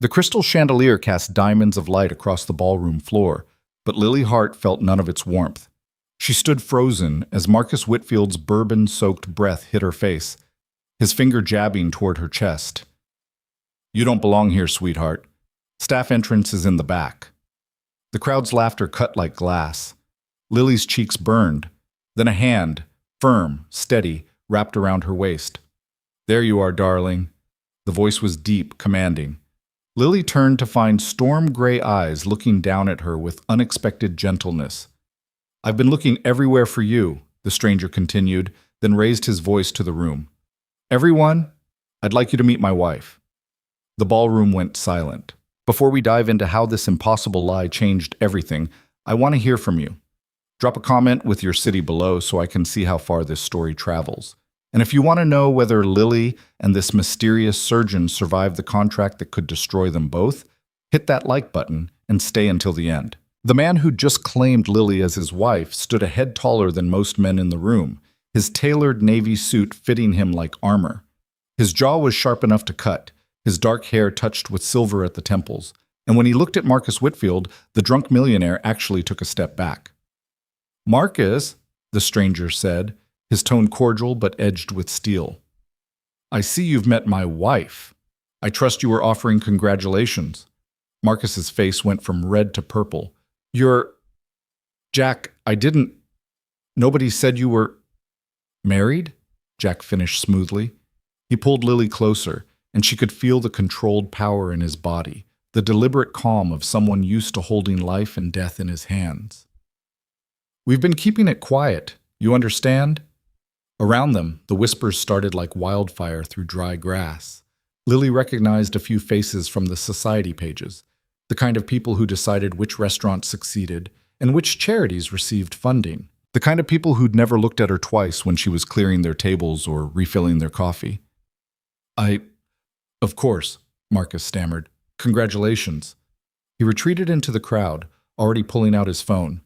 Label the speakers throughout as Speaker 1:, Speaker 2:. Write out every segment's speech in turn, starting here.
Speaker 1: The crystal chandelier cast diamonds of light across the ballroom floor, but Lily Hart felt none of its warmth. She stood frozen as Marcus Whitfield's bourbon-soaked breath hit her face, his finger jabbing toward her chest. "You don't belong here, sweetheart. Staff entrance is in the back." The crowd's laughter cut like glass. Lily's cheeks burned. Then a hand, firm, steady, wrapped around her waist. "There you are, darling." The voice was deep, commanding. Lily turned to find storm-gray eyes looking down at her with unexpected gentleness. "I've been looking everywhere for you," the stranger continued, then raised his voice to the room. "Everyone, I'd like you to meet my wife." The ballroom went silent. Before we dive into how this impossible lie changed everything, I want to hear from you. Drop a comment with your city below so I can see how far this story travels. And if you want to know whether Lily and this mysterious surgeon survived the contract that could destroy them both, hit that like button and stay until the end. The man who just claimed Lily as his wife stood a head taller than most men in the room, his tailored navy suit fitting him like armor. His jaw was sharp enough to cut, his dark hair touched with silver at the temples, and when he looked at Marcus Whitfield, the drunk millionaire actually took a step back. "Marcus," the stranger said, his tone cordial but edged with steel. "I see you've met my wife. I trust you were offering congratulations." Marcus's face went from red to purple. "You're... Jack, I didn't... Nobody said you were... married?" Jack finished smoothly. He pulled Lily closer, and she could feel the controlled power in his body, the deliberate calm of someone used to holding life and death in his hands. "We've been keeping it quiet, you understand?" Around them, the whispers started like wildfire through dry grass. Lily recognized a few faces from the society pages, the kind of people who decided which restaurants succeeded and which charities received funding, the kind of people who'd never looked at her twice when she was clearing their tables or refilling their coffee. Of course," Marcus stammered. "Congratulations." He retreated into the crowd, already pulling out his phone.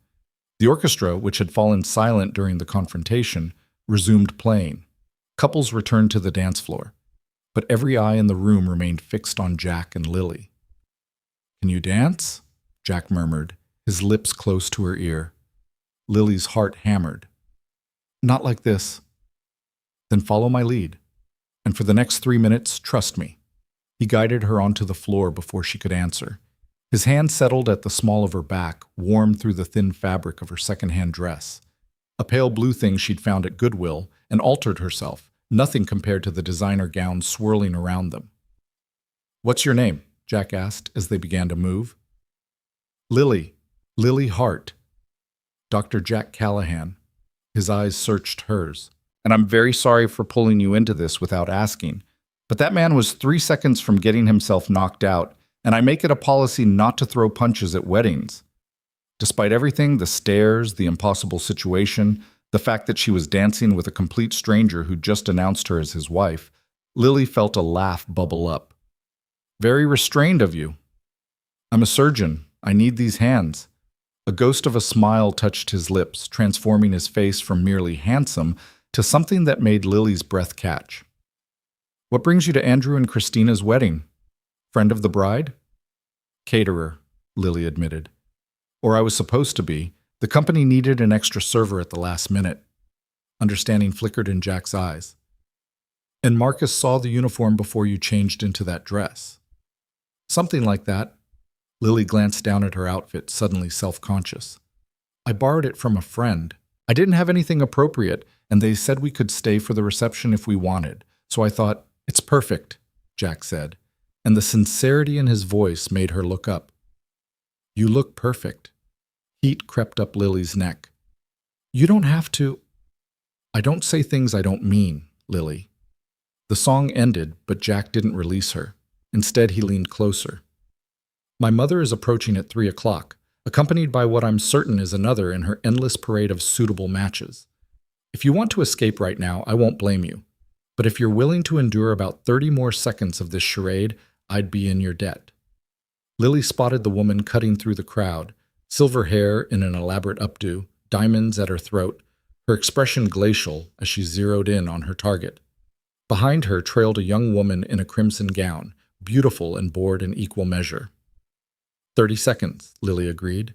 Speaker 1: The orchestra, which had fallen silent during the confrontation, resumed playing. Couples returned to the dance floor, but every eye in the room remained fixed on Jack and Lily. "Can you dance?" Jack murmured, his lips close to her ear. Lily's heart hammered. "Not like this." "Then follow my lead. And for the next 3 minutes, trust me." He guided her onto the floor before she could answer. His hand settled at the small of her back, warm through the thin fabric of her second-hand dress. A pale blue thing she'd found at Goodwill, and altered herself, nothing compared to the designer gowns swirling around them. "What's your name?" Jack asked as they began to move. "Lily. Lily Hart." Dr. Jack Callahan. His eyes searched hers. "And I'm very sorry for pulling you into this without asking, but that man was 3 seconds from getting himself knocked out, and I make it a policy not to throw punches at weddings." Despite everything, the stares, the impossible situation, the fact that she was dancing with a complete stranger who just announced her as his wife, Lily felt a laugh bubble up. "Very restrained of you." "I'm a surgeon. I need these hands." A ghost of a smile touched his lips, transforming his face from merely handsome to something that made Lily's breath catch. "What brings you to Andrew and Christina's wedding? Friend of the bride?" "Caterer," Lily admitted. "Or I was supposed to be. The company needed an extra server at the last minute." Understanding flickered in Jack's eyes. "And Marcus saw the uniform before you changed into that dress." "Something like that." Lily glanced down at her outfit, suddenly self-conscious. "I borrowed it from a friend. I didn't have anything appropriate, and they said we could stay for the reception if we wanted. So I thought, it's perfect," Jack said, and the sincerity in his voice made her look up. "You look perfect." Heat crept up Lily's neck. "You don't have to." "I don't say things I don't mean, Lily." The song ended, but Jack didn't release her. Instead, he leaned closer. "My mother is approaching at 3 o'clock, accompanied by what I'm certain is another in her endless parade of suitable matches. If you want to escape right now, I won't blame you. But if you're willing to endure about 30 more seconds of this charade, I'd be in your debt." Lily spotted the woman cutting through the crowd, silver hair in an elaborate updo, diamonds at her throat, her expression glacial as she zeroed in on her target. Behind her trailed a young woman in a crimson gown, beautiful and bored in equal measure. 30 seconds, Lily agreed.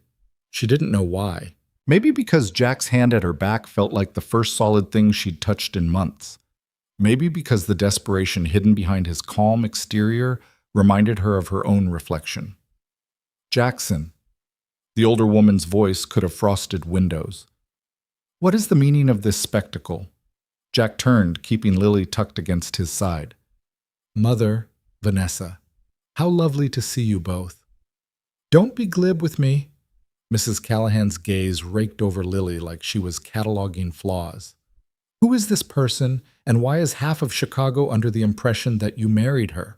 Speaker 1: She didn't know why. Maybe because Jack's hand at her back felt like the first solid thing she'd touched in months. Maybe because the desperation hidden behind his calm exterior reminded her of her own reflection. Jackson. The older woman's voice could have frosted windows. What is the meaning of this spectacle? Jack turned, keeping Lily tucked against his side. Mother, Vanessa. How lovely to see you both. Don't be glib with me. Mrs. Callahan's gaze raked over Lily like she was cataloging flaws. Who is this person, and why is half of Chicago under the impression that you married her?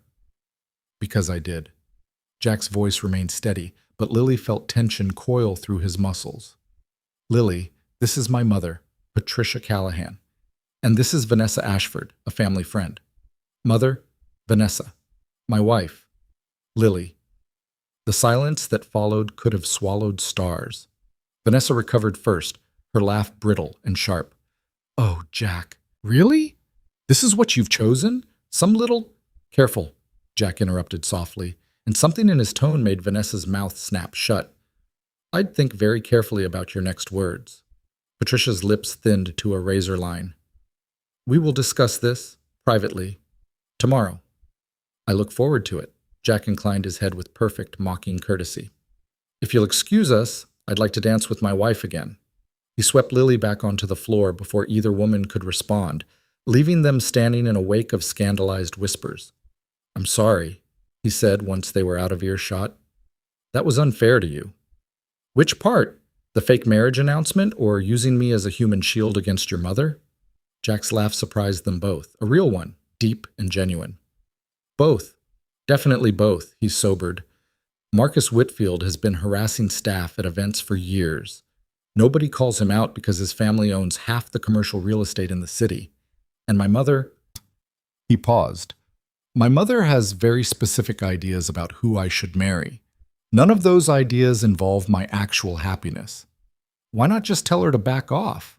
Speaker 1: Because I did. Jack's voice remained steady, but Lily felt tension coil through his muscles. Lily, this is my mother, Patricia Callahan. And this is Vanessa Ashford, a family friend. Mother, Vanessa. My wife, Lily. The silence that followed could have swallowed stars. Vanessa recovered first, her laugh brittle and sharp. Oh, Jack, really? This is what you've chosen? Some little— Careful, Jack interrupted softly, and something in his tone made Vanessa's mouth snap shut. I'd think very carefully about your next words. Patricia's lips thinned to a razor line. We will discuss this, privately, tomorrow. I look forward to it. Jack inclined his head with perfect, mocking courtesy. If you'll excuse us, I'd like to dance with my wife again. He swept Lily back onto the floor before either woman could respond, leaving them standing in a wake of scandalized whispers. I'm sorry, he said once they were out of earshot. That was unfair to you. Which part? The fake marriage announcement or using me as a human shield against your mother? Jack's laugh surprised them both, a real one, deep and genuine. Both. Definitely both, he sobered. Marcus Whitfield has been harassing staff at events for years. Nobody calls him out because his family owns half the commercial real estate in the city. And my mother— He paused. My mother has very specific ideas about who I should marry. None of those ideas involve my actual happiness. Why not just tell her to back off?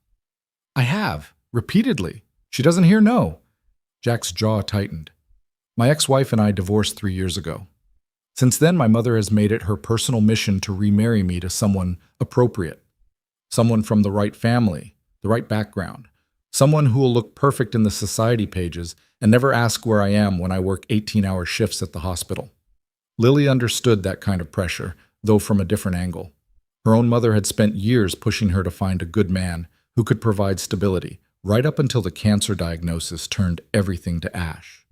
Speaker 1: I have, repeatedly. She doesn't hear no. Jack's jaw tightened. My ex-wife and I divorced 3 years ago. Since then, my mother has made it her personal mission to remarry me to someone appropriate. Someone from the right family, the right background. Someone who will look perfect in the society pages and never ask where I am when I work 18-hour shifts at the hospital. Lily understood that kind of pressure, though from a different angle. Her own mother had spent years pushing her to find a good man who could provide stability, right up until the cancer diagnosis turned everything to ash.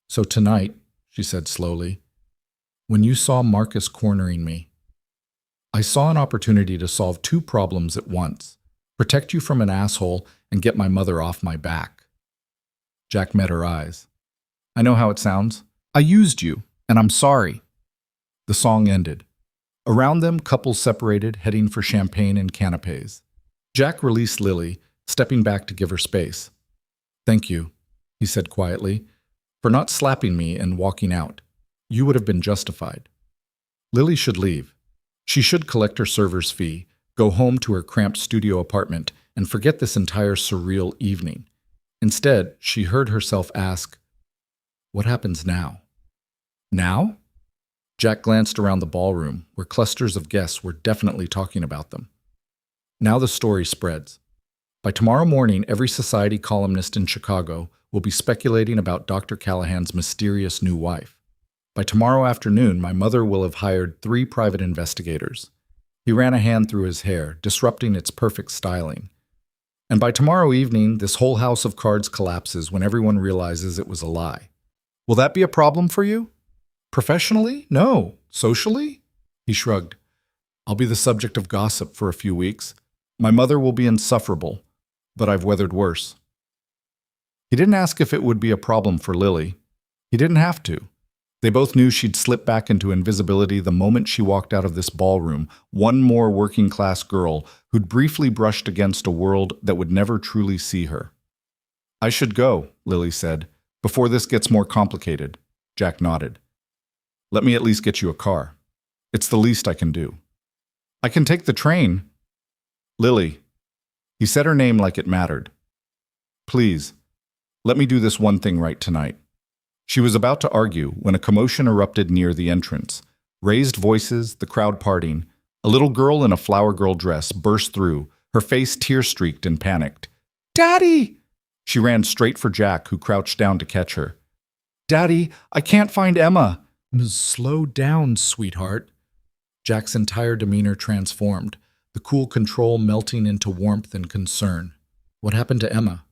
Speaker 1: So tonight, she said slowly, when you saw Marcus cornering me, I saw an opportunity to solve 2 problems at once, protect you from an asshole and get my mother off my back. Jack met her eyes. I know how it sounds. I used you, and I'm sorry. The song ended. Around them, couples separated, heading for champagne and canapes. Jack released Lily, stepping back to give her space. Thank you, he said quietly, for not slapping me and walking out. You would have been justified. Lily should leave. She should collect her server's fee, go home to her cramped studio apartment, and forget this entire surreal evening. Instead, she heard herself ask, what happens now? Now? Jack glanced around the ballroom, where clusters of guests were definitely talking about them. Now the story spreads. By tomorrow morning, every society columnist in Chicago will be speculating about Dr. Callahan's mysterious new wife. By tomorrow afternoon, my mother will have hired 3 private investigators. He ran a hand through his hair, disrupting its perfect styling. And by tomorrow evening, this whole house of cards collapses when everyone realizes it was a lie. Will that be a problem for you? Professionally? No. Socially? He shrugged. I'll be the subject of gossip for a few weeks. My mother will be insufferable, but I've weathered worse. He didn't ask if it would be a problem for Lily. He didn't have to. They both knew she'd slip back into invisibility the moment she walked out of this ballroom, one more working-class girl who'd briefly brushed against a world that would never truly see her. I should go, Lily said, before this gets more complicated. Jack nodded. Let me at least get you a car. It's the least I can do. I can take the train. Lily. He said her name like it mattered. Please, let me do this one thing right tonight. She was about to argue when a commotion erupted near the entrance. Raised voices, the crowd parting. A little girl in a flower girl dress burst through, her face tear-streaked and panicked. "Daddy!" She ran straight for Jack, who crouched down to catch her. "Daddy, I can't find Emma." "Slow down, sweetheart." Jack's entire demeanor transformed, the cool control melting into warmth and concern. "What happened to Emma?"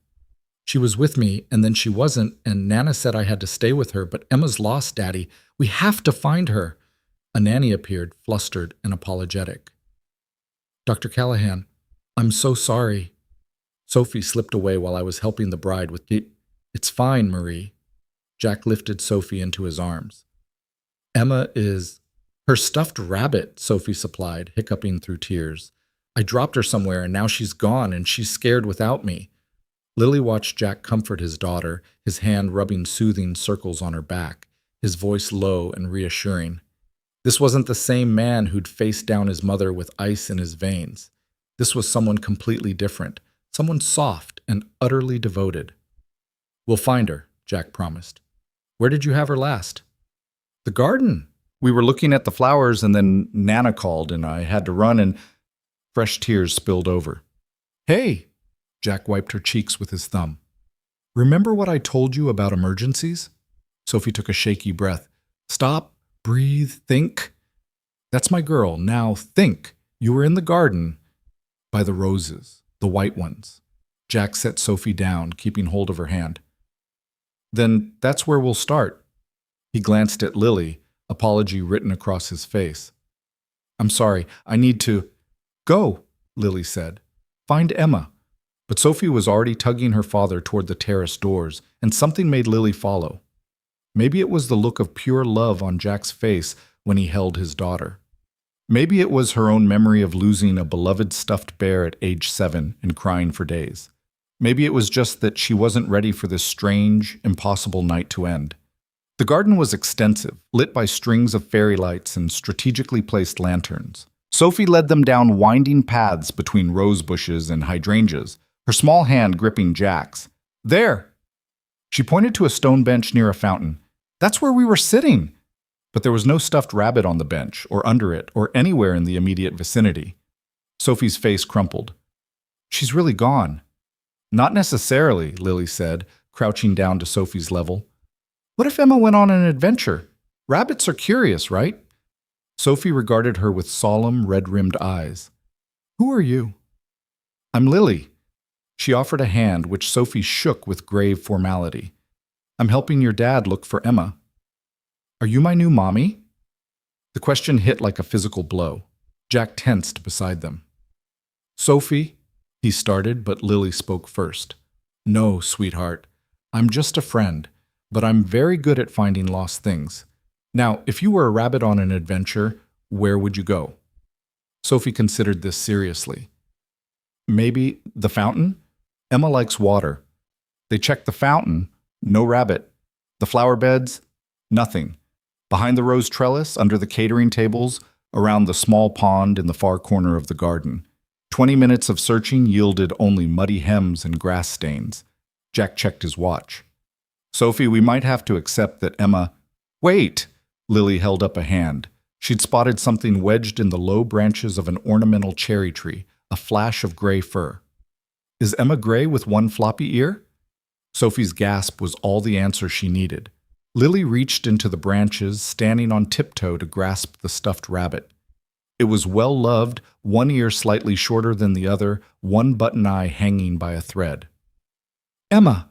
Speaker 1: "She was with me, and then she wasn't, and Nana said I had to stay with her, but Emma's lost, Daddy. We have to find her." A nanny appeared, flustered and apologetic. "Dr. Callahan, I'm so sorry." Sophie slipped away while I was helping the bride with It's fine, Marie." Jack lifted Sophie into his arms. "Emma is her stuffed rabbit," Sophie supplied, hiccuping through tears. "I dropped her somewhere and now she's gone and she's scared without me." Lily watched Jack comfort his daughter, his hand rubbing soothing circles on her back, his voice low and reassuring. This wasn't the same man who'd faced down his mother with ice in his veins. This was someone completely different, someone soft and utterly devoted. "We'll find her," Jack promised. "Where did you have her last?" "The garden. We were looking at the flowers and then Nana called and I had to run and..." Fresh tears spilled over. "Hey!" Jack wiped her cheeks with his thumb. "Remember what I told you about emergencies?" Sophie took a shaky breath. "Stop, breathe, think." "That's my girl. Now think. You were in the garden by the roses, the white ones." Jack set Sophie down, keeping hold of her hand. "Then that's where we'll start." He glanced at Lily, apology written across his face. "I'm sorry, I need to..." "Go," Lily said. "Find Emma." But Sophie was already tugging her father toward the terrace doors, and something made Lily follow. Maybe it was the look of pure love on Jack's face when he held his daughter. Maybe it was her own memory of losing a beloved stuffed bear at age 7 and crying for days. Maybe it was just that she wasn't ready for this strange, impossible night to end. The garden was extensive, lit by strings of fairy lights and strategically placed lanterns. Sophie led them down winding paths between rose bushes and hydrangeas, her small hand gripping Jack's. "There!" She pointed to a stone bench near a fountain. "That's where we were sitting!" But there was no stuffed rabbit on the bench, or under it, or anywhere in the immediate vicinity. Sophie's face crumpled. "She's really gone." "Not necessarily," Lily said, crouching down to Sophie's level. "What if Emma went on an adventure? Rabbits are curious, right?" Sophie regarded her with solemn, red-rimmed eyes. "Who are you?" "I'm Lily." She offered a hand, which Sophie shook with grave formality. "I'm helping your dad look for Emma." "Are you my new mommy?" The question hit like a physical blow. Jack tensed beside them. "Sophie," he started, but Lily spoke first. "No, sweetheart. I'm just a friend, but I'm very good at finding lost things. Now, if you were a rabbit on an adventure, where would you go?" Sophie considered this seriously. "Maybe the fountain? Emma likes water." They checked the fountain, no rabbit. The flower beds, nothing. Behind the rose trellis, under the catering tables, around the small pond in the far corner of the garden. 20 minutes of searching yielded only muddy hems and grass stains. Jack checked his watch. "Sophie, we might have to accept that Emma..." "Wait!" Lily held up a hand. She'd spotted something wedged in the low branches of an ornamental cherry tree, a flash of gray fur. "Is Emma gray with one floppy ear?" Sophie's gasp was all the answer she needed. Lily reached into the branches, standing on tiptoe to grasp the stuffed rabbit. It was well-loved, one ear slightly shorter than the other, one button eye hanging by a thread. "Emma!"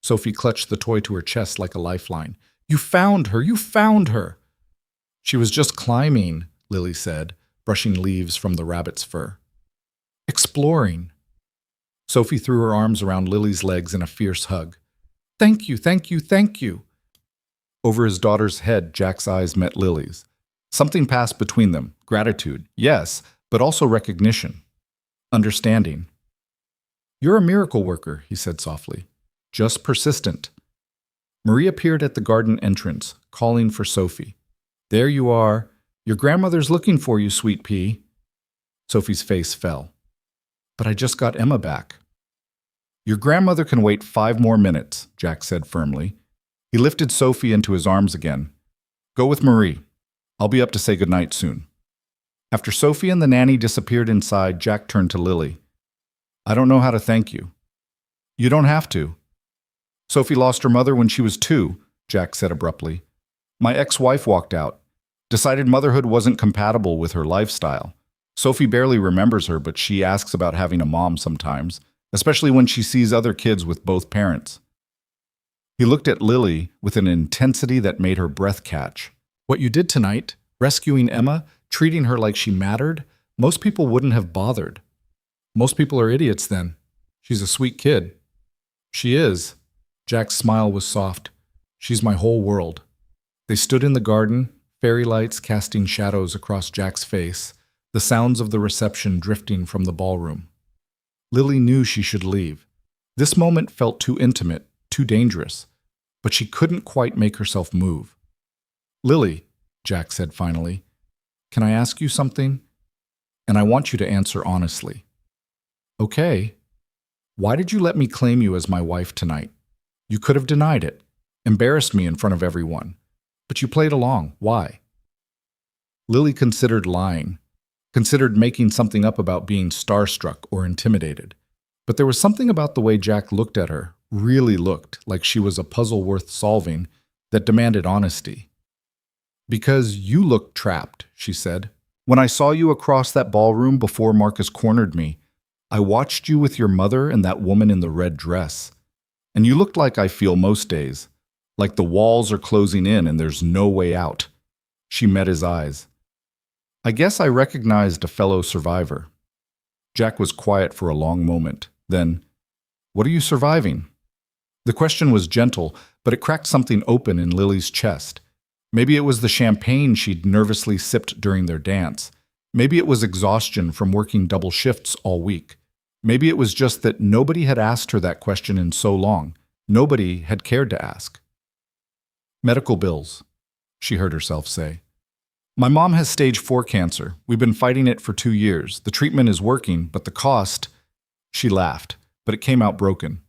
Speaker 1: Sophie clutched the toy to her chest like a lifeline. "You found her! You found her!" "She was just climbing," Lily said, brushing leaves from the rabbit's fur. "Exploring." Sophie threw her arms around Lily's legs in a fierce hug. "Thank you, thank you, thank you." Over his daughter's head, Jack's eyes met Lily's. Something passed between them. Gratitude, yes, but also recognition. Understanding. "You're a miracle worker," he said softly. "Just persistent." Marie appeared at the garden entrance, calling for Sophie. "There you are. Your grandmother's looking for you, sweet pea." Sophie's face fell. "But I just got Emma back." "Your grandmother can wait 5 more minutes," Jack said firmly. He lifted Sophie into his arms again. Go with Marie. I'll be up to say goodnight soon. After Sophie and the nanny disappeared inside, Jack turned to Lily. I don't know how to thank you. You don't have to. Sophie lost her mother when she was 2, Jack said abruptly. My ex-wife walked out, decided motherhood wasn't compatible with her lifestyle. Sophie barely remembers her, but she asks about having a mom sometimes, especially when she sees other kids with both parents. He looked at Lily with an intensity that made her breath catch. What you did tonight, rescuing Emma, treating her like she mattered, most people wouldn't have bothered. Most people are idiots then. She's a sweet kid. She is. Jack's smile was soft. She's my whole world. They stood in the garden, fairy lights casting shadows across Jack's face, the sounds of the reception drifting from the ballroom. Lily knew she should leave. This moment felt too intimate, too dangerous, but she couldn't quite make herself move. Lily, Jack said finally, can I ask you something? And I want you to answer honestly. Okay. Why did you let me claim you as my wife tonight? You could have denied it, embarrassed me in front of everyone, but you played along. Why? Lily considered lying, considered making something up about being starstruck or intimidated. But there was something about the way Jack looked at her, really looked like she was a puzzle worth solving, that demanded honesty. Because you looked trapped, she said. When I saw you across that ballroom before Marcus cornered me, I watched you with your mother and that woman in the red dress. And you looked like I feel most days, like the walls are closing in and there's no way out. She met his eyes. I guess I recognized a fellow survivor. Jack was quiet for a long moment. Then, what are you surviving? The question was gentle, but it cracked something open in Lily's chest. Maybe it was the champagne she'd nervously sipped during their dance. Maybe it was exhaustion from working double shifts all week. Maybe it was just that nobody had asked her that question in so long. Nobody had cared to ask. Medical bills, she heard herself say. My mom has stage 4 cancer. We've been fighting it for 2 years. The treatment is working, but the cost... She laughed, but it came out broken.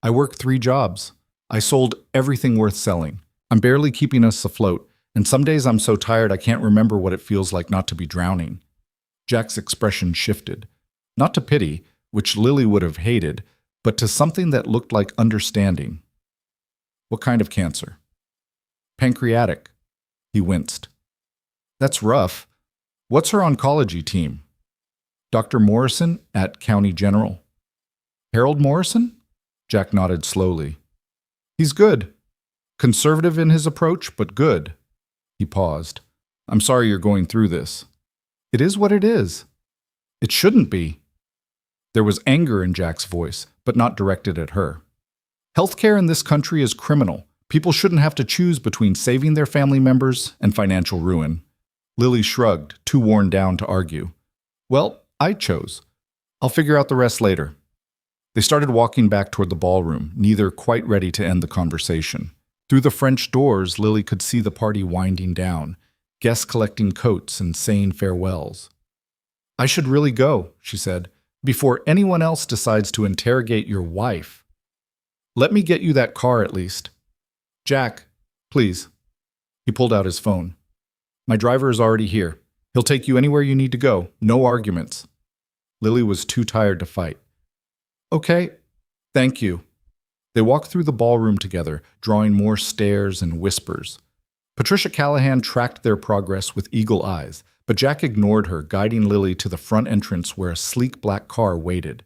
Speaker 1: I work 3 jobs. I sold everything worth selling. I'm barely keeping us afloat, and some days I'm so tired I can't remember what it feels like not to be drowning. Jack's expression shifted. Not to pity, which Lily would have hated, but to something that looked like understanding. What kind of cancer? Pancreatic. He winced. That's rough. What's her oncology team? Dr. Morrison at County General. Harold Morrison? Jack nodded slowly. He's good. Conservative in his approach, but good. He paused. I'm sorry you're going through this. It is what it is. It shouldn't be. There was anger in Jack's voice, but not directed at her. Healthcare in this country is criminal. People shouldn't have to choose between saving their family members and financial ruin. Lily shrugged, too worn down to argue. Well, I chose. I'll figure out the rest later. They started walking back toward the ballroom, neither quite ready to end the conversation. Through the French doors, Lily could see the party winding down, guests collecting coats and saying farewells. I should really go, she said, before anyone else decides to interrogate your wife. Let me get you that car at least. Jack, please. He pulled out his phone. My driver is already here. He'll take you anywhere you need to go. No arguments. Lily was too tired to fight. Okay, thank you. They walked through the ballroom together, drawing more stares and whispers. Patricia Callahan tracked their progress with eagle eyes, but Jack ignored her, guiding Lily to the front entrance where a sleek black car waited.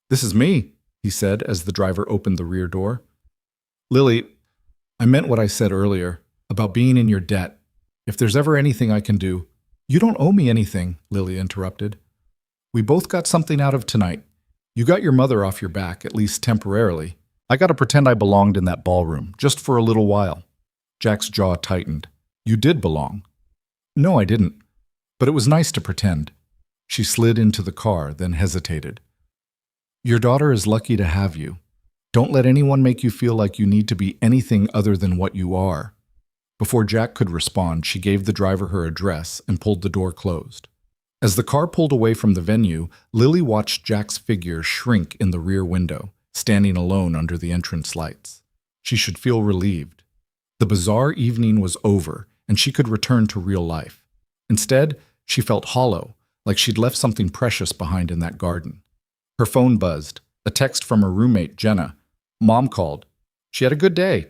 Speaker 1: This is me, he said as the driver opened the rear door. Lily, I meant what I said earlier about being in your debt. If there's ever anything I can do... You don't owe me anything, Lily interrupted. We both got something out of tonight. You got your mother off your back, at least temporarily. I got to pretend I belonged in that ballroom, just for a little while. Jack's jaw tightened. You did belong. No, I didn't. But it was nice to pretend. She slid into the car, then hesitated. Your daughter is lucky to have you. Don't let anyone make you feel like you need to be anything other than what you are. Before Jack could respond, she gave the driver her address and pulled the door closed. As the car pulled away from the venue, Lily watched Jack's figure shrink in the rear window, standing alone under the entrance lights. She should feel relieved. The bizarre evening was over, and she could return to real life. Instead, she felt hollow, like she'd left something precious behind in that garden. Her phone buzzed. A text from her roommate, Jenna. Mom called. She had a good day.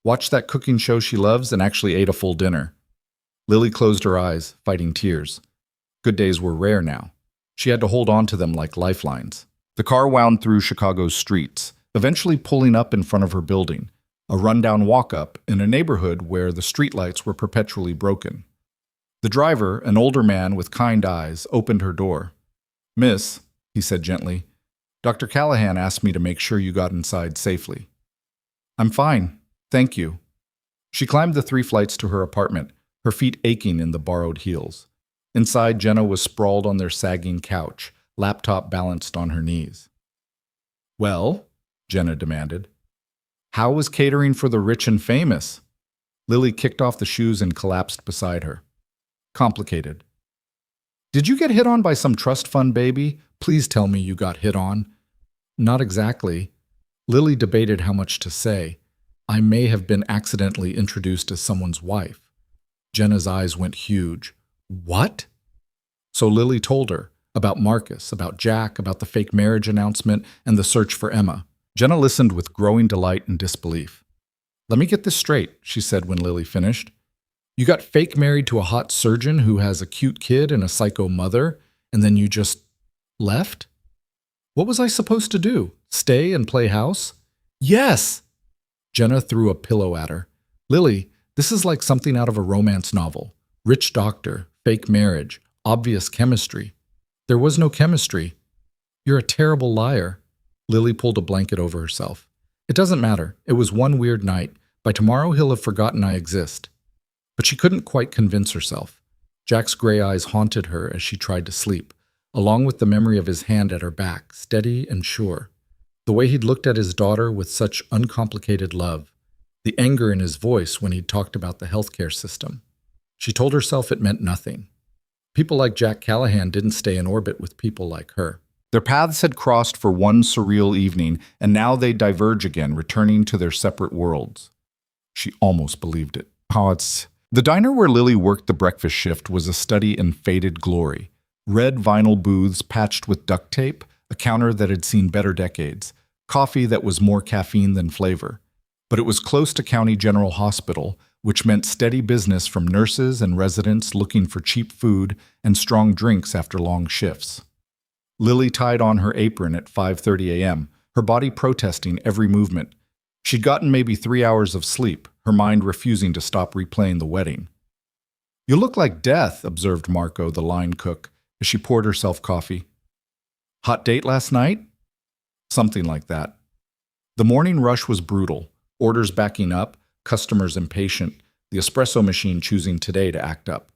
Speaker 1: Watched that cooking show she loves and actually ate a full dinner. Lily closed her eyes, fighting tears. Good days were rare now. She had to hold on to them like lifelines. The car wound through Chicago's streets, eventually pulling up in front of her building, a rundown walk-up in a neighborhood where the streetlights were perpetually broken. The driver, an older man with kind eyes, opened her door. Miss, he said gently, Dr. Callahan asked me to make sure you got inside safely. I'm fine, thank you. She climbed the 3 flights to her apartment, her feet aching in the borrowed heels. Inside, Jenna was sprawled on their sagging couch, laptop balanced on her knees. Well, Jenna demanded. How was catering for the rich and famous? Lily kicked off the shoes and collapsed beside her. Complicated. Did you get hit on by some trust fund baby? Please tell me you got hit on. Not exactly. Lily debated how much to say. I may have been accidentally introduced as someone's wife. Jenna's eyes went huge. What? So Lily told her about Marcus, about Jack, about the fake marriage announcement, and the search for Emma. Jenna listened with growing delight and disbelief. Let me get this straight, she said when Lily finished. You got fake married to a hot surgeon who has a cute kid and a psycho mother, and then you just left? What was I supposed to do? Stay and play house? Yes! Jenna threw a pillow at her. Lily, this is like something out of a romance novel. Rich doctor, fake marriage, obvious chemistry. There was no chemistry. You're a terrible liar. Lily pulled a blanket over herself. It doesn't matter. It was one weird night. By tomorrow he'll have forgotten I exist. But she couldn't quite convince herself. Jack's gray eyes haunted her as she tried to sleep, along with the memory of his hand at her back, steady and sure. The way he'd looked at his daughter with such uncomplicated love. The anger in his voice when he'd talked about the healthcare system. She told herself it meant nothing. People like Jack Callahan didn't stay in orbit with people like her. Their paths had crossed for one surreal evening, and now they'd diverge again, returning to their separate worlds. She almost believed it. The diner where Lily worked the breakfast shift was a study in faded glory. Red vinyl booths patched with duct tape, a counter that had seen better decades, coffee that was more caffeine than flavor. But it was close to County General Hospital, which meant steady business from nurses and residents looking for cheap food and strong drinks after long shifts. Lily tied on her apron at 5:30 a.m., her body protesting every movement. She'd gotten maybe 3 hours of sleep, her mind refusing to stop replaying the wedding. You look like death, observed Marco, the line cook, as she poured herself coffee. Hot date last night? Something like that. The morning rush was brutal, orders backing up, customers impatient, the espresso machine choosing today to act up.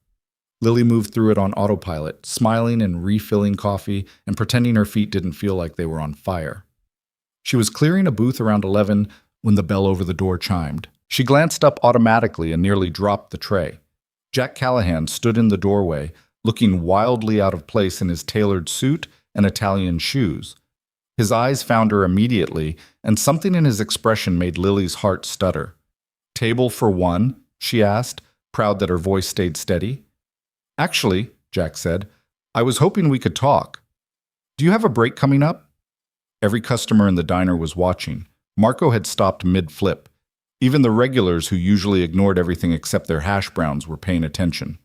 Speaker 1: Lily moved through it on autopilot, smiling and refilling coffee and pretending her feet didn't feel like they were on fire. She was clearing a booth around 11 when the bell over the door chimed. She glanced up automatically and nearly dropped the tray. Jack Callahan stood in the doorway, looking wildly out of place in his tailored suit and Italian shoes. His eyes found her immediately, and something in his expression made Lily's heart stutter. Table for one? She asked, proud that her voice stayed steady. Actually, Jack said, I was hoping we could talk. Do you have a break coming up? Every customer in the diner was watching. Marco had stopped mid-flip. Even the regulars who usually ignored everything except their hash browns were paying attention.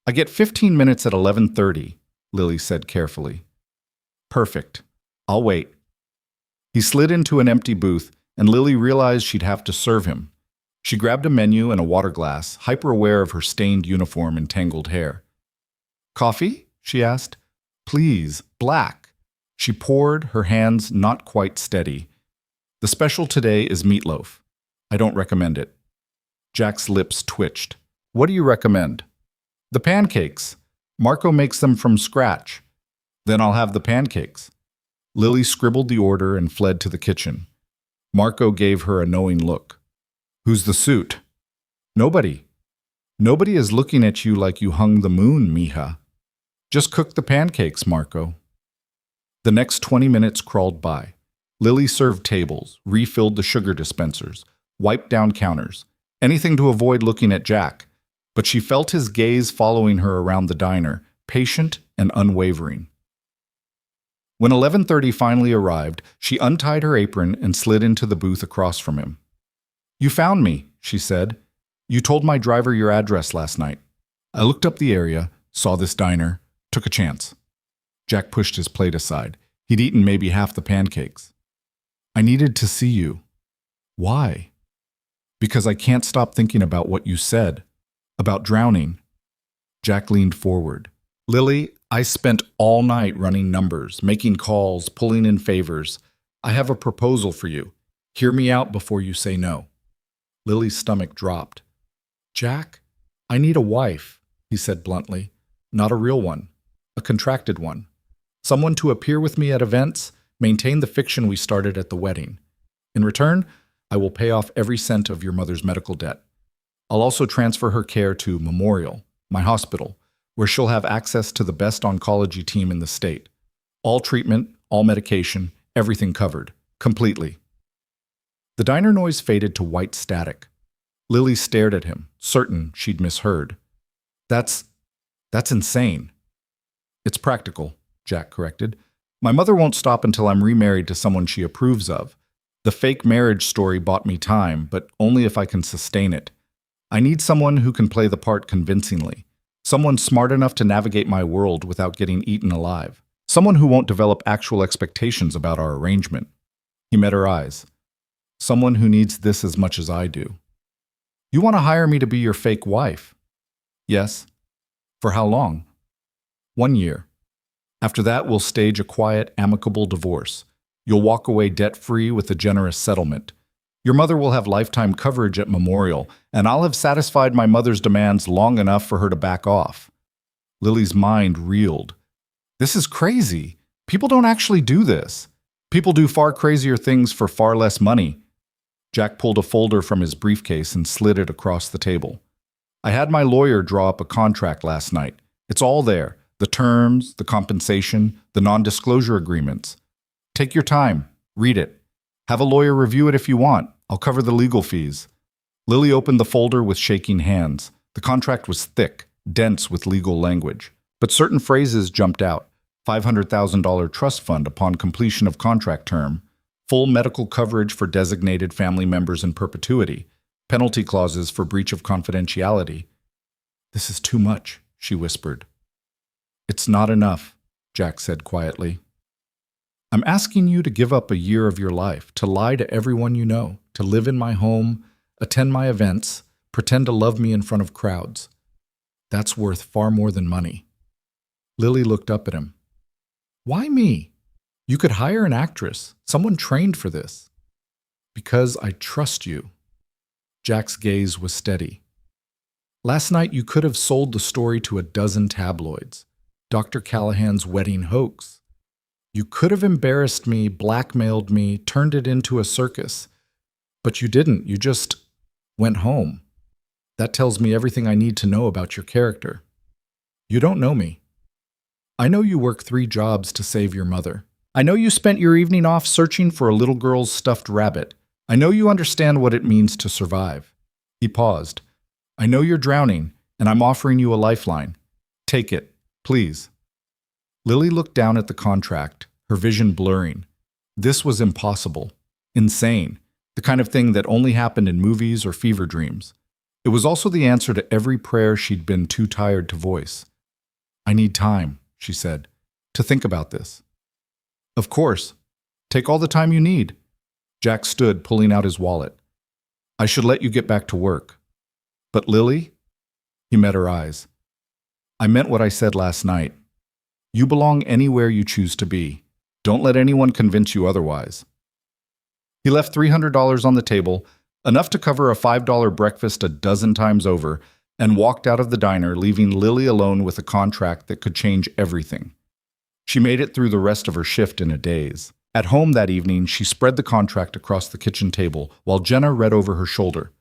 Speaker 1: I get 15 minutes at 11:30, Lily said carefully. Perfect. I'll wait. He slid into an empty booth, and Lily realized she'd have to serve him. She grabbed a menu and a water glass, hyper-aware of her stained uniform and tangled hair. Coffee? She asked. Please, black. She poured, her hands not quite steady. The special today is meatloaf. I don't recommend it. Jack's lips twitched. What do you recommend? The pancakes. Marco makes them from scratch. Then I'll have the pancakes. Lily scribbled the order and fled to the kitchen. Marco gave her a knowing look. Who's the suit? Nobody. Nobody is looking at you like you hung the moon, mija. Just cook the pancakes, Marco. The next 20 minutes crawled by. Lily served tables, refilled the sugar dispensers, wiped down counters, anything to avoid looking at Jack. But she felt his gaze following her around the diner, patient and unwavering. When 11:30 finally arrived, she untied her apron and slid into the booth across from him. "You found me," she said. "You told my driver your address last night. I looked up the area, saw this diner, took a chance." Jack pushed his plate aside. He'd eaten maybe half the pancakes. "I needed to see you." "Why?" "Because I can't stop thinking about what you said. About drowning." Jack leaned forward. "Lily, I spent all night running numbers, making calls, pulling in favors. I have a proposal for you. Hear me out before you say no." Lily's stomach dropped. "Jack, I need a wife," he said bluntly. "Not a real one. A contracted one. Someone to appear with me at events, maintain the fiction we started at the wedding. In return, I will pay off every cent of your mother's medical debt. I'll also transfer her care to Memorial, my hospital, where she'll have access to the best oncology team in the state. All treatment, all medication, everything covered. Completely." The diner noise faded to white static. Lily stared at him, certain she'd misheard. That's insane." "It's practical," Jack corrected. "My mother won't stop until I'm remarried to someone she approves of. The fake marriage story bought me time, but only if I can sustain it. I need someone who can play the part convincingly. Someone smart enough to navigate my world without getting eaten alive. Someone who won't develop actual expectations about our arrangement." He met her eyes. "Someone who needs this as much as I do." "You want to hire me to be your fake wife?" "Yes." "For how long?" 1 year. After that, we'll stage a quiet, amicable divorce. You'll walk away debt-free with a generous settlement. Your mother will have lifetime coverage at Memorial, and I'll have satisfied my mother's demands long enough for her to back off." Lily's mind reeled. "This is crazy. People don't actually do this. People do far crazier things for far less money." Jack pulled a folder from his briefcase and slid it across the table. "I had my lawyer draw up a contract last night. It's all there. The terms, the compensation, the non-disclosure agreements. Take your time. Read it. Have a lawyer review it if you want. I'll cover the legal fees." Lily opened the folder with shaking hands. The contract was thick, dense with legal language. But certain phrases jumped out. $500,000 trust fund upon completion of contract term. Full medical coverage for designated family members in perpetuity. Penalty clauses for breach of confidentiality. "This is too much," she whispered. "It's not enough," Jack said quietly. "I'm asking you to give up a year of your life, to lie to everyone you know, to live in my home, attend my events, pretend to love me in front of crowds. That's worth far more than money." Lily looked up at him. "Why me? You could hire an actress, someone trained for this." "Because I trust you." Jack's gaze was steady. "Last night you could have sold the story to a dozen tabloids. Dr. Callahan's wedding hoax. You could have embarrassed me, blackmailed me, turned it into a circus. But you didn't. You just went home. That tells me everything I need to know about your character. You don't know me. I know you work 3 jobs to save your mother. I know you spent your evening off searching for a little girl's stuffed rabbit. I know you understand what it means to survive." He paused. "I know you're drowning, and I'm offering you a lifeline. Take it, please." Lily looked down at the contract, her vision blurring. This was impossible, insane, the kind of thing that only happened in movies or fever dreams. It was also the answer to every prayer she'd been too tired to voice. "I need time," she said, "to think about this." "Of course. Take all the time you need." Jack stood, pulling out his wallet. "I should let you get back to work." "But Lily?" He met her eyes. "I meant what I said last night. You belong anywhere you choose to be. Don't let anyone convince you otherwise." He left $300 on the table, enough to cover a $5 breakfast a dozen times over, and walked out of the diner, leaving Lily alone with a contract that could change everything. She made it through the rest of her shift in a daze. At home that evening, she spread the contract across the kitchen table while Jenna read over her shoulder.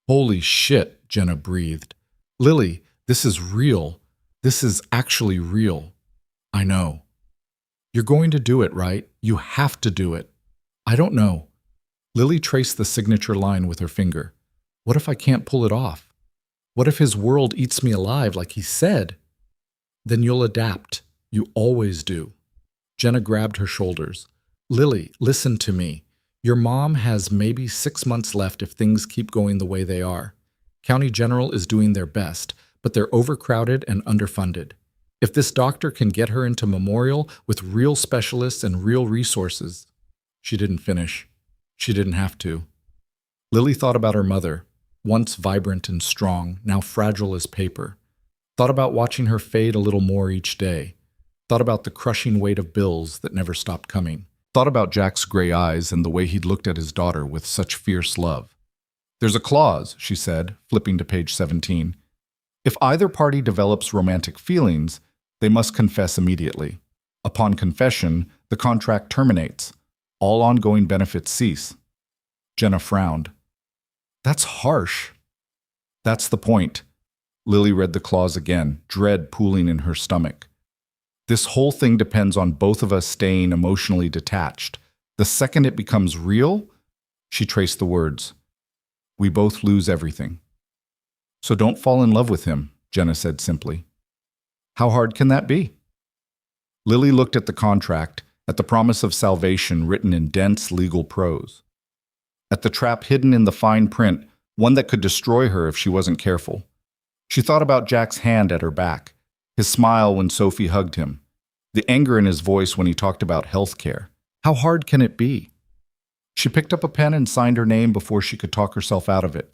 Speaker 1: "Holy shit," Jenna breathed. "Lily, this is real. This is actually real." "I know." "You're going to do it, right? You have to do it." I don't know. Lily traced the signature line with her finger. What if I can't pull it off? What if his world eats me alive like he said? Then you'll adapt. You always do. Jenna grabbed her shoulders. Lily, listen to me. Your mom has maybe 6 months left if things keep going the way they are. County General is doing their best, but they're overcrowded and underfunded. If this doctor can get her into Memorial with real specialists and real resources. She didn't finish. She didn't have to. Lily thought about her mother, once vibrant and strong, now fragile as paper. Thought about watching her fade a little more each day. Thought about the crushing weight of bills that never stopped coming. Thought about Jack's gray eyes and the way he'd looked at his daughter with such fierce love. There's a clause, she said, flipping to page 17. If either party develops romantic feelings, they must confess immediately. Upon confession, the contract terminates. All ongoing benefits cease. Jenna frowned. That's harsh. That's the point. Lily read the clause again, dread pooling in her stomach. This whole thing depends on both of us staying emotionally detached. The second it becomes real, she traced the words. We both lose everything. So don't fall in love with him, Jenna said simply. How hard can that be? Lily looked at the contract, at the promise of salvation written in dense legal prose. At the trap hidden in the fine print, one that could destroy her if she wasn't careful. She thought about Jack's hand at her back, his smile when Sophie hugged him, the anger in his voice when he talked about health care. How hard can it be? She picked up a pen and signed her name before she could talk herself out of it.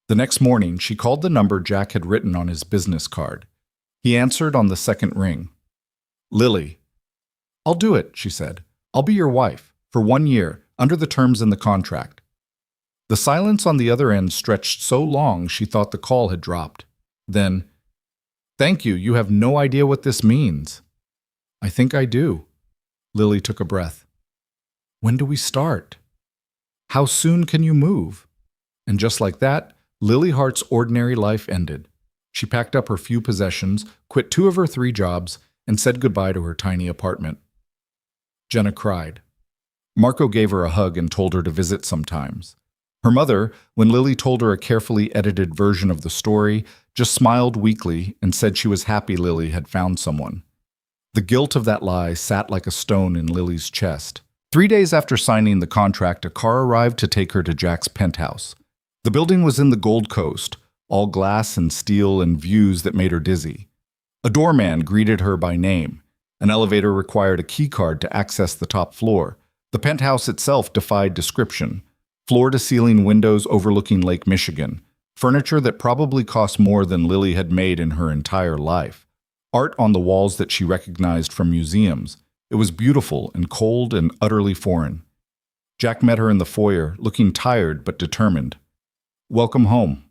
Speaker 1: The next morning, she called the number Jack had written on his business card. He answered on the second ring. Lily. I'll do it, she said. I'll be your wife, for 1 year, under the terms in the contract. The silence on the other end stretched so long she thought the call had dropped. Then, thank you, you have no idea what this means. I think I do. Lily took a breath. When do we start? How soon can you move? And just like that, Lily Hart's ordinary life ended. She packed up her few possessions, quit 2 of her 3 jobs, and said goodbye to her tiny apartment. Jenna cried. Marco gave her a hug and told her to visit sometimes. Her mother, when Lily told her a carefully edited version of the story, just smiled weakly and said she was happy Lily had found someone. The guilt of that lie sat like a stone in Lily's chest. 3 days after signing the contract, a car arrived to take her to Jack's penthouse. The building was in the Gold Coast, all glass and steel and views that made her dizzy. A doorman greeted her by name. An elevator required a key card to access the top floor. The penthouse itself defied description. Floor-to-ceiling windows overlooking Lake Michigan. Furniture that probably cost more than Lily had made in her entire life. Art on the walls that she recognized from museums. It was beautiful and cold and utterly foreign. Jack met her in the foyer, looking tired but determined. Welcome home.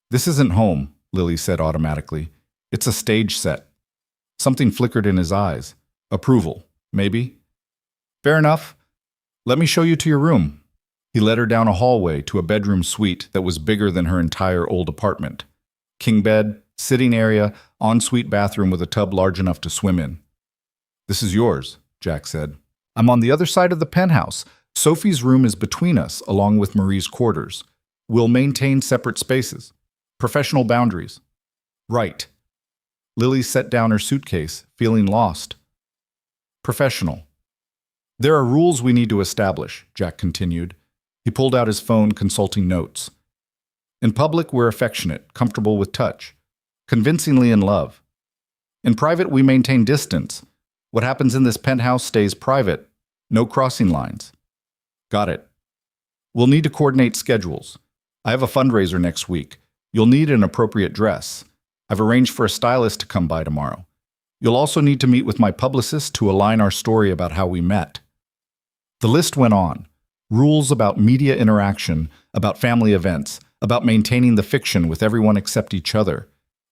Speaker 1: This isn't home, Lily said automatically. It's a stage set. Something flickered in his eyes. Approval, maybe? Fair enough. Let me show you to your room. He led her down a hallway to a bedroom suite that was bigger than her entire old apartment. King bed, sitting area, ensuite bathroom with a tub large enough to swim in. This is yours, Jack said. I'm on the other side of the penthouse. Sophie's room is between us, along with Marie's quarters. We'll maintain separate spaces. Professional boundaries. Right. Lily set down her suitcase, feeling lost. Professional. There are rules we need to establish, Jack continued. He pulled out his phone, consulting notes. In public, we're affectionate, comfortable with touch, convincingly in love. In private, we maintain distance. What happens in this penthouse stays private. No crossing lines. Got it. We'll need to coordinate schedules. I have a fundraiser next week. You'll need an appropriate dress. I've arranged for a stylist to come by tomorrow. You'll also need to meet with my publicist to align our story about how we met. The list went on. Rules about media interaction, about family events, about maintaining the fiction with everyone except each other.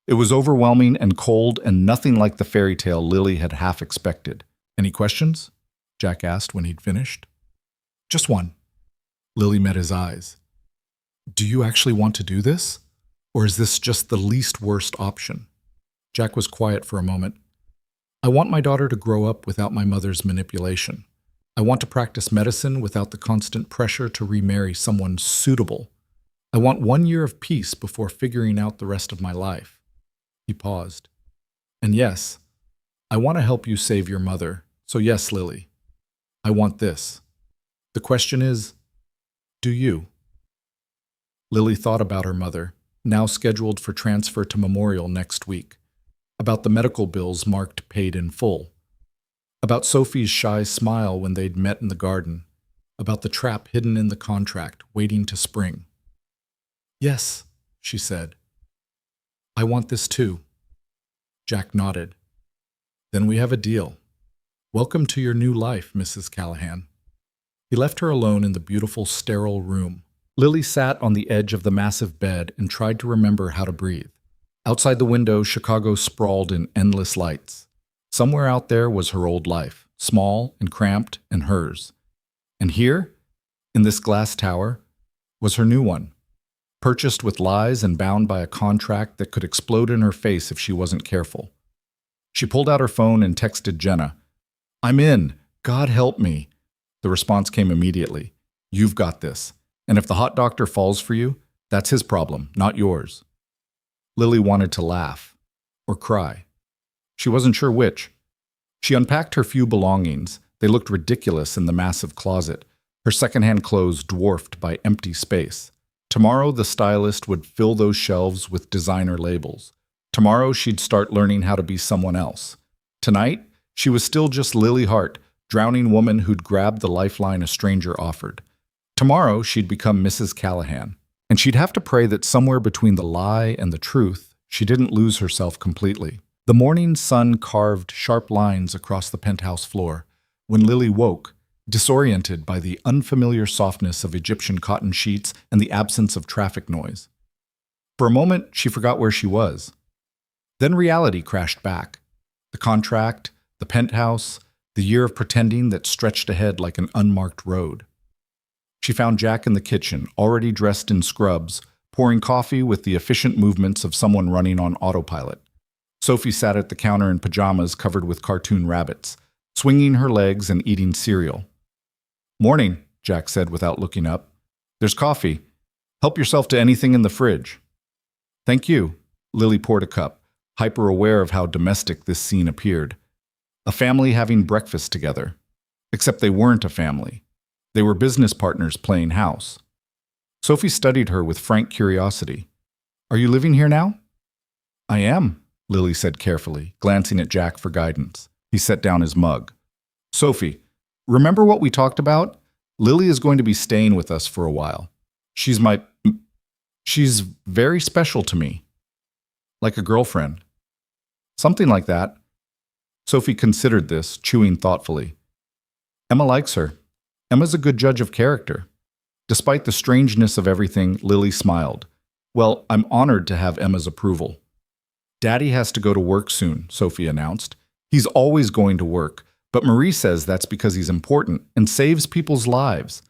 Speaker 1: It was overwhelming and cold and nothing like the fairy tale Lily had half expected. Any questions? Jack asked when he'd finished. Just one. Lily met his eyes. Do you actually want to do this? Or is this just the least worst option? Jack was quiet for a moment. I want my daughter to grow up without my mother's manipulation. I want to practice medicine without the constant pressure to remarry someone suitable. I want 1 year of peace before figuring out the rest of my life." He paused. "And yes, I want to help you save your mother. So yes, Lily, I want this. The question is, do you?" Lily thought about her mother, now scheduled for transfer to Memorial next week, about the medical bills marked paid in full, about Sophie's shy smile when they'd met in the garden, about the trap hidden in the contract waiting to spring. "Yes," she said. "I want this too." Jack nodded. "Then we have a deal. Welcome to your new life, Mrs. Callahan." He left her alone in the beautiful, sterile room. Lily sat on the edge of the massive bed and tried to remember how to breathe. Outside the window, Chicago sprawled in endless lights. Somewhere out there was her old life, small and cramped and hers. And here, in this glass tower, was her new one, purchased with lies and bound by a contract that could explode in her face if she wasn't careful. She pulled out her phone and texted Jenna. "I'm in. God help me." The response came immediately. "You've got this. And if the hot doctor falls for you, that's his problem, not yours." Lily wanted to laugh or cry. She wasn't sure which. She unpacked her few belongings. They looked ridiculous in the massive closet, her secondhand clothes dwarfed by empty space. Tomorrow, the stylist would fill those shelves with designer labels. Tomorrow, she'd start learning how to be someone else. Tonight, she was still just Lily Hart, drowning woman who'd grabbed the lifeline a stranger offered. Tomorrow, she'd become Mrs. Callahan, and she'd have to pray that somewhere between the lie and the truth, she didn't lose herself completely. The morning sun carved sharp lines across the penthouse floor. When Lily woke, disoriented by the unfamiliar softness of Egyptian cotton sheets and the absence of traffic noise. For a moment, she forgot where she was. Then reality crashed back. The contract, the penthouse, the year of pretending that stretched ahead like an unmarked road. She found Jack in the kitchen, already dressed in scrubs, pouring coffee with the efficient movements of someone running on autopilot. Sophie sat at the counter in pajamas covered with cartoon rabbits, swinging her legs and eating cereal. "Morning," Jack said without looking up. "There's coffee. Help yourself to anything in the fridge." "Thank you." Lily poured a cup, hyper-aware of how domestic this scene appeared. A family having breakfast together. Except they weren't a family. They were business partners playing house. Sophie studied her with frank curiosity. "Are you living here now?" "I am," Lily said carefully, glancing at Jack for guidance. He set down his mug. "Sophie, remember what we talked about? Lily is going to be staying with us for a while. She's very special to me. Like a girlfriend." "Something like that." Sophie considered this, chewing thoughtfully. "Emma likes her. Emma's a good judge of character." Despite the strangeness of everything, Lily smiled. "Well, I'm honored to have Emma's approval." "Daddy has to go to work soon," Sophie announced. "He's always going to work, but Marie says that's because he's important and saves people's lives."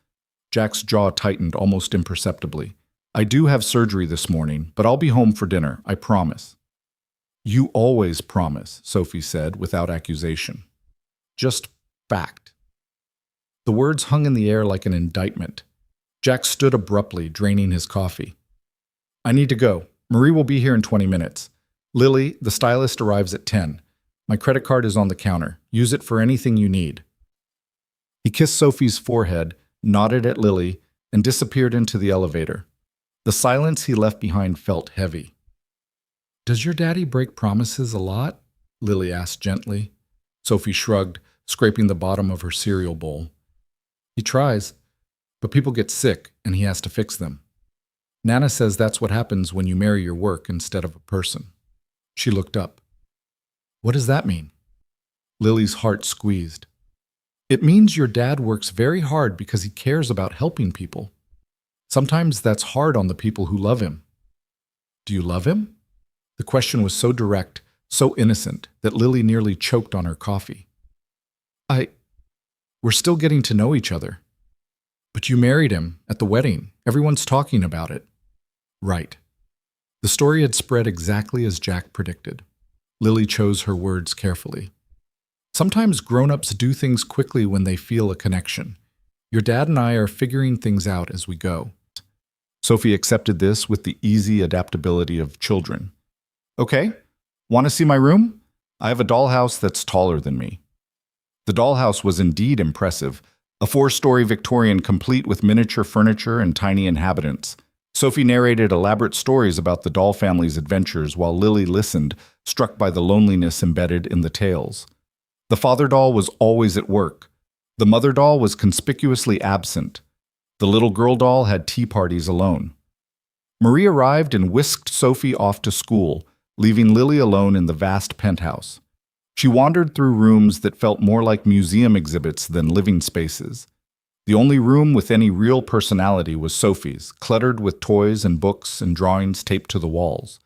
Speaker 1: Jack's jaw tightened almost imperceptibly. "I do have surgery this morning, but I'll be home for dinner, I promise." "You always promise," Sophie said without accusation. "Just fact." The words hung in the air like an indictment. Jack stood abruptly, draining his coffee. "I need to go. Marie will be here in 20 minutes. Lily, the stylist arrives at 10. My credit card is on the counter. Use it for anything you need." He kissed Sophie's forehead, nodded at Lily, and disappeared into the elevator. The silence he left behind felt heavy. "Does your daddy break promises a lot?" Lily asked gently. Sophie shrugged, scraping the bottom of her cereal bowl. "He tries, but people get sick and he has to fix them. Nana says that's what happens when you marry your work instead of a person." She looked up. "What does that mean?" Lily's heart squeezed. "It means your dad works very hard because he cares about helping people. Sometimes that's hard on the people who love him." "Do you love him?" The question was so direct, so innocent, that Lily nearly choked on her coffee. We're still getting to know each other." "But you married him at the wedding. Everyone's talking about it." "Right." The story had spread exactly as Jack predicted. Lily chose her words carefully. Sometimes grown-ups do things quickly when they feel a connection. Your dad and I are figuring things out as we go. Sophie accepted this with the easy adaptability of children. Okay, want to see my room? I have a dollhouse that's taller than me. The dollhouse was indeed impressive, a 4-story Victorian complete with miniature furniture and tiny inhabitants. Sophie narrated elaborate stories about the doll family's adventures while Lily listened, struck by the loneliness embedded in the tales. The father doll was always at work. The mother doll was conspicuously absent. The little girl doll had tea parties alone. Marie arrived and whisked Sophie off to school, leaving Lily alone in the vast penthouse. She wandered through rooms that felt more like museum exhibits than living spaces. The only room with any real personality was Sophie's, cluttered with toys and books and drawings taped to the walls.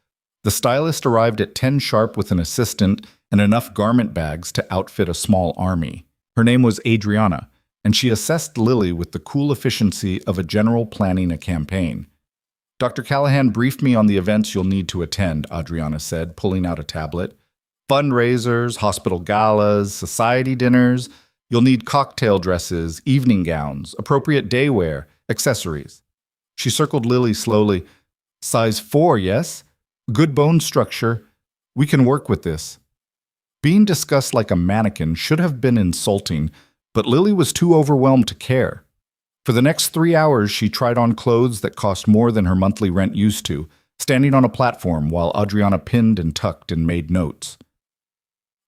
Speaker 1: The stylist arrived at 10 sharp with an assistant and enough garment bags to outfit a small army. Her name was Adriana, and she assessed Lily with the cool efficiency of a general planning a campaign. Dr. Callahan briefed me on the events you'll need to attend, Adriana said, pulling out a tablet. Fundraisers, hospital galas, society dinners. You'll need cocktail dresses, evening gowns, appropriate day wear, accessories. She circled Lily slowly. Size 4, yes? Good bone structure. We can work with this. Being discussed like a mannequin should have been insulting, but Lily was too overwhelmed to care. For the next 3 hours, she tried on clothes that cost more than her monthly rent used to, standing on a platform while Adriana pinned and tucked and made notes.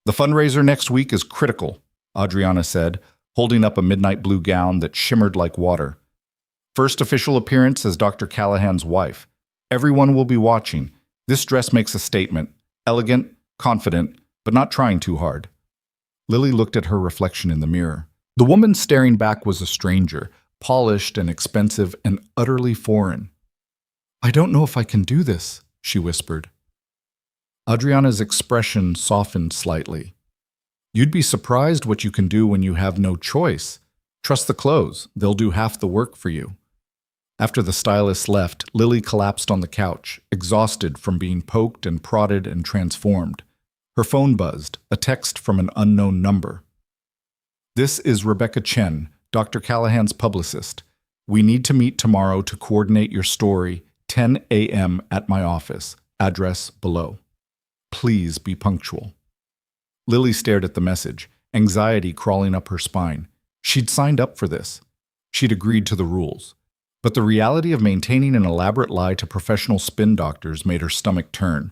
Speaker 1: The fundraiser next week is critical, Adriana said, holding up a midnight blue gown that shimmered like water. First official appearance as Dr. Callahan's wife. Everyone will be watching. This dress makes a statement. Elegant, confident, but not trying too hard. Lily looked at her reflection in the mirror. The woman staring back was a stranger, polished and expensive and utterly foreign. I don't know if I can do this, she whispered. Adriana's expression softened slightly. You'd be surprised what you can do when you have no choice. Trust the clothes. They'll do half the work for you. After the stylist left, Lily collapsed on the couch, exhausted from being poked and prodded and transformed. Her phone buzzed, a text from an unknown number. This is Rebecca Chen, Dr. Callahan's publicist. We need to meet tomorrow to coordinate your story, 10 a.m. at my office. Address below. Please be punctual. Lily stared at the message, anxiety crawling up her spine. She'd signed up for this. She'd agreed to the rules. But the reality of maintaining an elaborate lie to professional spin doctors made her stomach turn.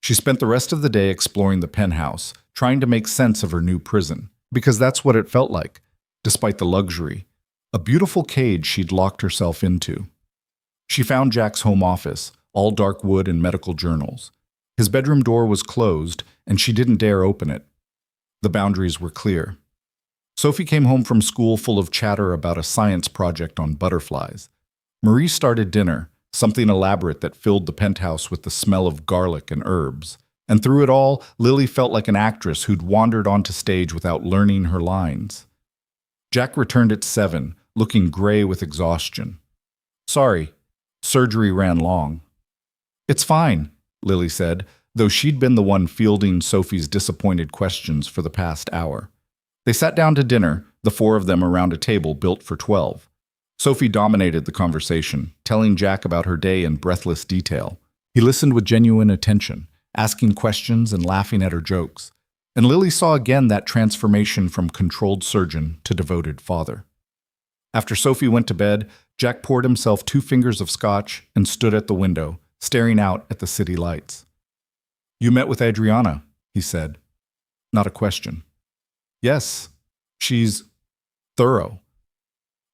Speaker 1: She spent the rest of the day exploring the penthouse, trying to make sense of her new prison, because that's what it felt like, despite the luxury. A beautiful cage she'd locked herself into. She found Jack's home office, all dark wood and medical journals. His bedroom door was closed, and she didn't dare open it. The boundaries were clear. Sophie came home from school full of chatter about a science project on butterflies. Marie started dinner, something elaborate that filled the penthouse with the smell of garlic and herbs. And through it all, Lily felt like an actress who'd wandered onto stage without learning her lines. Jack returned at 7, looking gray with exhaustion. Sorry, surgery ran long. It's fine, Lily said, though she'd been the one fielding Sophie's disappointed questions for the past hour. They sat down to dinner, the 4 of them around a table built for 12. Sophie dominated the conversation, telling Jack about her day in breathless detail. He listened with genuine attention, asking questions and laughing at her jokes. And Lily saw again that transformation from controlled surgeon to devoted father. After Sophie went to bed, Jack poured himself 2 fingers of scotch and stood at the window, staring out at the city lights. You met with Adriana, he said. Not a question. Yes, she's thorough.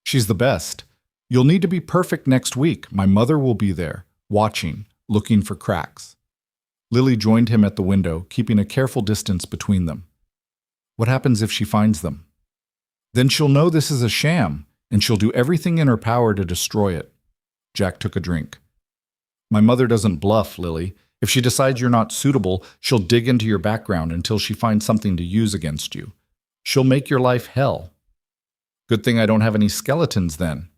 Speaker 1: She's the best. You'll need to be perfect next week. My mother will be there, watching, looking for cracks. Lily joined him at the window, keeping a careful distance between them. What happens if she finds them? Then she'll know this is a sham, and she'll do everything in her power to destroy it. Jack took a drink. My mother doesn't bluff, Lily. If she decides you're not suitable, she'll dig into your background until she finds something to use against you. She'll make your life hell. Good thing I don't have any skeletons then.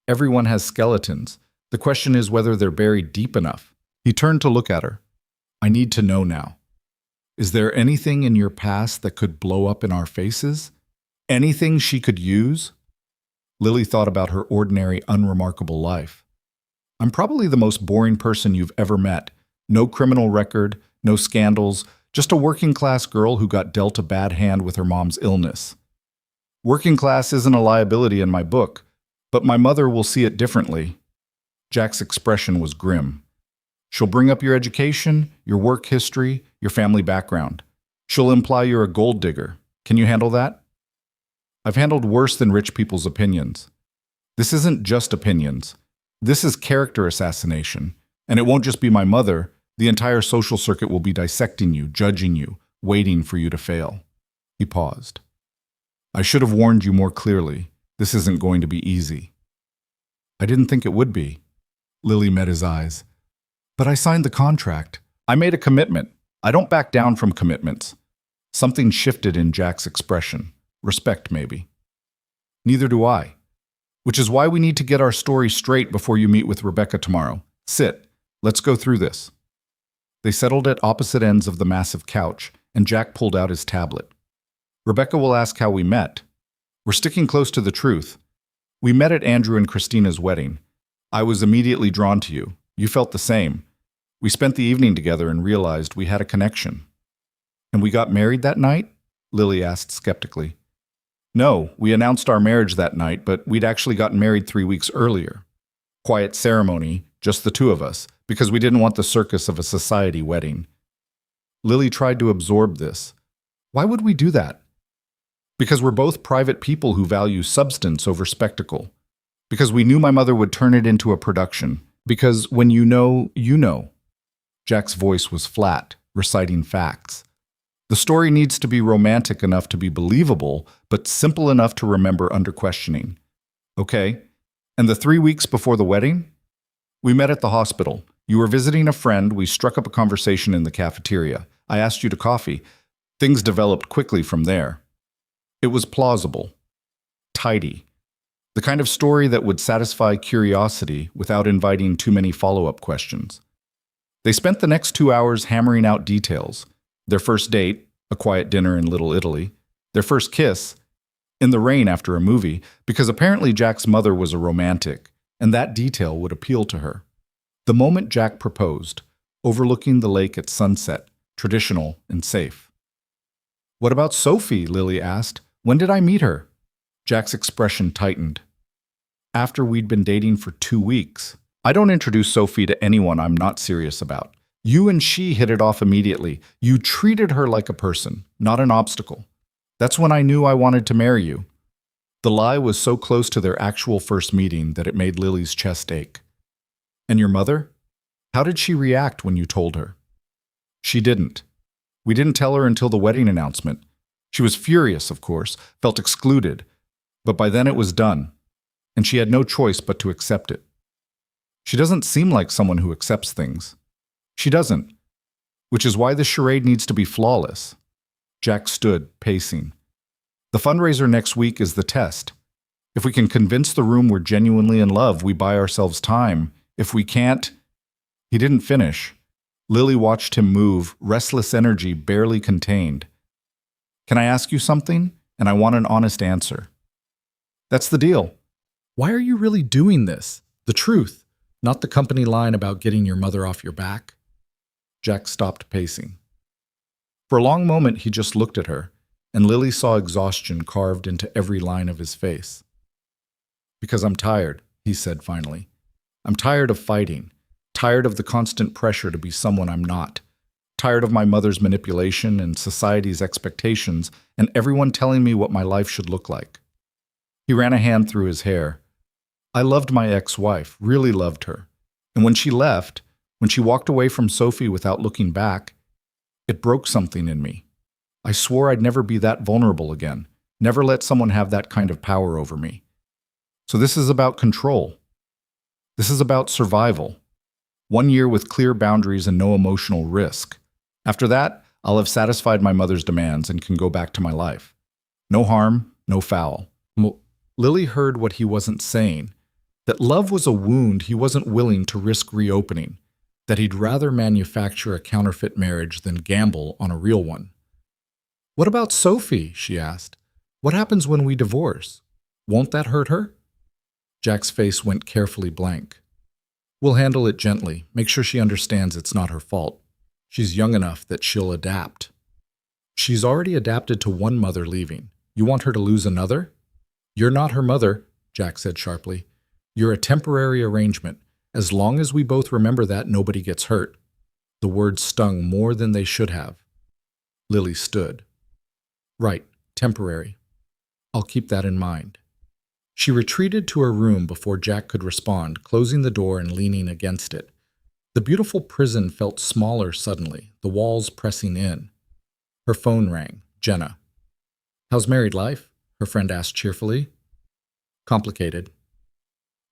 Speaker 1: Everyone has skeletons. The question is whether they're buried deep enough. He turned to look at her. I need to know now. Is there anything in your past that could blow up in our faces? Anything she could use? Lily thought about her ordinary, unremarkable life. I'm probably the most boring person you've ever met. No criminal record, no scandals, just a working-class girl who got dealt a bad hand with her mom's illness. Working class isn't a liability in my book, but my mother will see it differently. Jack's expression was grim. She'll bring up your education, your work history, your family background. She'll imply you're a gold digger. Can you handle that? I've handled worse than rich people's opinions. This isn't just opinions. This is character assassination. And it won't just be my mother. The entire social circuit will be dissecting you, judging you, waiting for you to fail. He paused. I should have warned you more clearly. This isn't going to be easy. I didn't think it would be. Lily met his eyes. But I signed the contract. I made a commitment. I don't back down from commitments. Something shifted in Jack's expression. Respect, maybe. Neither do I. Which is why we need to get our story straight before you meet with Rebecca tomorrow. Sit. Let's go through this. They settled at opposite ends of the massive couch, and Jack pulled out his tablet. Rebecca will ask how we met. We're sticking close to the truth. We met at Andrew and Christina's wedding. I was immediately drawn to you. You felt the same. We spent the evening together and realized we had a connection. And we got married that night? Lily asked skeptically. No, we announced our marriage that night, but we'd actually gotten married 3 weeks earlier. Quiet ceremony, just the two of us, because we didn't want the circus of a society wedding. Lily tried to absorb this. Why would we do that? Because we're both private people who value substance over spectacle. Because we knew my mother would turn it into a production. Because when you know, you know. Jack's voice was flat, reciting facts. The story needs to be romantic enough to be believable, but simple enough to remember under questioning. Okay, and the 3 weeks before the wedding? We met at the hospital. You were visiting a friend. We struck up a conversation in the cafeteria. I asked you to coffee. Things developed quickly from there. It was plausible. Tidy. The kind of story that would satisfy curiosity without inviting too many follow-up questions. They spent the next 2 hours hammering out details. Their first date, a quiet dinner in Little Italy. Their first kiss, in the rain after a movie, because apparently Jack's mother was a romantic, and that detail would appeal to her. The moment Jack proposed, overlooking the lake at sunset, traditional and safe. What about Sophie? Lily asked. When did I meet her? Jack's expression tightened. After we'd been dating for 2 weeks. I don't introduce Sophie to anyone I'm not serious about. You and she hit it off immediately. You treated her like a person, not an obstacle. That's when I knew I wanted to marry you. The lie was so close to their actual first meeting that it made Lily's chest ache. And your mother? How did she react when you told her? She didn't. We didn't tell her until the wedding announcement. She was furious, of course, felt excluded. But by then it was done, and she had no choice but to accept it. She doesn't seem like someone who accepts things. She doesn't, which is why the charade needs to be flawless. Jack stood, pacing. The fundraiser next week is the test. If we can convince the room we're genuinely in love, we buy ourselves time. If we can't... He didn't finish. Lily watched him move, restless energy barely contained. Can I ask you something? And I want an honest answer. That's the deal. Why are you really doing this? The truth, not the company line about getting your mother off your back. Jack stopped pacing. For a long moment, he just looked at her, and Lily saw exhaustion carved into every line of his face. Because I'm tired, he said finally. I'm tired of fighting, tired of the constant pressure to be someone I'm not, tired of my mother's manipulation and society's expectations and everyone telling me what my life should look like. He ran a hand through his hair. I loved my ex-wife, really loved her. And when she left, when she walked away from Sophie without looking back, it broke something in me. I swore I'd never be that vulnerable again, never let someone have that kind of power over me. So this is about control. This is about survival. 1 year with clear boundaries and no emotional risk. After that, I'll have satisfied my mother's demands and can go back to my life. No harm, no foul. Lily heard what he wasn't saying, that love was a wound he wasn't willing to risk reopening, that he'd rather manufacture a counterfeit marriage than gamble on a real one. "What about Sophie?" she asked. "What happens when we divorce? Won't that hurt her?" Jack's face went carefully blank. "We'll handle it gently, make sure she understands it's not her fault. She's young enough that she'll adapt." "She's already adapted to one mother leaving. You want her to lose another?" "You're not her mother," Jack said sharply. "You're a temporary arrangement. As long as we both remember that, nobody gets hurt." The words stung more than they should have. Lily stood. "Right, temporary. I'll keep that in mind." She retreated to her room before Jack could respond, closing the door and leaning against it. The beautiful prison felt smaller suddenly, the walls pressing in. Her phone rang. Jenna. "How's married life?" her friend asked cheerfully. "Complicated."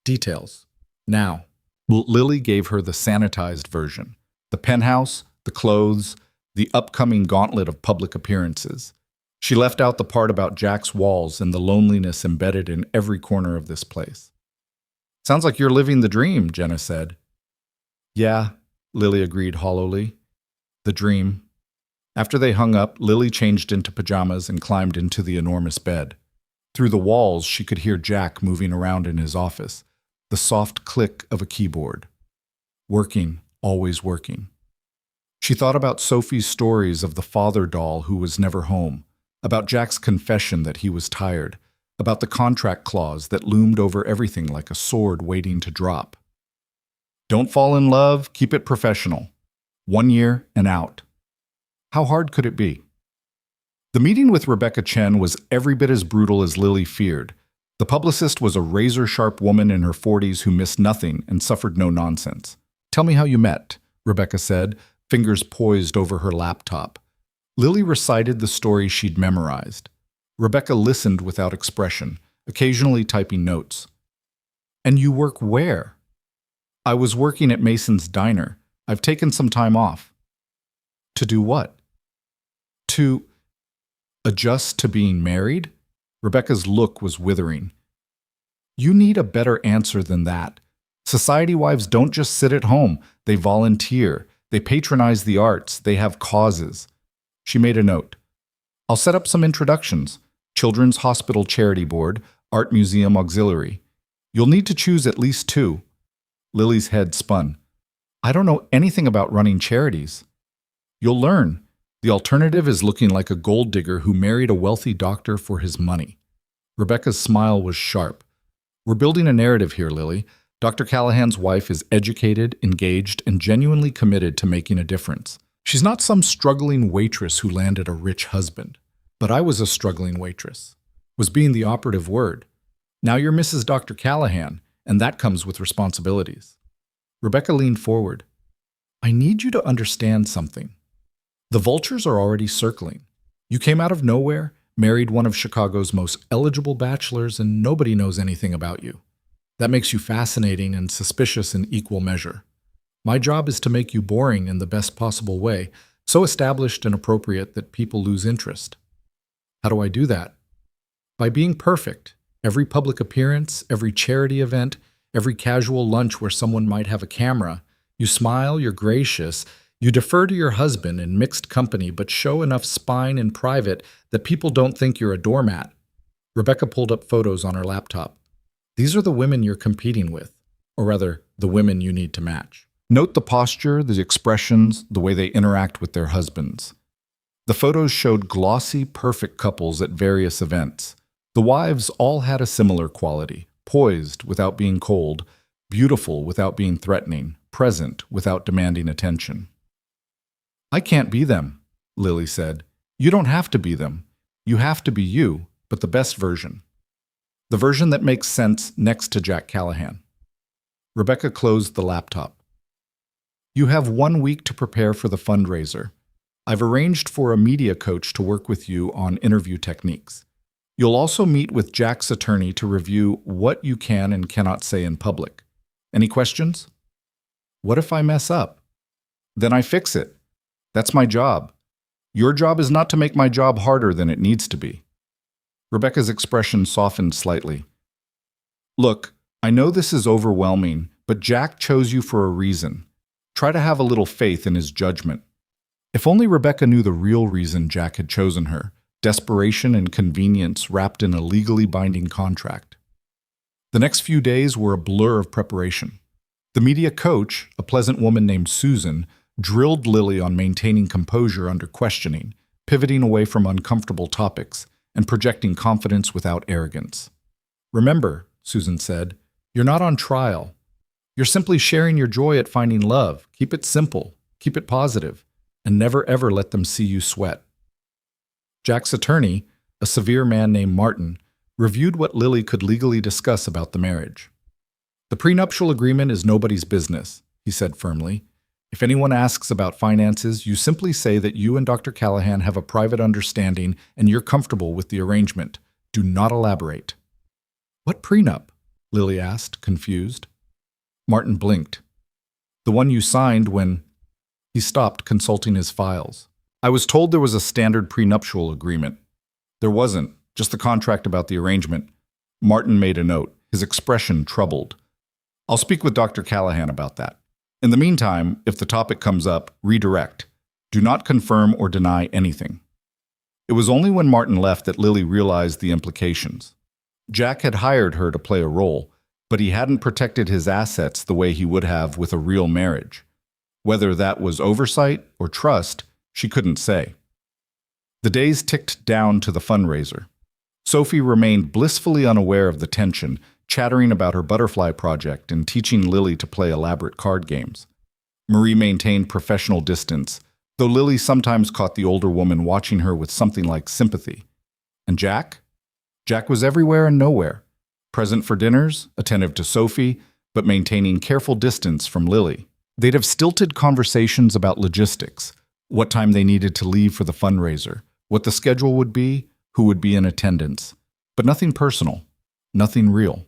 Speaker 1: "Details. Now." Lily gave her the sanitized version. The penthouse, the clothes, the upcoming gauntlet of public appearances. She left out the part about Jack's walls and the loneliness embedded in every corner of this place. "Sounds like you're living the dream," Jenna said. "Yeah," Lily agreed hollowly. "The dream." After they hung up, Lily changed into pajamas and climbed into the enormous bed. Through the walls, she could hear Jack moving around in his office, the soft click of a keyboard. Working, always working. She thought about Sophie's stories of the father doll who was never home, about Jack's confession that he was tired, about the contract clause that loomed over everything like a sword waiting to drop. "Don't fall in love, keep it professional. 1 year and out." How hard could it be? The meeting with Rebecca Chen was every bit as brutal as Lily feared. The publicist was a razor-sharp woman in her 40s who missed nothing and suffered no nonsense. "Tell me how you met," Rebecca said, fingers poised over her laptop. Lily recited the story she'd memorized. Rebecca listened without expression, occasionally typing notes. "And you work where?" "I was working at Mason's Diner. I've taken some time off." "To do what?" "To adjust to being married?" Rebecca's look was withering. "You need a better answer than that. Society wives don't just sit at home. They volunteer. They patronize the arts. They have causes." She made a note. "I'll set up some introductions. Children's Hospital Charity Board, Art Museum Auxiliary. You'll need to choose at least 2. Lily's head spun. "I don't know anything about running charities." "You'll learn. The alternative is looking like a gold digger who married a wealthy doctor for his money." Rebecca's smile was sharp. "We're building a narrative here, Lily. Dr. Callahan's wife is educated, engaged, and genuinely committed to making a difference. She's not some struggling waitress who landed a rich husband. But I was a struggling waitress. Was being the operative word. Now you're Mrs. Dr. Callahan, and that comes with responsibilities." Rebecca leaned forward. "I need you to understand something. The vultures are already circling. You came out of nowhere, married one of Chicago's most eligible bachelors, and nobody knows anything about you. That makes you fascinating and suspicious in equal measure. My job is to make you boring in the best possible way, so established and appropriate that people lose interest. How do I do that? By being perfect. Every public appearance, every charity event, every casual lunch where someone might have a camera, you smile, you're gracious, you defer to your husband in mixed company but show enough spine in private that people don't think you're a doormat." Rebecca pulled up photos on her laptop. "These are the women you're competing with, or rather, the women you need to match. Note the posture, the expressions, the way they interact with their husbands." The photos showed glossy, perfect couples at various events. The wives all had a similar quality: poised without being cold, beautiful without being threatening, present without demanding attention. "I can't be them," Lily said. "You don't have to be them. You have to be you, but the best version. The version that makes sense next to Jack Callahan." Rebecca closed the laptop. "You have 1 week to prepare for the fundraiser. I've arranged for a media coach to work with you on interview techniques. You'll also meet with Jack's attorney to review what you can and cannot say in public. Any questions?" "What if I mess up?" "Then I fix it. That's my job. Your job is not to make my job harder than it needs to be." Rebecca's expression softened slightly. "Look, I know this is overwhelming, but Jack chose you for a reason. Try to have a little faith in his judgment. If only Rebecca knew the real reason Jack had chosen her, desperation and convenience wrapped in a legally binding contract. The next few days were a blur of preparation. The media coach, a pleasant woman named Susan, drilled Lily on maintaining composure under questioning, pivoting away from uncomfortable topics, and projecting confidence without arrogance. "Remember," Susan said, "you're not on trial. You're simply sharing your joy at finding love. Keep it simple, keep it positive, and never ever let them see you sweat." Jack's attorney, a severe man named Martin, reviewed what Lily could legally discuss about the marriage. "The prenuptial agreement is nobody's business," he said firmly. "If anyone asks about finances, you simply say that you and Dr. Callahan have a private understanding and you're comfortable with the arrangement. Do not elaborate." "What prenup?" Lily asked, confused. Martin blinked. "The one you signed when—" He stopped, consulting his files. "I was told there was a standard prenuptial agreement. There wasn't, just the contract about the arrangement." Martin made a note, his expression troubled. "I'll speak with Dr. Callahan about that. In the meantime, if the topic comes up, redirect. Do not confirm or deny anything." It was only when Martin left that Lily realized the implications. Jack had hired her to play a role, but he hadn't protected his assets the way he would have with a real marriage. Whether that was oversight or trust, she couldn't say. The days ticked down to the fundraiser. Sophie remained blissfully unaware of the tension, chattering about her butterfly project and teaching Lily to play elaborate card games. Marie maintained professional distance, though Lily sometimes caught the older woman watching her with something like sympathy. And Jack? Jack was everywhere and nowhere. Present for dinners, attentive to Sophie, but maintaining careful distance from Lily. They'd have stilted conversations about logistics, what time they needed to leave for the fundraiser, what the schedule would be, who would be in attendance. But nothing personal, nothing real.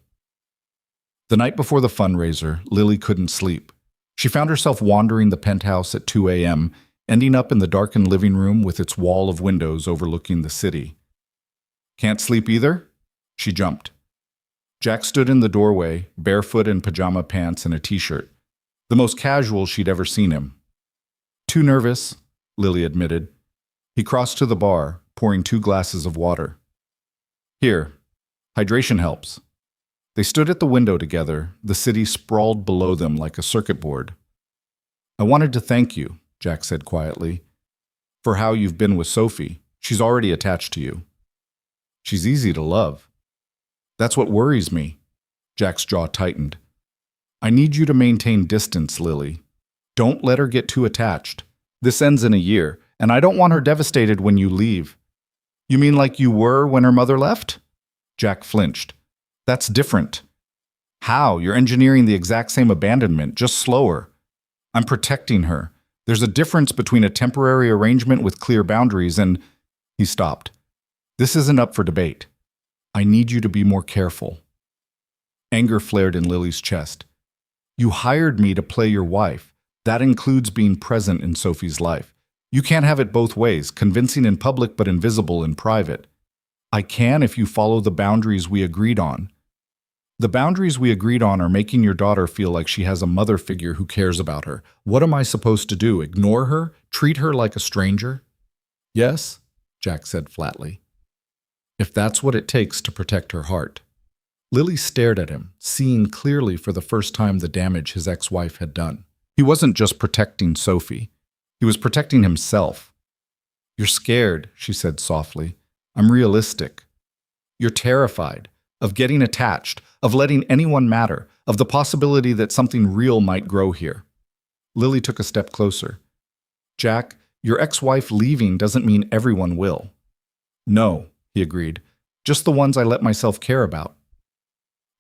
Speaker 1: The night before the fundraiser, Lily couldn't sleep. She found herself wandering the penthouse at 2 a.m., ending up in the darkened living room with its wall of windows overlooking the city. "Can't sleep either?" She jumped. Jack stood in the doorway, barefoot in pajama pants and a t-shirt, the most casual she'd ever seen him. "Too nervous," Lily admitted. He crossed to the bar, pouring 2 glasses of water. "Here, hydration helps." They stood at the window together, the city sprawled below them like a circuit board. "I wanted to thank you," Jack said quietly, "for how you've been with Sophie. She's already attached to you." "She's easy to love." "That's what worries me." Jack's jaw tightened. "I need you to maintain distance, Lily. Don't let her get too attached. This ends in a year, and I don't want her devastated when you leave." "You mean like you were when her mother left?" Jack flinched. "That's different." "How? You're engineering the exact same abandonment, just slower." "I'm protecting her. There's a difference between a temporary arrangement with clear boundaries and—" He stopped. "This isn't up for debate. I need you to be more careful." Anger flared in Lily's chest. "You hired me to play your wife. That includes being present in Sophie's life. You can't have it both ways, convincing in public but invisible in private." "I can if you follow the boundaries we agreed on." "The boundaries we agreed on are making your daughter feel like she has a mother figure who cares about her. What am I supposed to do? Ignore her? Treat her like a stranger?" "Yes," Jack said flatly. "If that's what it takes to protect her heart." Lily stared at him, seeing clearly for the first time the damage his ex-wife had done. He wasn't just protecting Sophie. He was protecting himself. "You're scared," she said softly. "I'm realistic. You're terrified of getting attached, of letting anyone matter, of the possibility that something real might grow here." Lily took a step closer. "Jack, your ex-wife leaving doesn't mean everyone will." "No," he agreed. "Just the ones I let myself care about."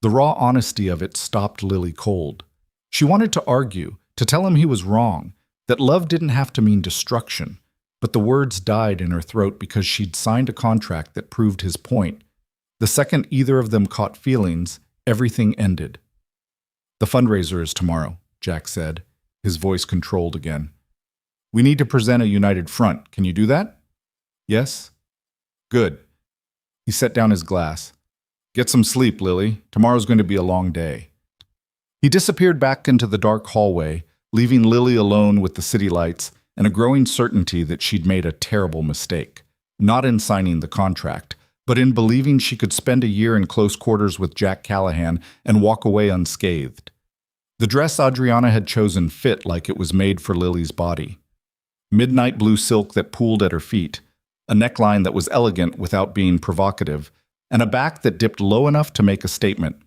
Speaker 1: The raw honesty of it stopped Lily cold. She wanted to argue, to tell him he was wrong, that love didn't have to mean destruction, but the words died in her throat because she'd signed a contract that proved his point. The second either of them caught feelings, everything ended. "The fundraiser is tomorrow," Jack said, his voice controlled again. "We need to present a united front. Can you do that?" "Yes." "Good." He set down his glass. "Get some sleep, Lily. Tomorrow's going to be a long day." He disappeared back into the dark hallway, leaving Lily alone with the city lights and a growing certainty that she'd made a terrible mistake. Not in signing the contract, but in believing she could spend a year in close quarters with Jack Callahan and walk away unscathed. The dress Adriana had chosen fit like it was made for Lily's body. Midnight blue silk that pooled at her feet, a neckline that was elegant without being provocative, and a back that dipped low enough to make a statement.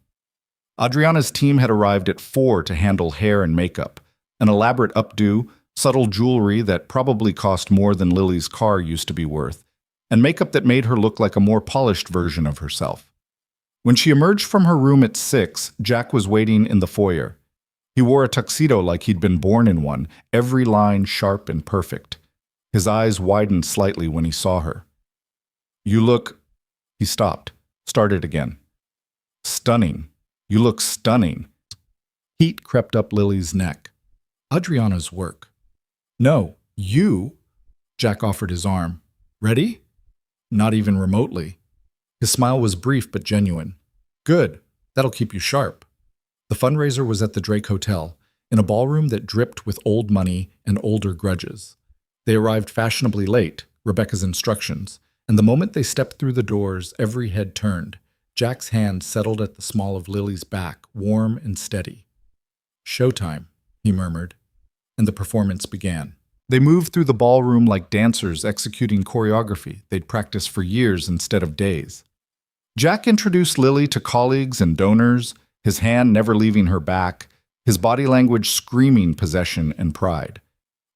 Speaker 1: Adriana's team had arrived at 4 to handle hair and makeup, an elaborate updo, subtle jewelry that probably cost more than Lily's car used to be worth, and makeup that made her look like a more polished version of herself. When she emerged from her room at 6, Jack was waiting in the foyer. He wore a tuxedo like he'd been born in one, every line sharp and perfect. His eyes widened slightly when he saw her. "You look—" He stopped, started again. "Stunning. You look stunning." Heat crept up Lily's neck. Adriana's work. "No, you." Jack offered his arm. "Ready?" Not even remotely. His smile was brief but genuine. "Good. That'll keep you sharp." The fundraiser was at the Drake Hotel, in a ballroom that dripped with old money and older grudges. They arrived fashionably late, Rebecca's instructions, and the moment they stepped through the doors, every head turned. Jack's hand settled at the small of Lily's back, warm and steady. "Showtime," he murmured, and the performance began. They moved through the ballroom like dancers executing choreography they'd practiced for years instead of days. Jack introduced Lily to colleagues and donors, his hand never leaving her back, his body language screaming possession and pride.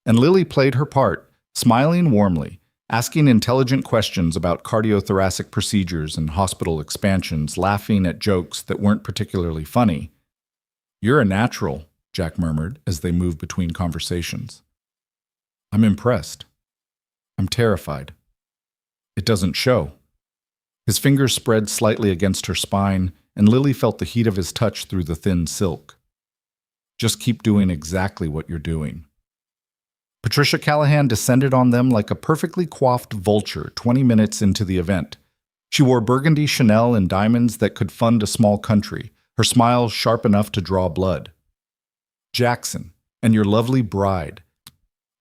Speaker 1: And Lily played her part, smiling warmly, asking intelligent questions about cardiothoracic procedures and hospital expansions, laughing at jokes that weren't particularly funny. "You're a natural," Jack murmured as they moved between conversations. "I'm impressed. I'm terrified. It doesn't show." His fingers spread slightly against her spine, and Lily felt the heat of his touch through the thin silk. "Just keep doing exactly what you're doing." Patricia Callahan descended on them like a perfectly coiffed vulture 20 minutes into the event. She wore burgundy Chanel and diamonds that could fund a small country, her smile sharp enough to draw blood. "Jackson, and your lovely bride."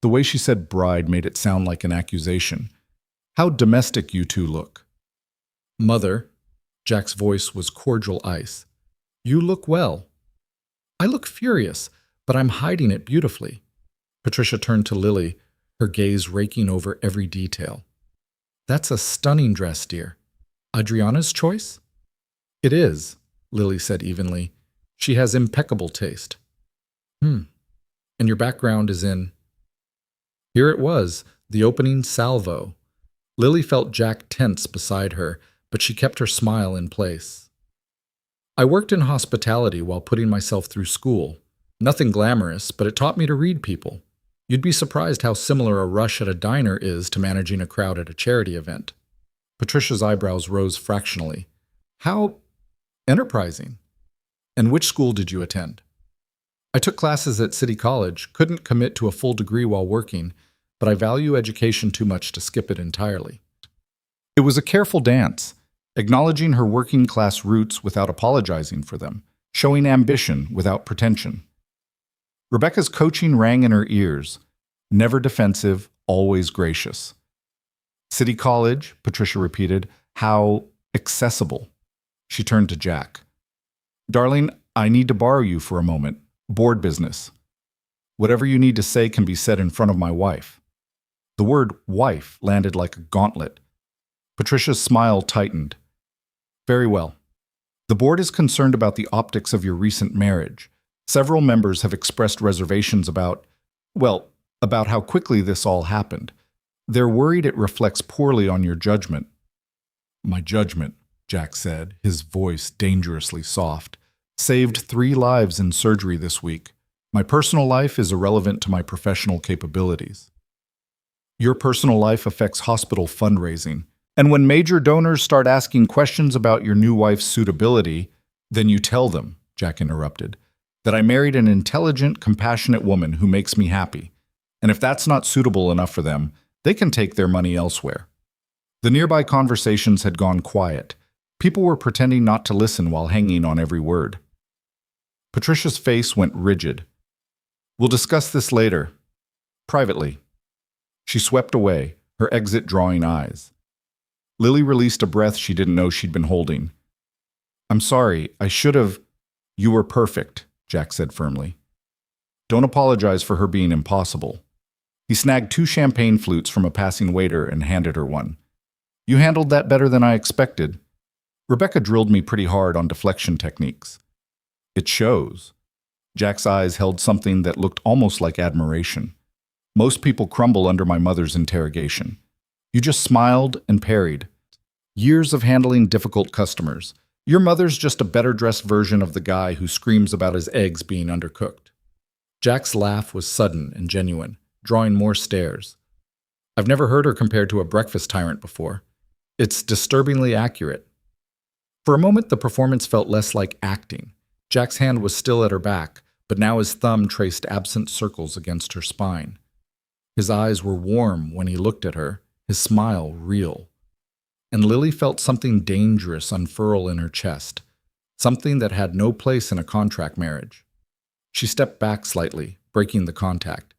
Speaker 1: The way she said bride made it sound like an accusation. "How domestic you two look." "Mother," Jack's voice was cordial ice. "You look well." "I look furious, but I'm hiding it beautifully." Patricia turned to Lily, her gaze raking over every detail. "That's a stunning dress, dear. Adriana's choice?" "It is," Lily said evenly. "She has impeccable taste." And your background is in—" Here it was, the opening salvo. Lily felt Jack tense beside her, but she kept her smile in place. "I worked in hospitality while putting myself through school. Nothing glamorous, but it taught me to read people. You'd be surprised how similar a rush at a diner is to managing a crowd at a charity event." Patricia's eyebrows rose fractionally. "How enterprising. And which school did you attend?" "I took classes at City College, couldn't commit to a full degree while working, but I value education too much to skip it entirely." It was a careful dance, acknowledging her working-class roots without apologizing for them, showing ambition without pretension. Rebecca's coaching rang in her ears, never defensive, always gracious. "City College," Patricia repeated, "how accessible." She turned to Jack. "Darling, I need to borrow you for a moment. Board business. Whatever you need to say can be said in front of my wife." The word wife landed like a gauntlet. Patricia's smile tightened. "Very well. The board is concerned about the optics of your recent marriage. Several members have expressed reservations about how quickly this all happened. They're worried it reflects poorly on your judgment." "My judgment," Jack said, his voice dangerously soft, "saved 3 lives in surgery this week. My personal life is irrelevant to my professional capabilities." "Your personal life affects hospital fundraising. And when major donors start asking questions about your new wife's suitability, then you tell them," Jack interrupted, "that I married an intelligent, compassionate woman who makes me happy. And if that's not suitable enough for them, they can take their money elsewhere." The nearby conversations had gone quiet. People were pretending not to listen while hanging on every word. Patricia's face went rigid. We'll discuss this later. Privately. She swept away, her exit drawing eyes. Lily released a breath she didn't know she'd been holding. I'm sorry, I should have. You were perfect, Jack said firmly. Don't apologize for her being impossible. He snagged 2 champagne flutes from a passing waiter and handed her one. You handled that better than I expected. Rebecca drilled me pretty hard on deflection techniques. It shows. Jack's eyes held something that looked almost like admiration. Most people crumble under my mother's interrogation. You just smiled and parried. Years of handling difficult customers. Your mother's just a better-dressed version of the guy who screams about his eggs being undercooked. Jack's laugh was sudden and genuine, drawing more stares. I've never heard her compared to a breakfast tyrant before. It's disturbingly accurate. For a moment, the performance felt less like acting. Jack's hand was still at her back, but now his thumb traced absent circles against her spine. His eyes were warm when he looked at her, his smile real. And Lily felt something dangerous unfurl in her chest, something that had no place in a contract marriage. She stepped back slightly, breaking the contact.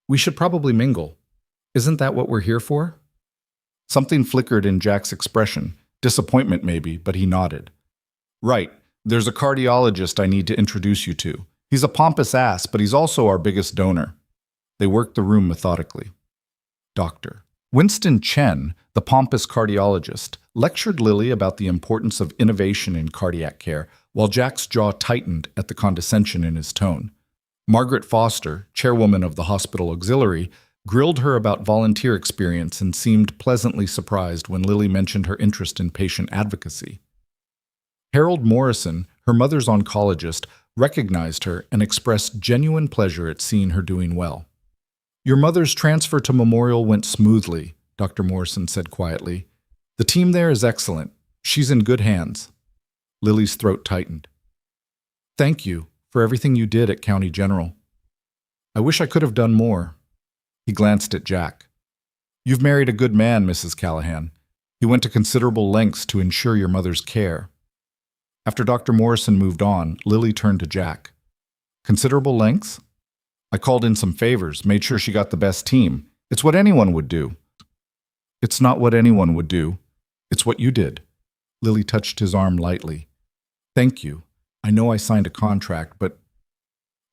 Speaker 1: We should probably mingle. Isn't that what we're here for? Something flickered in Jack's expression, disappointment maybe, but he nodded. Right, there's a cardiologist I need to introduce you to. He's a pompous ass, but he's also our biggest donor. They worked the room methodically. Doctor. Winston Chen, the pompous cardiologist, lectured Lily about the importance of innovation in cardiac care, while Jack's jaw tightened at the condescension in his tone. Margaret Foster, chairwoman of the hospital auxiliary, grilled her about volunteer experience and seemed pleasantly surprised when Lily mentioned her interest in patient advocacy. Harold Morrison, her mother's oncologist, recognized her and expressed genuine pleasure at seeing her doing well. Your mother's transfer to Memorial went smoothly, Dr. Morrison said quietly. The team there is excellent. She's in good hands. Lily's throat tightened. Thank you for everything you did at County General. I wish I could have done more. He glanced at Jack. You've married a good man, Mrs. Callahan. He went to considerable lengths to ensure your mother's care. After Dr. Morrison moved on, Lily turned to Jack. Considerable lengths? I called in some favors, made sure she got the best team. It's what anyone would do. It's not what anyone would do. It's what you did. Lily touched his arm lightly. Thank you. I know I signed a contract, but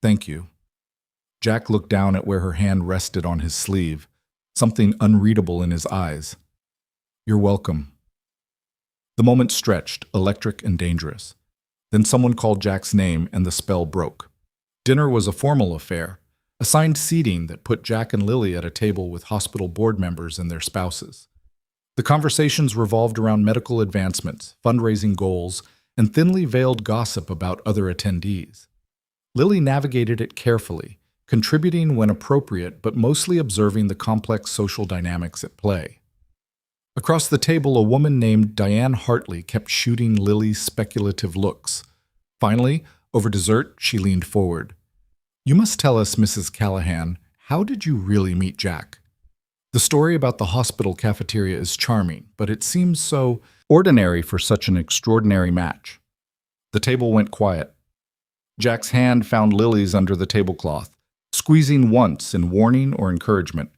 Speaker 1: thank you. Jack looked down at where her hand rested on his sleeve, something unreadable in his eyes. You're welcome. The moment stretched, electric and dangerous. Then someone called Jack's name and the spell broke. Dinner was a formal affair, assigned seating that put Jack and Lily at a table with hospital board members and their spouses. The conversations revolved around medical advancements, fundraising goals, and thinly veiled gossip about other attendees. Lily navigated it carefully, contributing when appropriate but mostly observing the complex social dynamics at play. Across the table, a woman named Diane Hartley kept shooting Lily's speculative looks. Finally, over dessert, she leaned forward. You must tell us, Mrs. Callahan, how did you really meet Jack? The story about the hospital cafeteria is charming, but it seems so ordinary for such an extraordinary match. The table went quiet. Jack's hand found Lily's under the tablecloth, squeezing once in warning or encouragement.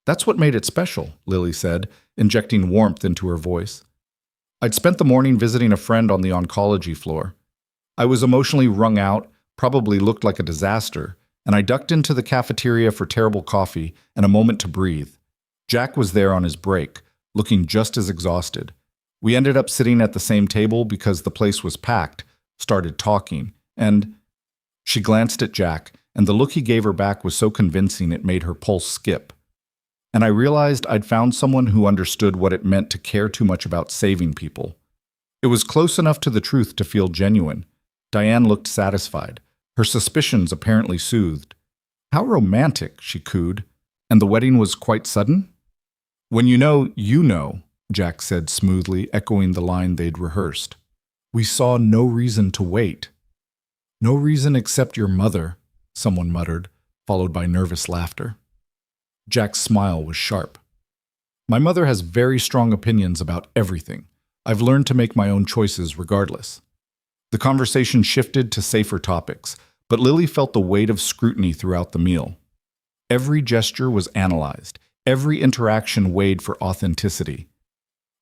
Speaker 1: That's what made it special, Lily said, injecting warmth into her voice. I'd spent the morning visiting a friend on the oncology floor. I was emotionally wrung out, probably looked like a disaster, and I ducked into the cafeteria for terrible coffee and a moment to breathe. Jack was there on his break, looking just as exhausted. We ended up sitting at the same table because the place was packed, started talking, and she glanced at Jack, and the look he gave her back was so convincing it made her pulse skip. And I realized I'd found someone who understood what it meant to care too much about saving people. It was close enough to the truth to feel genuine. Diane looked satisfied, her suspicions apparently soothed. How romantic, she cooed. And the wedding was quite sudden? When you know, Jack said smoothly, echoing the line they'd rehearsed. We saw no reason to wait. No reason except your mother, someone muttered, followed by nervous laughter. Jack's smile was sharp. My mother has very strong opinions about everything. I've learned to make my own choices regardless. The conversation shifted to safer topics, but Lily felt the weight of scrutiny throughout the meal. Every gesture was analyzed, every interaction weighed for authenticity.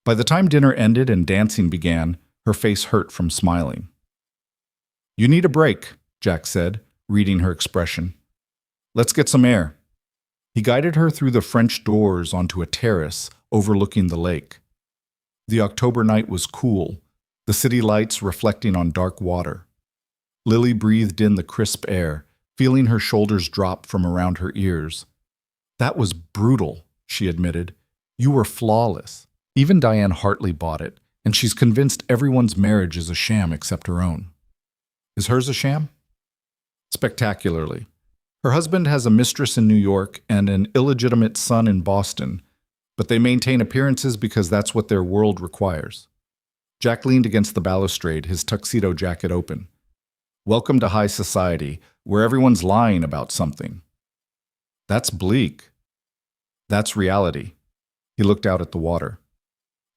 Speaker 1: By the time dinner ended and dancing began, her face hurt from smiling. "You need a break," Jack said, reading her expression. "Let's get some air." He guided her through the French doors onto a terrace overlooking the lake. The October night was cool, the city lights reflecting on dark water. Lily breathed in the crisp air, feeling her shoulders drop from around her ears. "That was brutal," she admitted. "You were flawless." Even Diane Hartley bought it, and she's convinced everyone's marriage is a sham except her own. Is hers a sham? Spectacularly. Her husband has a mistress in New York and an illegitimate son in Boston, but they maintain appearances because that's what their world requires. Jack leaned against the balustrade, his tuxedo jacket open. "Welcome to high society, where everyone's lying about something." "That's bleak." "That's reality." He looked out at the water.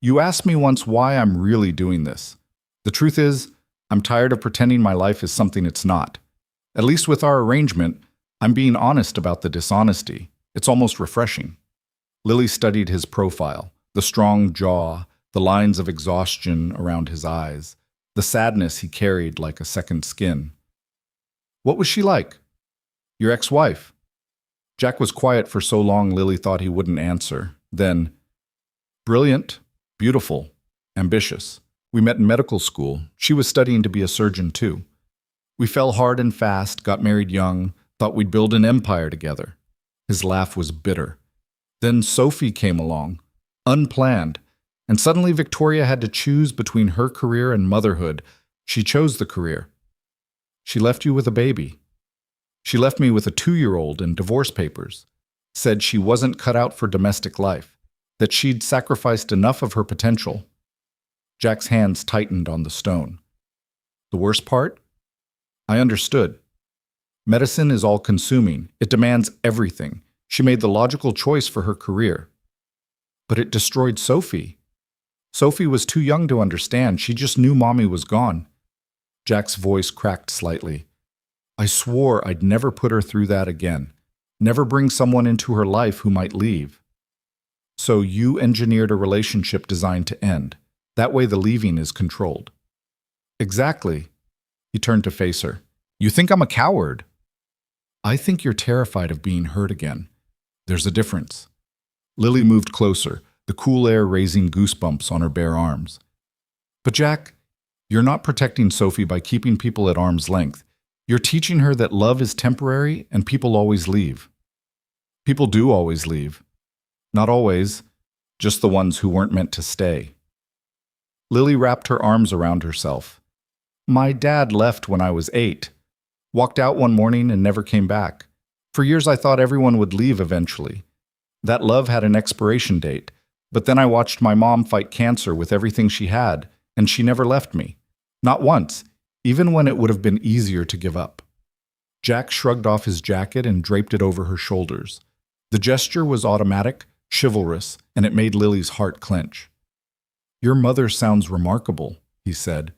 Speaker 1: "You asked me once why I'm really doing this. The truth is, I'm tired of pretending my life is something it's not. At least with our arrangement, I'm being honest about the dishonesty. It's almost refreshing." Lily studied his profile, the strong jaw, the lines of exhaustion around his eyes, the sadness he carried like a second skin. "What was she like?" "Your ex-wife." Jack was quiet for so long Lily thought he wouldn't answer. Then, "Brilliant, beautiful, ambitious. We met in medical school. She was studying to be a surgeon too. We fell hard and fast, got married young, thought we'd build an empire together." His laugh was bitter. "Then Sophie came along, unplanned, and suddenly Victoria had to choose between her career and motherhood. She chose the career. She left you with a baby. She left me with a 2-year-old and divorce papers. Said she wasn't cut out for domestic life, that she'd sacrificed enough of her potential." Jack's hands tightened on the stone. "The worst part? I understood. Medicine is all-consuming. It demands everything. She made the logical choice for her career. But it destroyed Sophie. Sophie was too young to understand. She just knew Mommy was gone." Jack's voice cracked slightly. "I swore I'd never put her through that again. Never bring someone into her life who might leave." "So you engineered a relationship designed to end. That way the leaving is controlled." "Exactly." He turned to face her. "You think I'm a coward?" "I think you're terrified of being hurt again. There's a difference." Lily moved closer, the cool air raising goosebumps on her bare arms. "But Jack, you're not protecting Sophie by keeping people at arm's length. You're teaching her that love is temporary and people always leave." "People do always leave. Not always, just the ones who weren't meant to stay." Lily wrapped her arms around herself. "My dad left when I was 8. Walked out one morning and never came back. For years I thought everyone would leave eventually. That love had an expiration date, but then I watched my mom fight cancer with everything she had, and she never left me. Not once, even when it would have been easier to give up." Jack shrugged off his jacket and draped it over her shoulders. The gesture was automatic, chivalrous, and it made Lily's heart clench. "Your mother sounds remarkable," he said.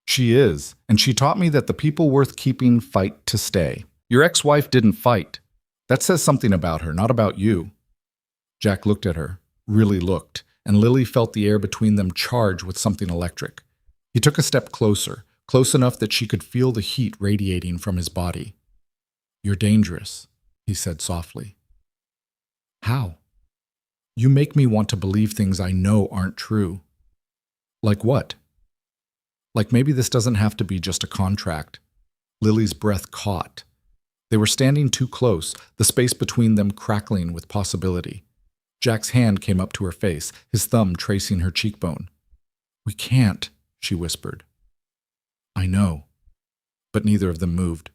Speaker 1: "She is, and she taught me that the people worth keeping fight to stay. Your ex-wife didn't fight. That says something about her, not about you." Jack looked at her, really looked, and Lily felt the air between them charge with something electric. He took a step closer, close enough that she could feel the heat radiating from his body. "You're dangerous," he said softly. "How?" "You make me want to believe things I know aren't true." "Like what?" "Like maybe this doesn't have to be just a contract." Lily's breath caught. They were standing too close, the space between them crackling with possibility. Jack's hand came up to her face, his thumb tracing her cheekbone. "We can't," she whispered. "I know." But neither of them moved.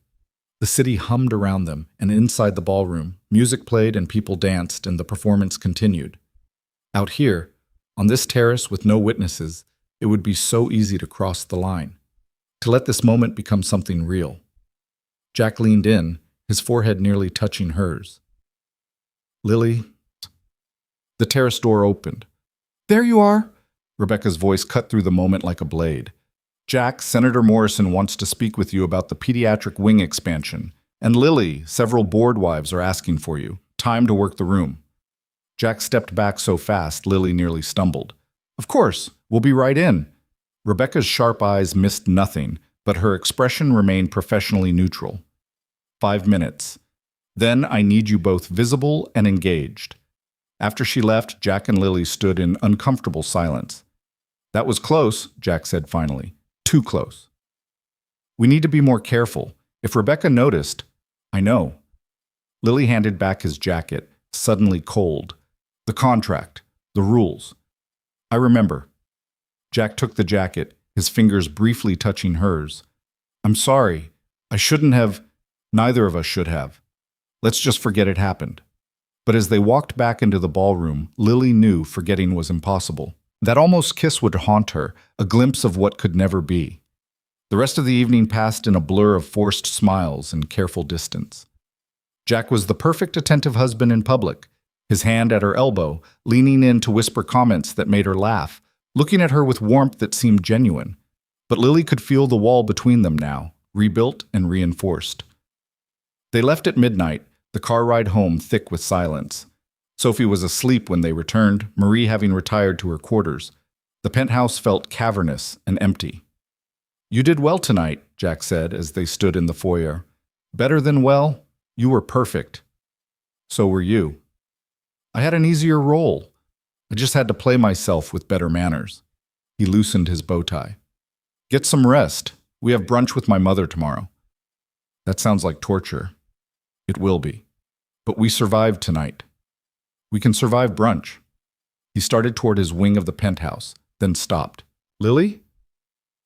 Speaker 1: The city hummed around them, and inside the ballroom, music played and people danced, and the performance continued. Out here, on this terrace with no witnesses, it would be so easy to cross the line, to let this moment become something real. Jack leaned in, his forehead nearly touching hers. "Lily." The terrace door opened. "There you are!" Rebecca's voice cut through the moment like a blade. Jack, Senator Morrison wants to speak with you about the pediatric wing expansion. And Lily, several board wives are asking for you. Time to work the room. Jack stepped back so fast, Lily nearly stumbled. Of course, we'll be right in. Rebecca's sharp eyes missed nothing, but her expression remained professionally neutral. 5 minutes. Then I need you both visible and engaged. After she left, Jack and Lily stood in uncomfortable silence. That was close, Jack said finally. Too close. We need to be more careful. If Rebecca noticed, I know. Lily handed back his jacket, suddenly cold. The contract, the rules. I remember. Jack took the jacket, his fingers briefly touching hers. I'm sorry. I shouldn't have. Neither of us should have. Let's just forget it happened. But as they walked back into the ballroom, Lily knew forgetting was impossible. That almost kiss would haunt her, a glimpse of what could never be. The rest of the evening passed in a blur of forced smiles and careful distance. Jack was the perfect attentive husband in public, his hand at her elbow, leaning in to whisper comments that made her laugh, looking at her with warmth that seemed genuine. But Lily could feel the wall between them now, rebuilt and reinforced. They left at midnight, the car ride home thick with silence. Sophie was asleep when they returned, Marie having retired to her quarters. The penthouse felt cavernous and empty. You did well tonight, Jack said as they stood in the foyer. Better than well? You were perfect. So were you. I had an easier role. I just had to play myself with better manners. He loosened his bow tie. Get some rest. We have brunch with my mother tomorrow. That sounds like torture. It will be. But we survived tonight. We can survive brunch. He started toward his wing of the penthouse, then stopped. Lily?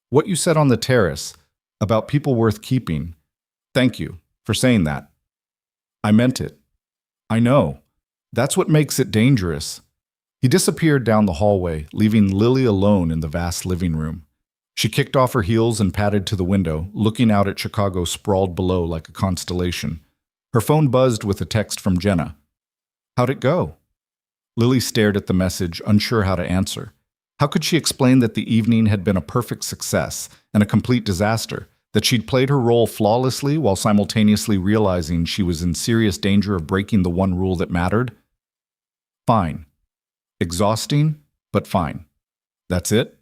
Speaker 1: What you said on the terrace about people worth keeping. Thank you for saying that. I meant it. I know. That's what makes it dangerous. He disappeared down the hallway, leaving Lily alone in the vast living room. She kicked off her heels and padded to the window, looking out at Chicago sprawled below like a constellation. Her phone buzzed with a text from Jenna. How'd it go? Lily stared at the message, unsure how to answer. How could she explain that the evening had been a perfect success and a complete disaster, that she'd played her role flawlessly while simultaneously realizing she was in serious danger of breaking the one rule that mattered? Fine. Exhausting, but fine. That's it?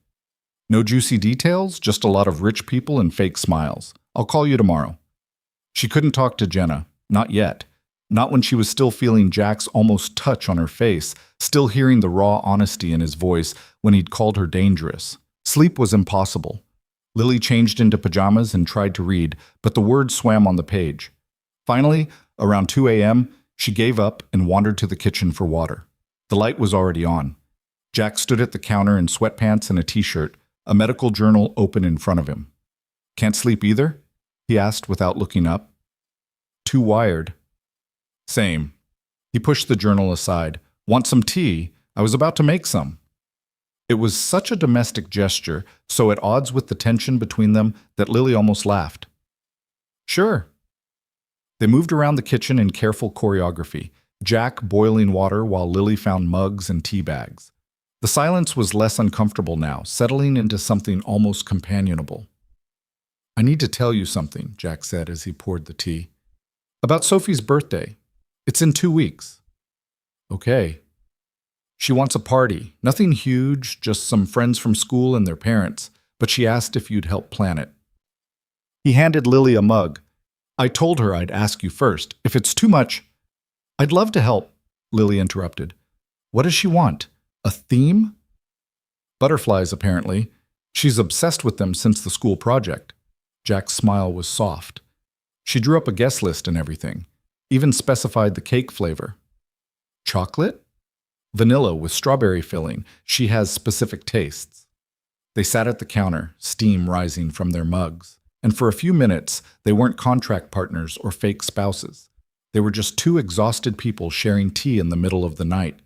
Speaker 1: No juicy details, just a lot of rich people and fake smiles. I'll call you tomorrow. She couldn't talk to Jenna, not yet. Not when she was still feeling Jack's almost touch on her face, still hearing the raw honesty in his voice when he'd called her dangerous. Sleep was impossible. Lily changed into pajamas and tried to read, but the words swam on the page. Finally, around 2 a.m., she gave up and wandered to the kitchen for water. The light was already on. Jack stood at the counter in sweatpants and a t-shirt, a medical journal open in front of him. Can't sleep either? He asked without looking up. Too wired. Same. He pushed the journal aside. Want some tea? I was about to make some. It was such a domestic gesture, so at odds with the tension between them, that Lily almost laughed. Sure. They moved around the kitchen in careful choreography, Jack boiling water while Lily found mugs and tea bags. The silence was less uncomfortable now, settling into something almost companionable. I need to tell you something, Jack said as he poured the tea. About Sophie's birthday. It's in 2 weeks. Okay. She wants a party. Nothing huge, just some friends from school and their parents, but she asked if you'd help plan it. He handed Lily a mug. I told her I'd ask you first. If it's too much, I'd love to help, Lily interrupted. What does she want? A theme? Butterflies, apparently. She's obsessed with them since the school project. Jack's smile was soft. She drew up a guest list and everything. Even specified the cake flavor. Chocolate? Vanilla with strawberry filling. She has specific tastes. They sat at the counter, steam rising from their mugs. And for a few minutes, they weren't contract partners or fake spouses. They were just two exhausted people sharing tea in the middle of the night.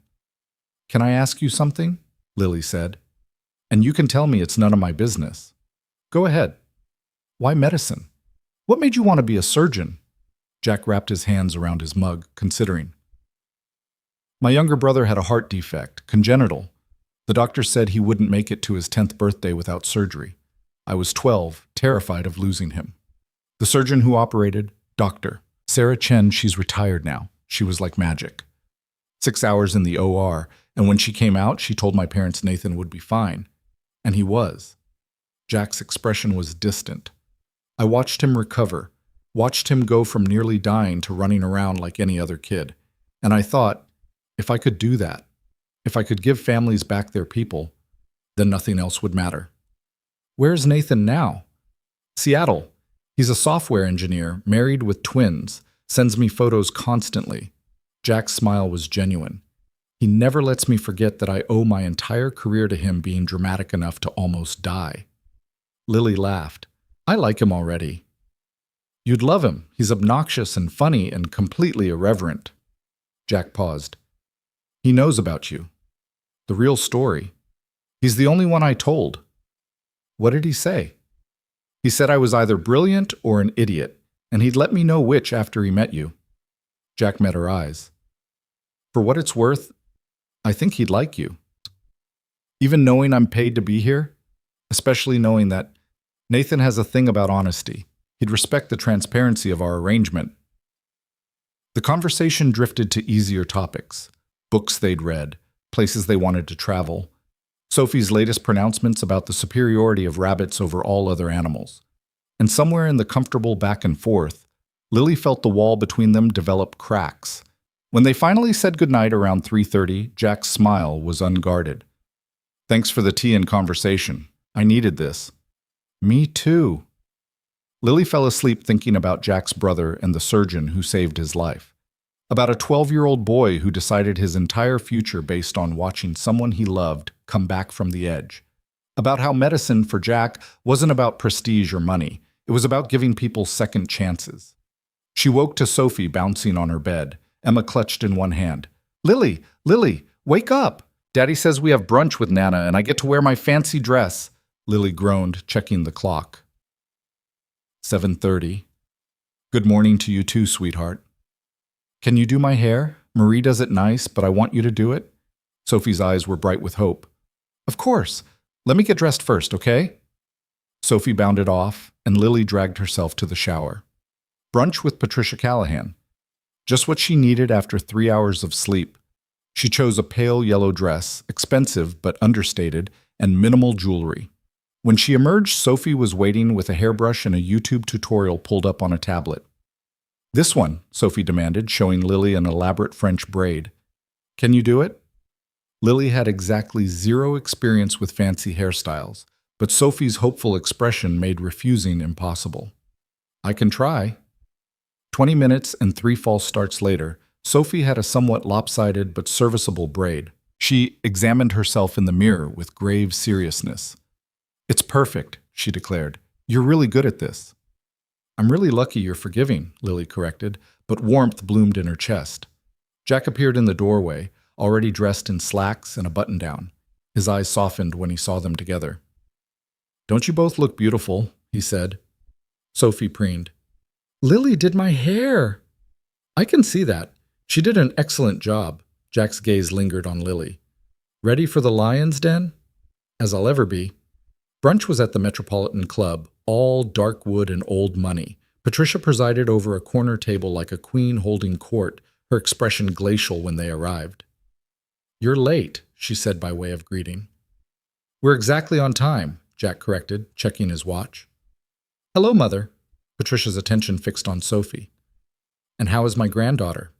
Speaker 1: Can I ask you something? Lily said. And you can tell me it's none of my business. Go ahead. Why medicine? What made you want to be a surgeon? Jack wrapped his hands around his mug, considering. My younger brother had a heart defect, congenital. The doctor said he wouldn't make it to his 10th birthday without surgery. I was 12, terrified of losing him. The surgeon who operated, Dr. Sarah Chen, she's retired now. She was like magic. 6 hours in the OR, and when she came out, she told my parents Nathan would be fine. And he was. Jack's expression was distant. I watched him recover, watched him go from nearly dying to running around like any other kid. And I thought, if I could do that, if I could give families back their people, then nothing else would matter. Where's Nathan now? Seattle. He's a software engineer, married with twins, sends me photos constantly. Jack's smile was genuine. He never lets me forget that I owe my entire career to him being dramatic enough to almost die. Lily laughed. I like him already. You'd love him. He's obnoxious and funny and completely irreverent. Jack paused. He knows about you. The real story. He's the only one I told. What did he say? He said I was either brilliant or an idiot, and he'd let me know which after he met you. Jack met her eyes. For what it's worth, I think he'd like you. Even knowing I'm paid to be here, especially knowing that Nathan has a thing about honesty. He'd respect the transparency of our arrangement. The conversation drifted to easier topics. Books they'd read, places they wanted to travel, Sophie's latest pronouncements about the superiority of rabbits over all other animals. And somewhere in the comfortable back and forth, Lily felt the wall between them develop cracks. When they finally said goodnight around 3:30, Jack's smile was unguarded. Thanks for the tea and conversation. I needed this. Me too. Lily fell asleep thinking about Jack's brother and the surgeon who saved his life. About a 12-year-old boy who decided his entire future based on watching someone he loved come back from the edge. About how medicine for Jack wasn't about prestige or money. It was about giving people second chances. She woke to Sophie bouncing on her bed, Emma clutched in one hand. Lily, wake up! Daddy says we have brunch with Nana and I get to wear my fancy dress. Lily groaned, checking the clock. 7:30. Good morning to you too, sweetheart. Can you do my hair? Marie does it nice, but I want you to do it. Sophie's eyes were bright with hope. Of course. Let me get dressed first, okay? Sophie bounded off, and Lily dragged herself to the shower. Brunch with Patricia Callahan. Just what she needed after 3 hours of sleep. She chose a pale yellow dress, expensive but understated, and minimal jewelry. When she emerged, Sophie was waiting with a hairbrush and a YouTube tutorial pulled up on a tablet. This one, Sophie demanded, showing Lily an elaborate French braid. Can you do it? Lily had exactly zero experience with fancy hairstyles, but Sophie's hopeful expression made refusing impossible. I can try. 20 minutes and 3 false starts later, Sophie had a somewhat lopsided but serviceable braid. She examined herself in the mirror with grave seriousness. It's perfect, she declared. You're really good at this. I'm really lucky you're forgiving, Lily corrected, but warmth bloomed in her chest. Jack appeared in the doorway, already dressed in slacks and a button-down. His eyes softened when he saw them together. Don't you both look beautiful, he said. Sophie preened. Lily did my hair. I can see that. She did an excellent job. Jack's gaze lingered on Lily. Ready for the lion's den? As I'll ever be. Brunch was at the Metropolitan Club, all dark wood and old money. Patricia presided over a corner table like a queen holding court, her expression glacial when they arrived. You're late, she said by way of greeting. We're exactly on time, Jack corrected, checking his watch. Hello, Mother. Patricia's attention fixed on Sophie. And how is my granddaughter?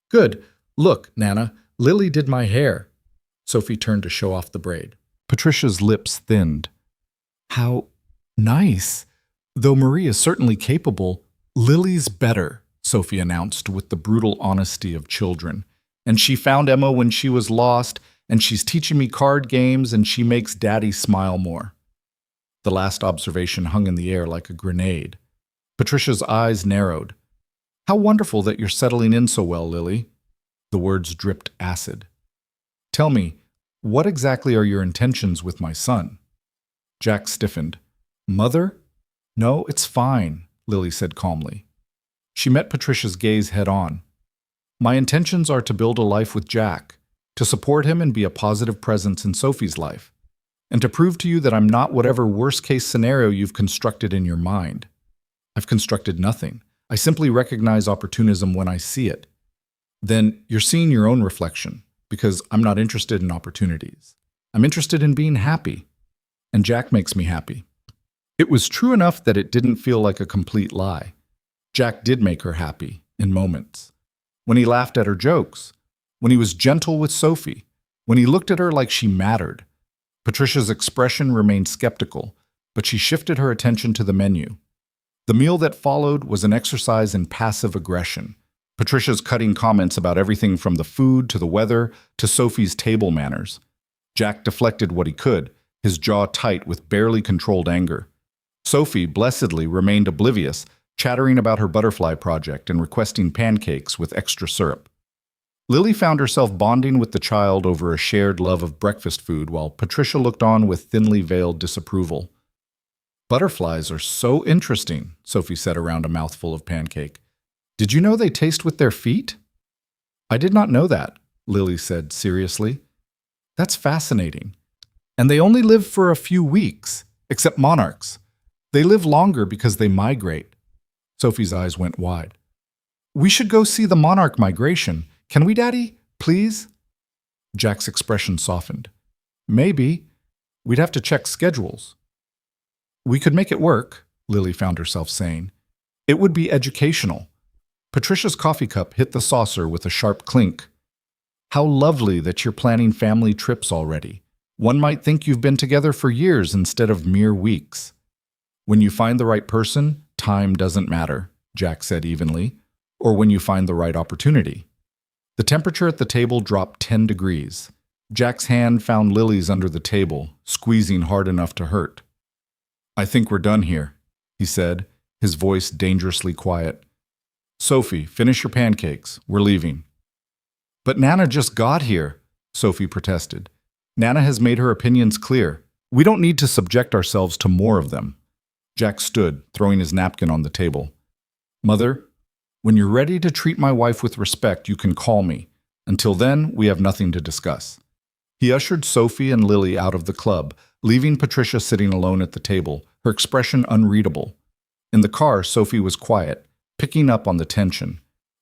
Speaker 1: Good. Look, Nana, Lily did my hair. Sophie turned to show off the braid. Patricia's lips thinned. How nice. Though Marie is certainly capable, Lily's better, Sophie announced with the brutal honesty of children. And she found Emma when she was lost, and she's teaching me card games, and she makes Daddy smile more. The last observation hung in the air like a grenade. Patricia's eyes narrowed. How wonderful that you're settling in so well, Lily. The words dripped acid. Tell me, what exactly are your intentions with my son? Jack stiffened. Mother? No, it's fine, Lily said calmly. She met Patricia's gaze head-on. My intentions are to build a life with Jack, to support him and be a positive presence in Sophie's life. and to prove to you that I'm not whatever worst-case scenario you've constructed in your mind. I've constructed nothing. I simply recognize opportunism when I see it. Then you're seeing your own reflection, because I'm not interested in opportunities. I'm interested in being happy, and Jack makes me happy." It was true enough that it didn't feel like a complete lie. Jack did make her happy, in moments. When he laughed at her jokes, when he was gentle with Sophie, when he looked at her like she mattered. Patricia's expression remained skeptical, but she shifted her attention to the menu. The meal that followed was an exercise in passive aggression. Patricia's cutting comments about everything from the food to the weather to Sophie's table manners. Jack deflected what he could, his jaw tight with barely controlled anger. Sophie, blessedly, remained oblivious, chattering about her butterfly project and requesting pancakes with extra syrup. Lily found herself bonding with the child over a shared love of breakfast food while Patricia looked on with thinly veiled disapproval. "Butterflies are so interesting," Sophie said around a mouthful of pancake. "Did you know they taste with their feet?" "I did not know that," Lily said seriously. "That's fascinating. And they only live for a few weeks, except monarchs. They live longer because they migrate." Sophie's eyes went wide. "We should go see the monarch migration. Can we, Daddy? Please?" Jack's expression softened. "Maybe. We'd have to check schedules." "We could make it work," Lily found herself saying. "It would be educational." Patricia's coffee cup hit the saucer with a sharp clink. "How lovely that you're planning family trips already. One might think you've been together for years instead of mere weeks." "When you find the right person, time doesn't matter," Jack said evenly, "or when you find the right opportunity." The temperature at the table dropped 10 degrees. Jack's hand found Lily's under the table, squeezing hard enough to hurt. "I think we're done here," he said, his voice dangerously quiet. "Sophie, finish your pancakes. We're leaving." "But Nana just got here," Sophie protested. "Nana has made her opinions clear. We don't need to subject ourselves to more of them." Jack stood, throwing his napkin on the table. "Mother, when you're ready to treat my wife with respect, you can call me. Until then, we have nothing to discuss." He ushered Sophie and Lily out of the club, leaving Patricia sitting alone at the table, her expression unreadable. In the car, Sophie was quiet, picking up on the tension.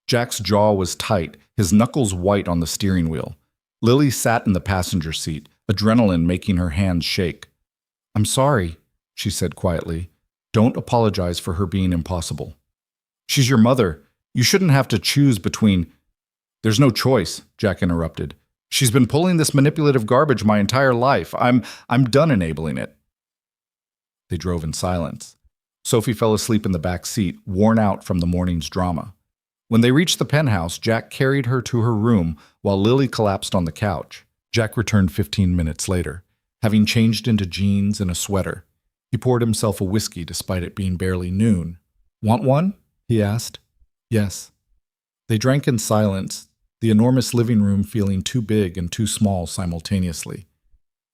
Speaker 1: Jack's jaw was tight, his knuckles white on the steering wheel. Lily sat in the passenger seat, adrenaline making her hands shake. "I'm sorry," she said quietly. "Don't apologize for her being impossible." "She's your mother. You shouldn't have to choose between—" "There's no choice," Jack interrupted. "She's been pulling this manipulative garbage my entire life. I'm done enabling it." They drove in silence. Sophie fell asleep in the back seat, worn out from the morning's drama. When they reached the penthouse, Jack carried her to her room while Lily collapsed on the couch. Jack returned 15 minutes later, having changed into jeans and a sweater. He poured himself a whiskey despite it being barely noon. "Want one?" he asked. "Yes." They drank in silence, the enormous living room feeling too big and too small simultaneously.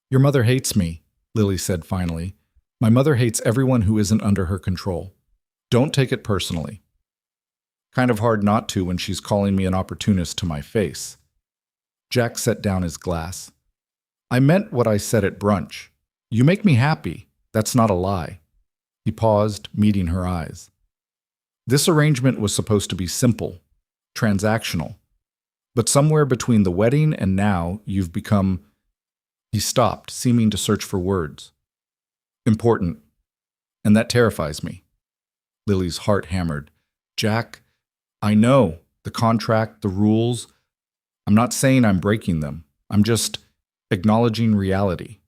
Speaker 1: "Your mother hates me," Lily said finally. "My mother hates everyone who isn't under her control. Don't take it personally." "Kind of hard not to when she's calling me an opportunist to my face." Jack set down his glass. "I meant what I said at brunch. You make me happy. That's not a lie." He paused, meeting her eyes. "This arrangement was supposed to be simple, transactional. But somewhere between the wedding and now, you've become—" He stopped, seeming to search for words. "Important. And that terrifies me." Lily's heart hammered. "Jack, I know. The contract, the rules. I'm not saying I'm breaking them. I'm just acknowledging reality."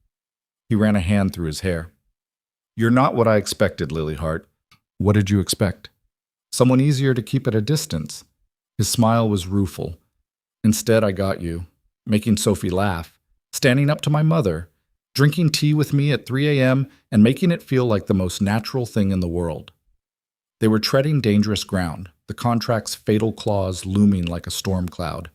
Speaker 1: He ran a hand through his hair. "You're not what I expected, Lily Hart." "What did you expect?" "Someone easier to keep at a distance." His smile was rueful. "Instead, I got you, making Sophie laugh, standing up to my mother, drinking tea with me at 3 a.m. and making it feel like the most natural thing in the world." They were treading dangerous ground, the contract's fatal clause looming like a storm cloud.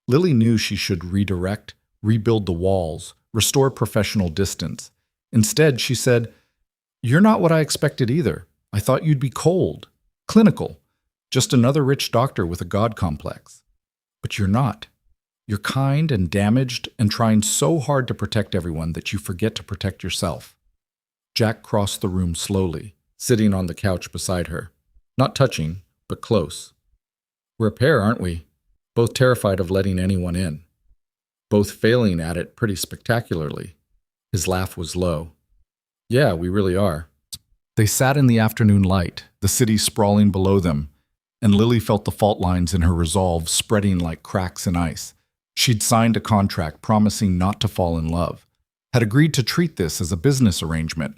Speaker 1: Lily knew she should redirect, rebuild the walls, restore professional distance. Instead, she said, "You're not what I expected either. I thought you'd be cold, clinical, just another rich doctor with a god complex. But you're not. You're kind and damaged and trying so hard to protect everyone that you forget to protect yourself. Jack crossed the room slowly, sitting on the couch beside her. Not touching, but close. We're a pair, aren't we? Both terrified of letting anyone in. Both failing at it pretty spectacularly. His laugh was low. Yeah, we really are. They sat in the afternoon light, the city sprawling below them, and Lily felt the fault lines in her resolve spreading like cracks in ice. She'd signed a contract promising not to fall in love, had agreed to treat this as a business arrangement.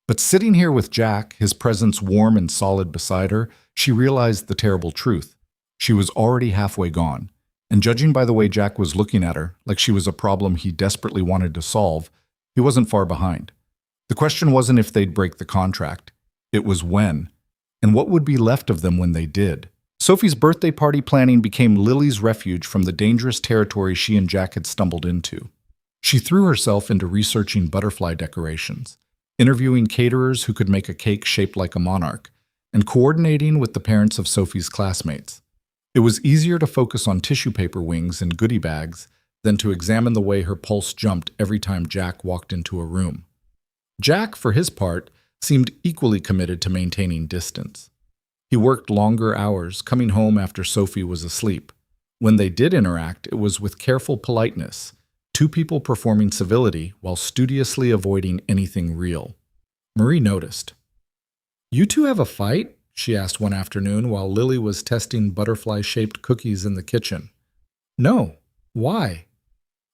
Speaker 1: But sitting here with Jack, his presence warm and solid beside her, she realized the terrible truth. She was already halfway gone, and judging by the way Jack was looking at her, like she was a problem he desperately wanted to solve, he wasn't far behind. The question wasn't if they'd break the contract. It was when, and what would be left of them when they did. Sophie's birthday party planning became Lily's refuge from the dangerous territory she and Jack had stumbled into. She threw herself into researching butterfly decorations, interviewing caterers who could make a cake shaped like a monarch, and coordinating with the parents of Sophie's classmates. It was easier to focus on tissue paper wings and goodie bags than to examine the way her pulse jumped every time Jack walked into a room. Jack, for his part, seemed equally committed to maintaining distance. He worked longer hours, coming home after Sophie was asleep. When they did interact, it was with careful politeness, two people performing civility while studiously avoiding anything real. Marie noticed. "You two have a fight?" she asked one afternoon while Lily was testing butterfly-shaped cookies in the kitchen. "No. Why?"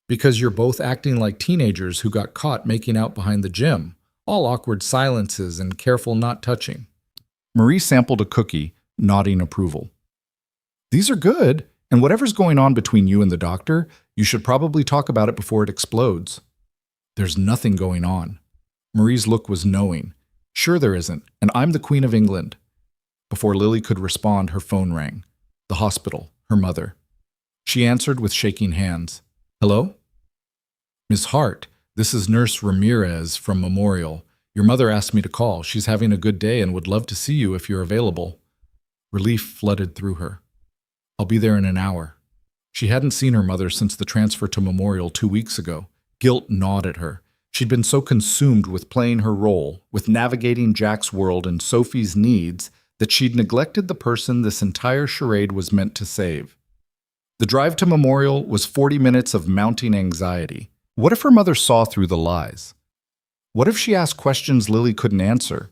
Speaker 1: "Because you're both acting like teenagers who got caught making out behind the gym. All awkward silences and careful not touching." Marie sampled a cookie, nodding approval. "These are good, and whatever's going on between you and the doctor, you should probably talk about it before it explodes." "There's nothing going on." Marie's look was knowing. "Sure there isn't, and I'm the Queen of England." Before Lily could respond, her phone rang. The hospital, her mother. She answered with shaking hands. "Hello?" "Miss Hart, this is Nurse Ramirez from Memorial. Your mother asked me to call. She's having a good day and would love to see you if you're available." Relief flooded through her. "I'll be there in an hour." She hadn't seen her mother since the transfer to Memorial 2 weeks ago. Guilt gnawed at her. She'd been so consumed with playing her role, with navigating Jack's world and Sophie's needs, that she'd neglected the person this entire charade was meant to save. The drive to Memorial was 40 minutes of mounting anxiety. What if her mother saw through the lies? What if she asked questions Lily couldn't answer?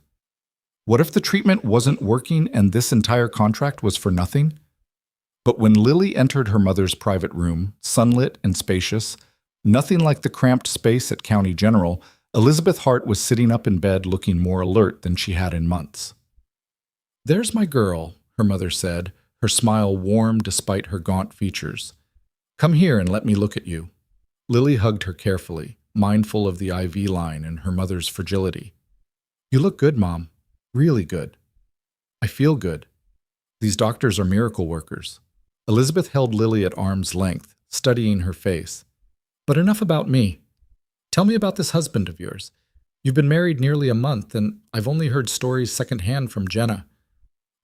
Speaker 1: What if the treatment wasn't working and this entire contract was for nothing? But when Lily entered her mother's private room, sunlit and spacious, nothing like the cramped space at County General, Elizabeth Hart was sitting up in bed looking more alert than she had in months. "There's my girl," her mother said, her smile warm despite her gaunt features. "Come here and let me look at you." Lily hugged her carefully, mindful of the IV line and her mother's fragility. "You look good, Mom. Really good." "I feel good. These doctors are miracle workers." Elizabeth held Lily at arm's length, studying her face. "But enough about me. Tell me about this husband of yours. You've been married nearly a month, and I've only heard stories secondhand from Jenna."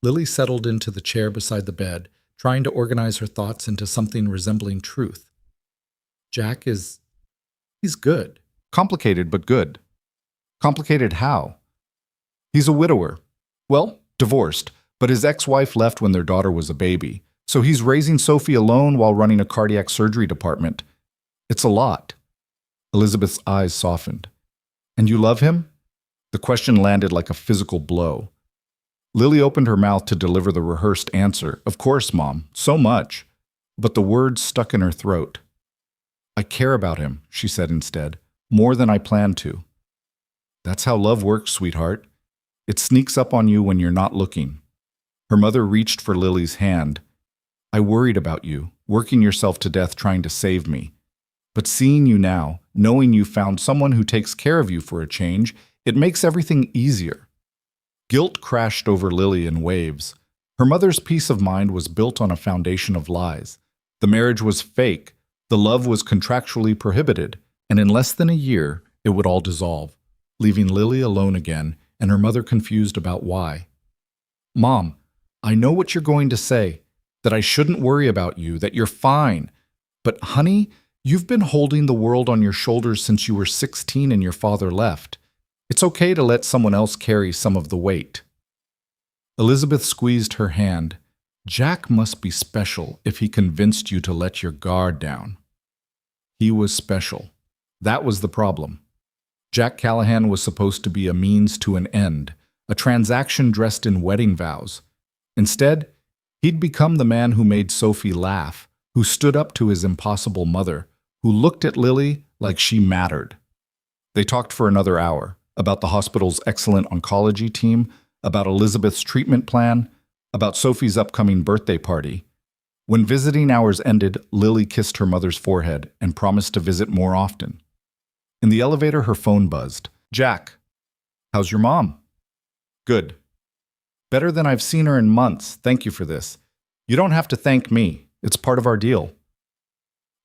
Speaker 1: Lily settled into the chair beside the bed, trying to organize her thoughts into something resembling truth. "Jack he's good." "Complicated, but good." "Complicated how?" "He's a widower. Well, divorced, but his ex-wife left when their daughter was a baby, so he's raising Sophie alone while running a cardiac surgery department. It's a lot." Elizabeth's eyes softened. "And you love him?" The question landed like a physical blow. Lily opened her mouth to deliver the rehearsed answer. "Of course, Mom, so much." But the words stuck in her throat. "I care about him," she said instead, "more than I planned to." "That's how love works, sweetheart. It sneaks up on you when you're not looking." Her mother reached for Lily's hand. "I worried about you, working yourself to death trying to save me. But seeing you now, knowing you found someone who takes care of you for a change, it makes everything easier." Guilt crashed over Lily in waves. Her mother's peace of mind was built on a foundation of lies. The marriage was fake, the love was contractually prohibited, and in less than a year, it would all dissolve, leaving Lily alone again and her mother confused about why. "Mom, I know what you're going to say, that I shouldn't worry about you, that you're fine. But honey, you've been holding the world on your shoulders since you were 16 and your father left. It's okay to let someone else carry some of the weight. Elizabeth squeezed her hand. Jack must be special if he convinced you to let your guard down. He was special. That was the problem. Jack Callahan was supposed to be a means to an end, a transaction dressed in wedding vows. Instead, he'd become the man who made Sophie laugh, who stood up to his impossible mother, who looked at Lily like she mattered. They talked for another hour about the hospital's excellent oncology team, about Elizabeth's treatment plan, about Sophie's upcoming birthday party. When visiting hours ended, Lily kissed her mother's forehead and promised to visit more often. In the elevator, her phone buzzed. Jack, how's your mom? Good. Better than I've seen her in months. Thank you for this. You don't have to thank me. It's part of our deal.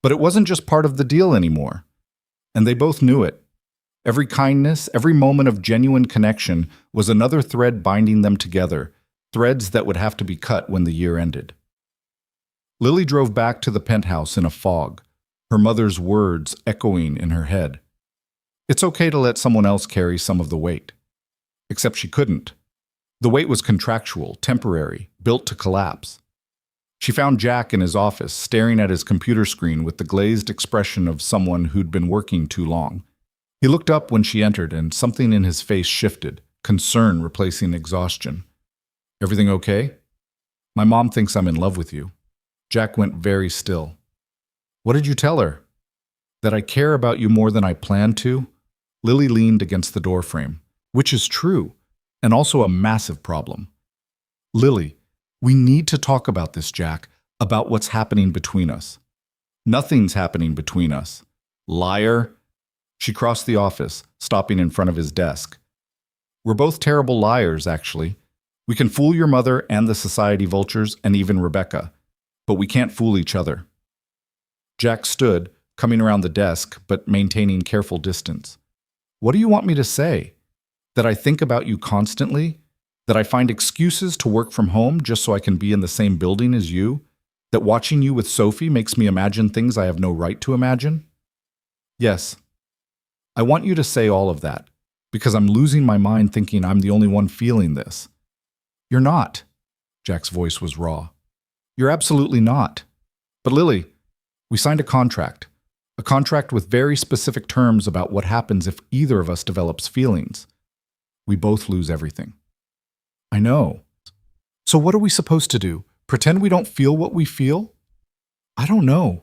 Speaker 1: But it wasn't just part of the deal anymore. And they both knew it. Every kindness, every moment of genuine connection was another thread binding them together, threads that would have to be cut when the year ended. Lily drove back to the penthouse in a fog, her mother's words echoing in her head. It's okay to let someone else carry some of the weight. Except she couldn't. The weight was contractual, temporary, built to collapse. She found Jack in his office, staring at his computer screen with the glazed expression of someone who'd been working too long. He looked up when she entered, and something in his face shifted, concern replacing exhaustion. Everything okay? My mom thinks I'm in love with you. Jack went very still. What did you tell her? That I care about you more than I planned to? Lily leaned against the doorframe, which is true, and also a massive problem. Lily, we need to talk about this, Jack, about what's happening between us. Nothing's happening between us. Liar. She crossed the office, stopping in front of his desk. We're both terrible liars, actually. We can fool your mother and the society vultures and even Rebecca, but we can't fool each other. Jack stood, coming around the desk, but maintaining careful distance. What do you want me to say? That I think about you constantly? That I find excuses to work from home just so I can be in the same building as you? That watching you with Sophie makes me imagine things I have no right to imagine? Yes. I want you to say all of that, because I'm losing my mind thinking I'm the only one feeling this. You're not. Jack's voice was raw. You're absolutely not. But Lily, we signed a contract with very specific terms about what happens if either of us develops feelings. We both lose everything. I know. So what are we supposed to do? Pretend we don't feel what we feel? I don't know.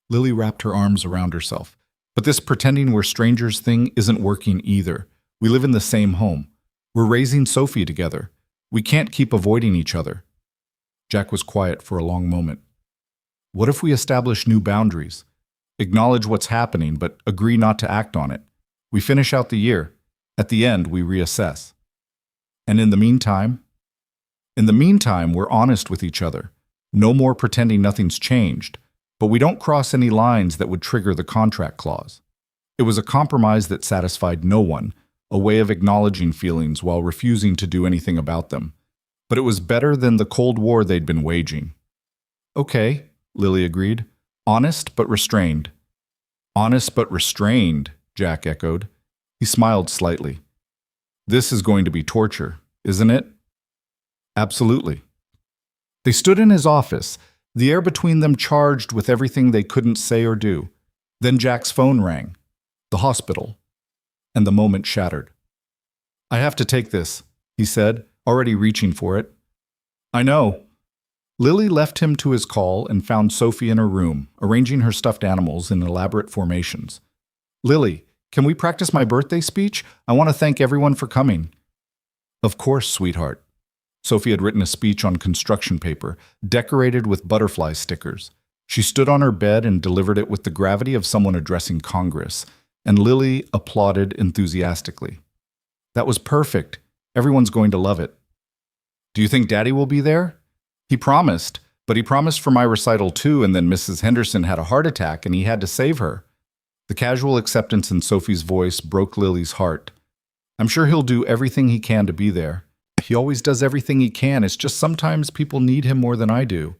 Speaker 1: Lily wrapped her arms around herself. But this pretending we're strangers thing isn't working either. We live in the same home. We're raising Sophie together. We can't keep avoiding each other. Jack was quiet for a long moment. What if we establish new boundaries? Acknowledge what's happening, but agree not to act on it. We finish out the year. At the end, we reassess. And in the meantime, we're honest with each other. No more pretending nothing's changed, but we don't cross any lines that would trigger the contract clause. It was a compromise that satisfied no one, a way of acknowledging feelings while refusing to do anything about them. But it was better than the Cold War they'd been waging. Okay, Lily agreed. Honest but restrained. Honest but restrained, Jack echoed. He smiled slightly. This is going to be torture, isn't it? Absolutely. They stood in his office, the air between them charged with everything they couldn't say or do. Then Jack's phone rang. The hospital. And the moment shattered. I have to take this, he said, already reaching for it. I know. Lily left him to his call and found Sophie in her room, arranging her stuffed animals in elaborate formations. Lily, can we practice my birthday speech? I want to thank everyone for coming. Of course, sweetheart. Sophie had written a speech on construction paper, decorated with butterfly stickers. She stood on her bed and delivered it with the gravity of someone addressing Congress, and Lily applauded enthusiastically. That was perfect. Everyone's going to love it. Do you think Daddy will be there? He promised, but he promised for my recital too, and then Mrs. Henderson had a heart attack and he had to save her. The casual acceptance in Sophie's voice broke Lily's heart. I'm sure he'll do everything he can to be there. He always does everything he can. It's just sometimes people need him more than I do.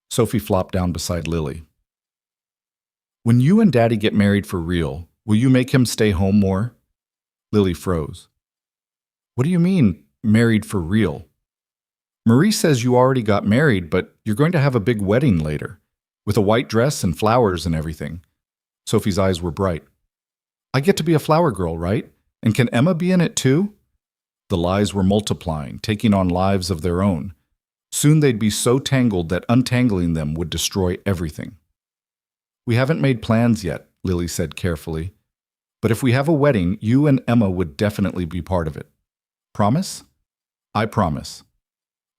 Speaker 1: Sophie flopped down beside Lily. When you and Daddy get married for real, will you make him stay home more? Lily froze. What do you mean, married for real? Marie says you already got married, but you're going to have a big wedding later, with a white dress and flowers and everything. Sophie's eyes were bright. I get to be a flower girl, right? And can Emma be in it too? The lies were multiplying, taking on lives of their own. Soon they'd be so tangled that untangling them would destroy everything. We haven't made plans yet, Lily said carefully. But if we have a wedding, you and Emma would definitely be part of it. Promise? I promise.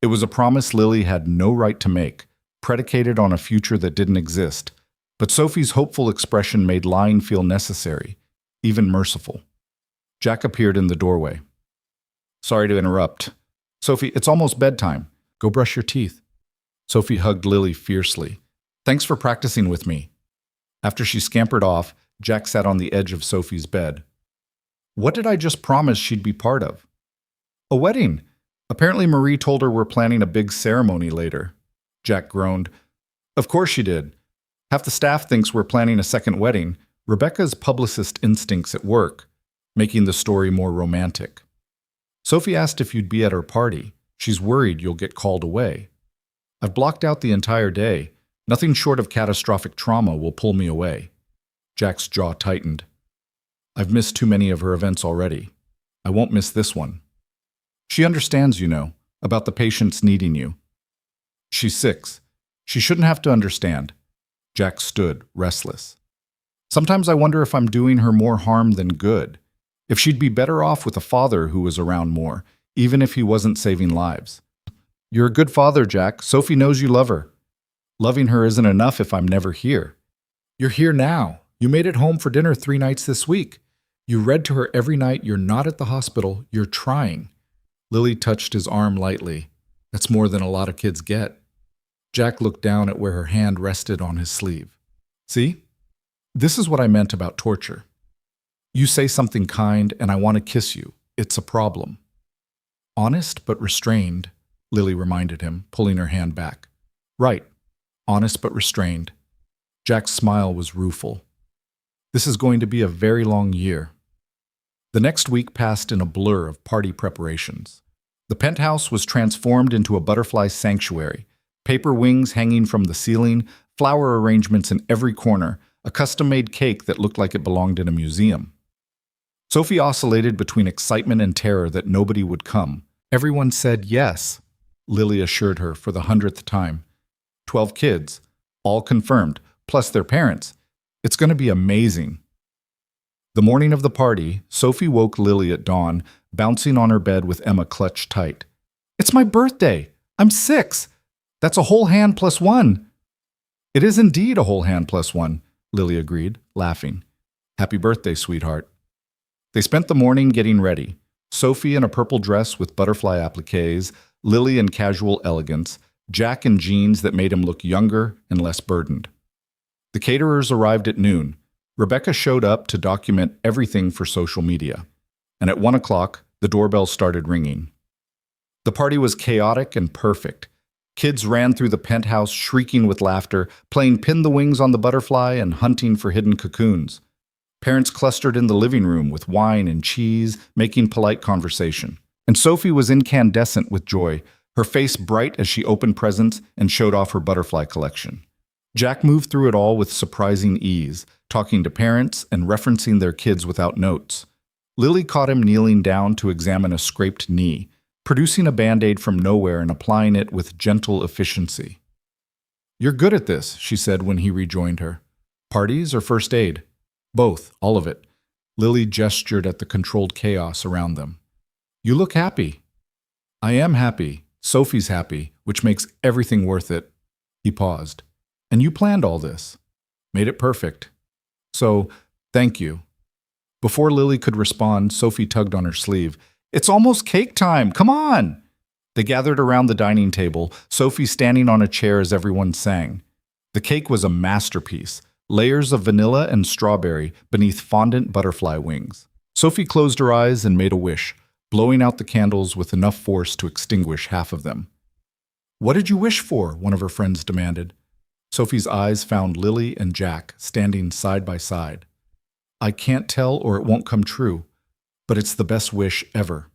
Speaker 1: It was a promise Lily had no right to make, predicated on a future that didn't exist. But Sophie's hopeful expression made lying feel necessary, even merciful. Jack appeared in the doorway. Sorry to interrupt. Sophie, it's almost bedtime. Go brush your teeth. Sophie hugged Lily fiercely. Thanks for practicing with me. After she scampered off, Jack sat on the edge of Sophie's bed. What did I just promise she'd be part of? A wedding. Apparently Marie told her we're planning a big ceremony later. Jack groaned. Of course she did. Half the staff thinks we're planning a second wedding. Rebecca's publicist instincts at work, making the story more romantic. Sophie asked if you'd be at her party. She's worried you'll get called away. I've blocked out the entire day. Nothing short of catastrophic trauma will pull me away. Jack's jaw tightened. I've missed too many of her events already. I won't miss this one. She understands, you know, about the patients needing you. She's 6. She shouldn't have to understand. Jack stood, restless. Sometimes I wonder if I'm doing her more harm than good. If she'd be better off with a father who was around more, even if he wasn't saving lives. You're a good father, Jack. Sophie knows you love her. Loving her isn't enough if I'm never here. You're here now. You made it home for dinner 3 nights this week. You read to her every night. You're not at the hospital. You're trying. Lily touched his arm lightly. That's more than a lot of kids get. Jack looked down at where her hand rested on his sleeve. See? This is what I meant about torture. You say something kind and I want to kiss you. It's a problem. Honest but restrained, Lily reminded him, pulling her hand back. Right. Honest but restrained. Jack's smile was rueful. This is going to be a very long year. The next week passed in a blur of party preparations. The penthouse was transformed into a butterfly sanctuary, paper wings hanging from the ceiling, flower arrangements in every corner, a custom-made cake that looked like it belonged in a museum. Sophie oscillated between excitement and terror that nobody would come. Everyone said yes, Lily assured her for the 100th time. 12 kids, all confirmed, plus their parents. It's going to be amazing. The morning of the party, Sophie woke Lily at dawn, bouncing on her bed with Emma clutched tight. It's my birthday. I'm 6. That's a whole hand plus 1. It is indeed a whole hand plus 1, Lily agreed, laughing. Happy birthday, sweetheart. They spent the morning getting ready. Sophie in a purple dress with butterfly appliques, Lily in casual elegance, Jack in jeans that made him look younger and less burdened. The caterers arrived at noon. Rebecca showed up to document everything for social media. And at 1 o'clock, the doorbell started ringing. The party was chaotic and perfect. Kids ran through the penthouse shrieking with laughter, playing pin the wings on the butterfly and hunting for hidden cocoons. Parents clustered in the living room with wine and cheese, making polite conversation. And Sophie was incandescent with joy, her face bright as she opened presents and showed off her butterfly collection. Jack moved through it all with surprising ease, talking to parents and referencing their kids without notes. Lily caught him kneeling down to examine a scraped knee, producing a Band-Aid from nowhere and applying it with gentle efficiency. You're good at this, she said when he rejoined her. Parties or first aid? Both, all of it. Lily gestured at the controlled chaos around them. You look happy. I am happy. Sophie's happy, which makes everything worth it. He paused. And you planned all this. Made it perfect. So, thank you. Before Lily could respond, Sophie tugged on her sleeve. It's almost cake time. Come on. They gathered around the dining table, Sophie standing on a chair as everyone sang. The cake was a masterpiece, layers of vanilla and strawberry beneath fondant butterfly wings. Sophie closed her eyes and made a wish, blowing out the candles with enough force to extinguish half of them. What did you wish for? One of her friends demanded. Sophie's eyes found Lily and Jack standing side by side. I can't tell or it won't come true, but it's the best wish ever.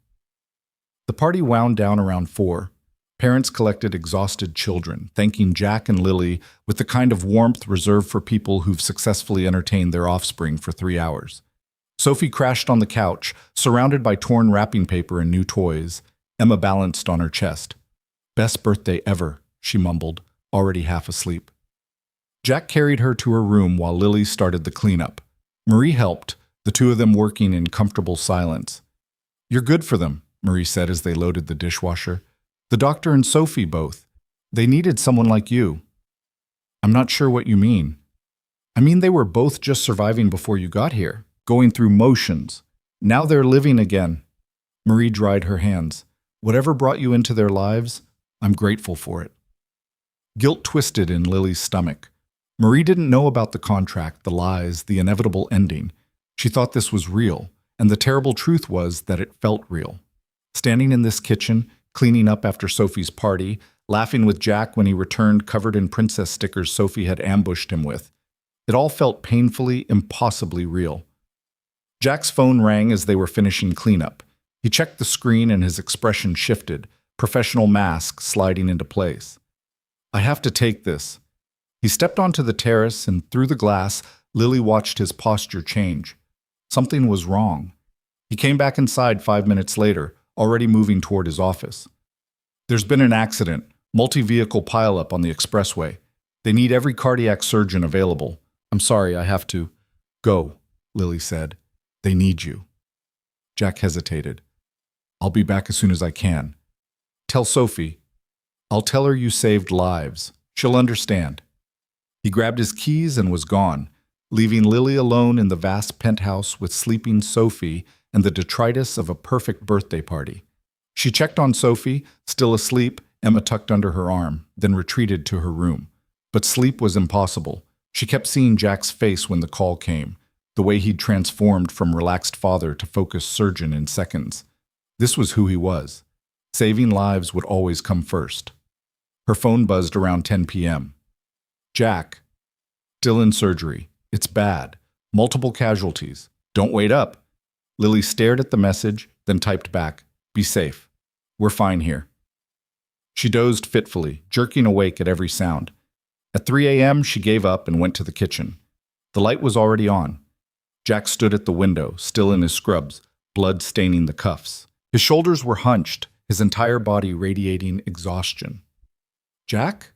Speaker 1: The party wound down around 4. Parents collected exhausted children, thanking Jack and Lily with the kind of warmth reserved for people who've successfully entertained their offspring for 3 hours. Sophie crashed on the couch, surrounded by torn wrapping paper and new toys. Emma balanced on her chest. Best birthday ever, she mumbled, already half asleep. Jack carried her to her room while Lily started the cleanup. Marie helped, the two of them working in comfortable silence. You're good for them, Marie said as they loaded the dishwasher. The doctor and Sophie both. They needed someone like you. I'm not sure what you mean. I mean they were both just surviving before you got here, going through motions. Now they're living again. Marie dried her hands. Whatever brought you into their lives, I'm grateful for it. Guilt twisted in Lily's stomach. Marie didn't know about the contract, the lies, the inevitable ending. She thought this was real, and the terrible truth was that it felt real. Standing in this kitchen, cleaning up after Sophie's party, laughing with Jack when he returned covered in princess stickers Sophie had ambushed him with. It all felt painfully, impossibly real. Jack's phone rang as they were finishing cleanup. He checked the screen and his expression shifted, professional mask sliding into place. I have to take this. He stepped onto the terrace and through the glass, Lily watched his posture change. Something was wrong. He came back inside 5 minutes later, already moving toward his office. There's been an accident, multi-vehicle pileup on the expressway. They need every cardiac surgeon available. I'm sorry, I have to go, Lily said. They need you. Jack hesitated. I'll be back as soon as I can. Tell Sophie. I'll tell her you saved lives. She'll understand. He grabbed his keys and was gone, leaving Lily alone in the vast penthouse with sleeping Sophie and the detritus of a perfect birthday party. She checked on Sophie, still asleep, Emma tucked under her arm, then retreated to her room. But sleep was impossible. She kept seeing Jack's face when the call came, the way he'd transformed from relaxed father to focused surgeon in seconds. This was who he was. Saving lives would always come first. Her phone buzzed around 10 p.m. Jack. Still in surgery. It's bad. Multiple casualties. Don't wait up. Lily stared at the message, then typed back, Be safe. We're fine here. She dozed fitfully, jerking awake at every sound. At 3 a.m., she gave up and went to the kitchen. The light was already on. Jack stood at the window, still in his scrubs, blood staining the cuffs. His shoulders were hunched, his entire body radiating exhaustion. Jack?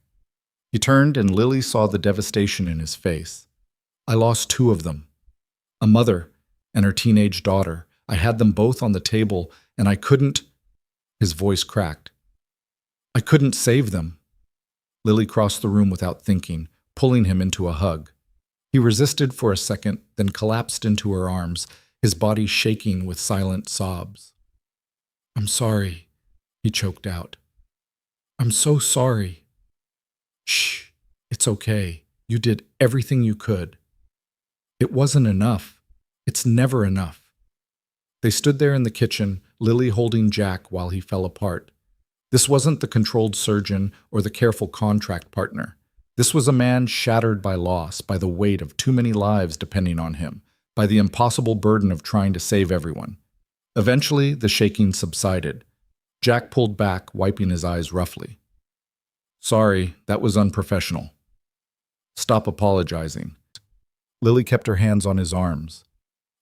Speaker 1: He turned and Lily saw the devastation in his face. I lost 2 of them. A mother and her teenage daughter. I had them both on the table, and I couldn't... His voice cracked. I couldn't save them. Lily crossed the room without thinking, pulling him into a hug. He resisted for a second, then collapsed into her arms, his body shaking with silent sobs. I'm sorry, he choked out. I'm so sorry. Shh, it's okay. You did everything you could. It wasn't enough. It's never enough. They stood there in the kitchen, Lily holding Jack while he fell apart. This wasn't the controlled surgeon or the careful contract partner. This was a man shattered by loss, by the weight of too many lives depending on him, by the impossible burden of trying to save everyone. Eventually, the shaking subsided. Jack pulled back, wiping his eyes roughly. Sorry, that was unprofessional. Stop apologizing. Lily kept her hands on his arms.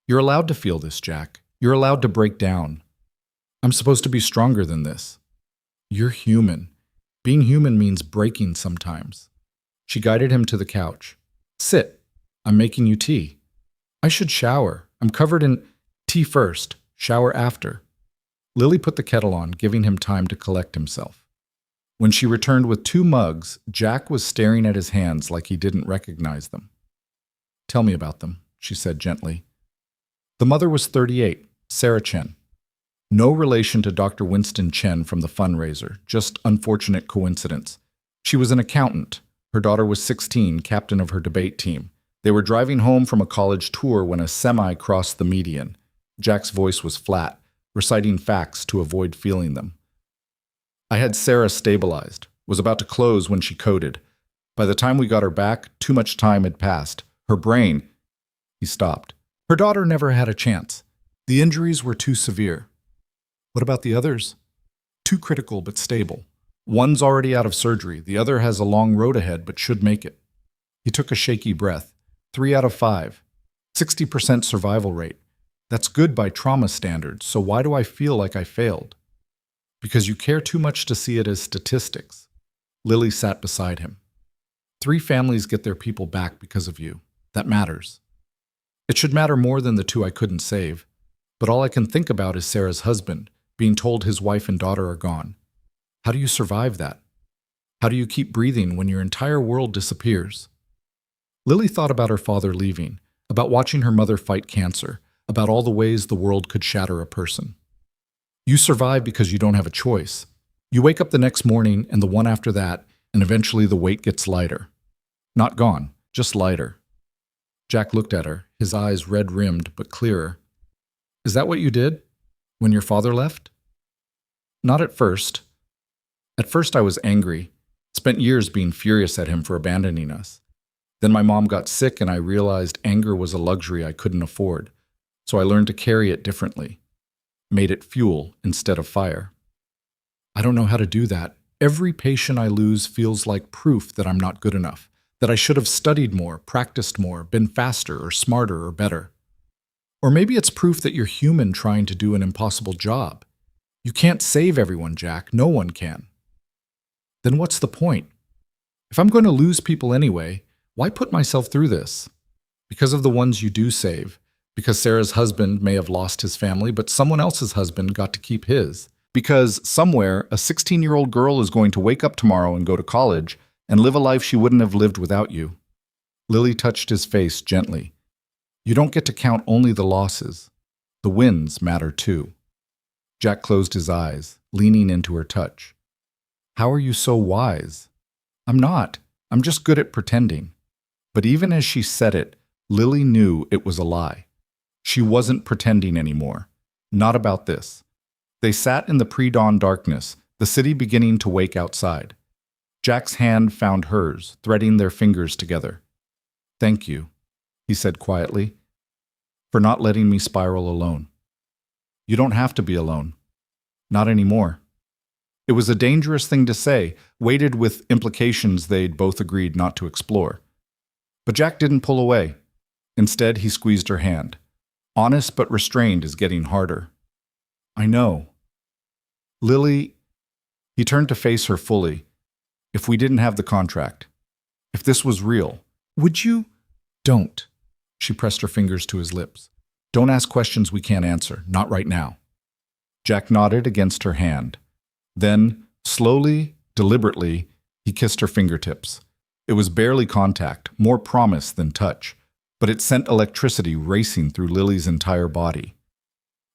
Speaker 1: You're allowed to feel this, Jack. You're allowed to break down. I'm supposed to be stronger than this. You're human. Being human means breaking sometimes. She guided him to the couch. Sit. I'm making you tea. I should shower. I'm covered in... Tea first, shower after. Lily put the kettle on, giving him time to collect himself. When she returned with 2 mugs, Jack was staring at his hands like he didn't recognize them. Tell me about them, she said gently. The mother was 38, Sarah Chen. No relation to Dr. Winston Chen from the fundraiser, just unfortunate coincidence. She was an accountant. Her daughter was 16, captain of her debate team. They were driving home from a college tour when a semi crossed the median. Jack's voice was flat, reciting facts to avoid feeling them. I had Sarah stabilized, was about to close when she coded. By the time we got her back, too much time had passed. Her brain... He stopped. Her daughter never had a chance. The injuries were too severe. What about the others? Too critical but stable. One's already out of surgery. The other has a long road ahead but should make it. He took a shaky breath. 3 out of 5. 60% survival rate. That's good by trauma standards, so why do I feel like I failed? Because you care too much to see it as statistics. Lily sat beside him. 3 families get their people back because of you. That matters. It should matter more than the 2 I couldn't save. But all I can think about is Sarah's husband, being told his wife and daughter are gone. How do you survive that? How do you keep breathing when your entire world disappears? Lily thought about her father leaving, about watching her mother fight cancer, about all the ways the world could shatter a person. You survive because you don't have a choice. You wake up the next morning and the one after that, and eventually the weight gets lighter. Not gone, just lighter. Jack looked at her, his eyes red-rimmed but clearer. Is that what you did? When your father left? Not at first. At first I was angry. Spent years being furious at him for abandoning us. Then my mom got sick and I realized anger was a luxury I couldn't afford. So I learned to carry it differently. Made it fuel instead of fire. I don't know how to do that. Every patient I lose feels like proof that I'm not good enough, that I should have studied more, practiced more, been faster or smarter or better. Or maybe it's proof that you're human trying to do an impossible job. You can't save everyone, Jack. No one can. Then what's the point? If I'm going to lose people anyway, why put myself through this? Because of the ones you do save. Because Sarah's husband may have lost his family, but someone else's husband got to keep his. Because somewhere, a 16-year-old girl is going to wake up tomorrow and go to college and live a life she wouldn't have lived without you. Lily touched his face gently. You don't get to count only the losses. The wins matter too. Jack closed his eyes, leaning into her touch. How are you so wise? I'm not. I'm just good at pretending. But even as she said it, Lily knew it was a lie. She wasn't pretending anymore. Not about this. They sat in the pre-dawn darkness, the city beginning to wake outside. Jack's hand found hers, threading their fingers together. Thank you, he said quietly, for not letting me spiral alone. You don't have to be alone. Not anymore. It was a dangerous thing to say, weighted with implications they'd both agreed not to explore. But Jack didn't pull away. Instead, he squeezed her hand. Honest but restrained is getting harder. I know. Lily, he turned to face her fully. If we didn't have the contract, if this was real, would you? Don't. She pressed her fingers to his lips. Don't ask questions we can't answer, not right now. Jack nodded against her hand. Then, slowly, deliberately, he kissed her fingertips. It was barely contact, more promise than touch, but it sent electricity racing through Lily's entire body.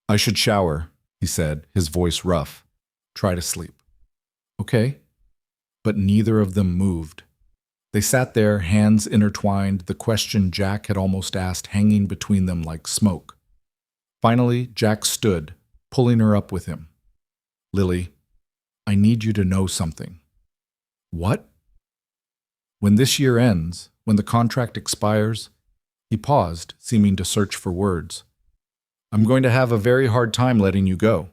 Speaker 1: I should shower, he said, his voice rough. Try to sleep. Okay. But neither of them moved. They sat there, hands intertwined, the question Jack had almost asked hanging between them like smoke. Finally, Jack stood, pulling her up with him. Lily, I need you to know something. What? When this year ends, when the contract expires, he paused, seeming to search for words. I'm going to have a very hard time letting you go.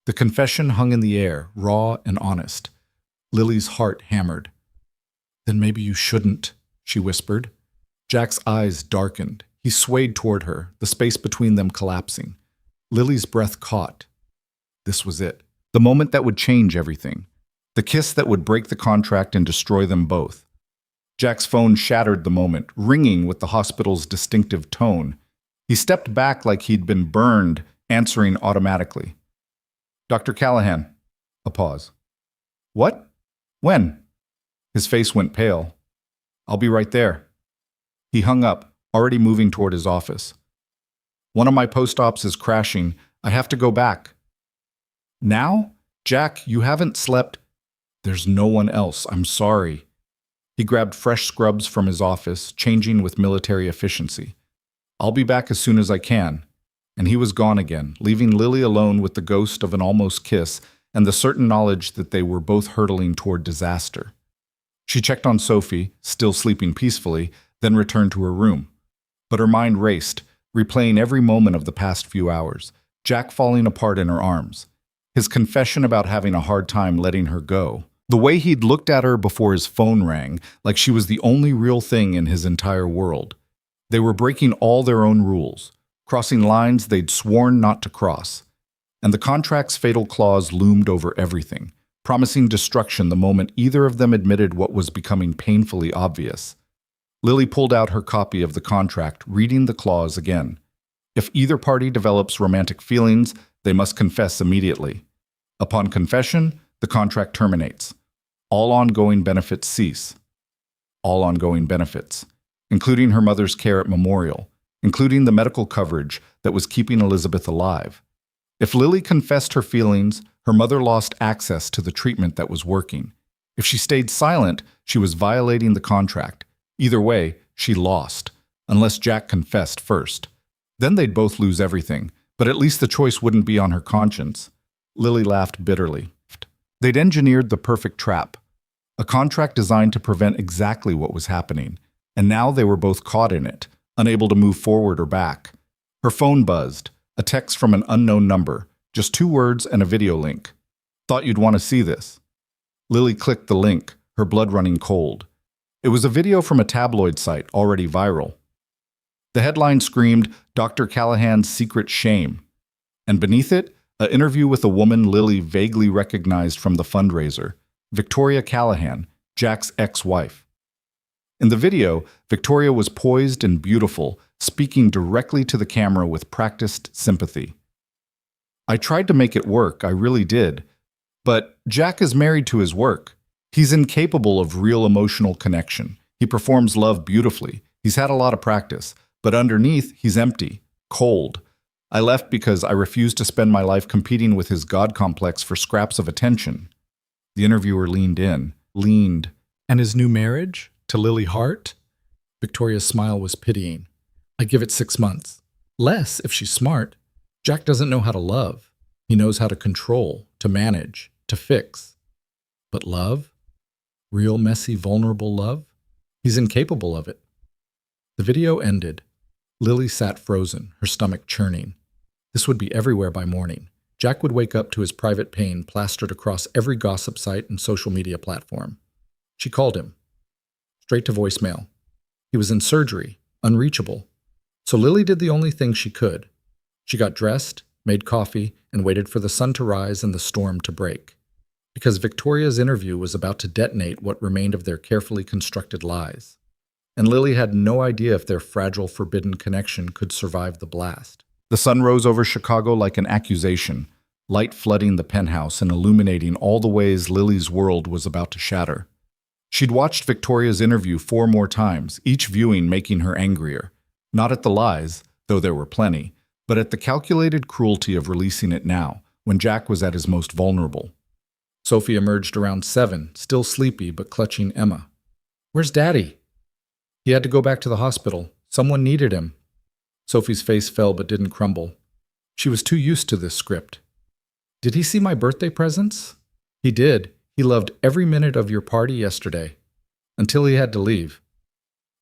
Speaker 1: The confession hung in the air, raw and honest. Lily's heart hammered. Then maybe you shouldn't, she whispered. Jack's eyes darkened. He swayed toward her, the space between them collapsing. Lily's breath caught. This was it. The moment that would change everything. The kiss that would break the contract and destroy them both. Jack's phone shattered the moment, ringing with the hospital's distinctive tone. He stepped back like he'd been burned, answering automatically. Dr. Callahan. A pause. What? When? His face went pale. I'll be right there. He hung up, already moving toward his office. One of my post-ops is crashing. I have to go back. Now? Jack, you haven't slept. There's no one else. I'm sorry. He grabbed fresh scrubs from his office, changing with military efficiency. I'll be back as soon as I can. And he was gone again, leaving Lily alone with the ghost of an almost kiss and the certain knowledge that they were both hurtling toward disaster. She checked on Sophie, still sleeping peacefully, then returned to her room. But her mind raced, replaying every moment of the past few hours, Jack falling apart in her arms, his confession about having a hard time letting her go, the way he'd looked at her before his phone rang, like she was the only real thing in his entire world. They were breaking all their own rules, crossing lines they'd sworn not to cross. And the contract's fatal clause loomed over everything, promising destruction the moment either of them admitted what was becoming painfully obvious. Lily pulled out her copy of the contract, reading the clause again. If either party develops romantic feelings, they must confess immediately. Upon confession, the contract terminates. All ongoing benefits cease. All ongoing benefits, including her mother's care at Memorial, including the medical coverage that was keeping Elizabeth alive. If Lily confessed her feelings, her mother lost access to the treatment that was working. If she stayed silent, she was violating the contract. Either way, she lost, unless Jack confessed first. Then they'd both lose everything, but at least the choice wouldn't be on her conscience. Lily laughed bitterly. They'd engineered the perfect trap, a contract designed to prevent exactly what was happening, and now they were both caught in it, unable to move forward or back. Her phone buzzed, a text from an unknown number, just 2 words and a video link. Thought you'd want to see this. Lily clicked the link, her blood running cold. It was a video from a tabloid site, already viral. The headline screamed, "Dr. Callahan's Secret Shame." And beneath it, an interview with a woman Lily vaguely recognized from the fundraiser, Victoria Callahan, Jack's ex-wife. In the video, Victoria was poised and beautiful, speaking directly to the camera with practiced sympathy. "I tried to make it work, I really did. But Jack is married to his work. He's incapable of real emotional connection. He performs love beautifully. He's had a lot of practice. But underneath, he's empty, cold. I left because I refused to spend my life competing with his God complex for scraps of attention." The interviewer leaned. "And his new marriage? To Lily Hart?" Victoria's smile was pitying. "I give it 6 months. Less if she's smart. Jack doesn't know how to love. He knows how to control, to manage, to fix. But love? Real messy, vulnerable love? He's incapable of it." The video ended. Lily sat frozen, her stomach churning. This would be everywhere by morning. Jack would wake up to his private pain plastered across every gossip site and social media platform. She called him. Straight to voicemail. He was in surgery, unreachable. So Lily did the only thing she could. She got dressed, made coffee, and waited for the sun to rise and the storm to break. Because Victoria's interview was about to detonate what remained of their carefully constructed lies. And Lily had no idea if their fragile, forbidden connection could survive the blast. The sun rose over Chicago like an accusation, light flooding the penthouse and illuminating all the ways Lily's world was about to shatter. She'd watched Victoria's interview 4 more times, each viewing making her angrier. Not at the lies, though there were plenty, but at the calculated cruelty of releasing it now, when Jack was at his most vulnerable. Sophie emerged around 7, still sleepy but clutching Emma. "Where's Daddy?" "He had to go back to the hospital. Someone needed him." Sophie's face fell but didn't crumble. She was too used to this script. "Did he see my birthday presents?" "He did. He loved every minute of your party yesterday. Until he had to leave."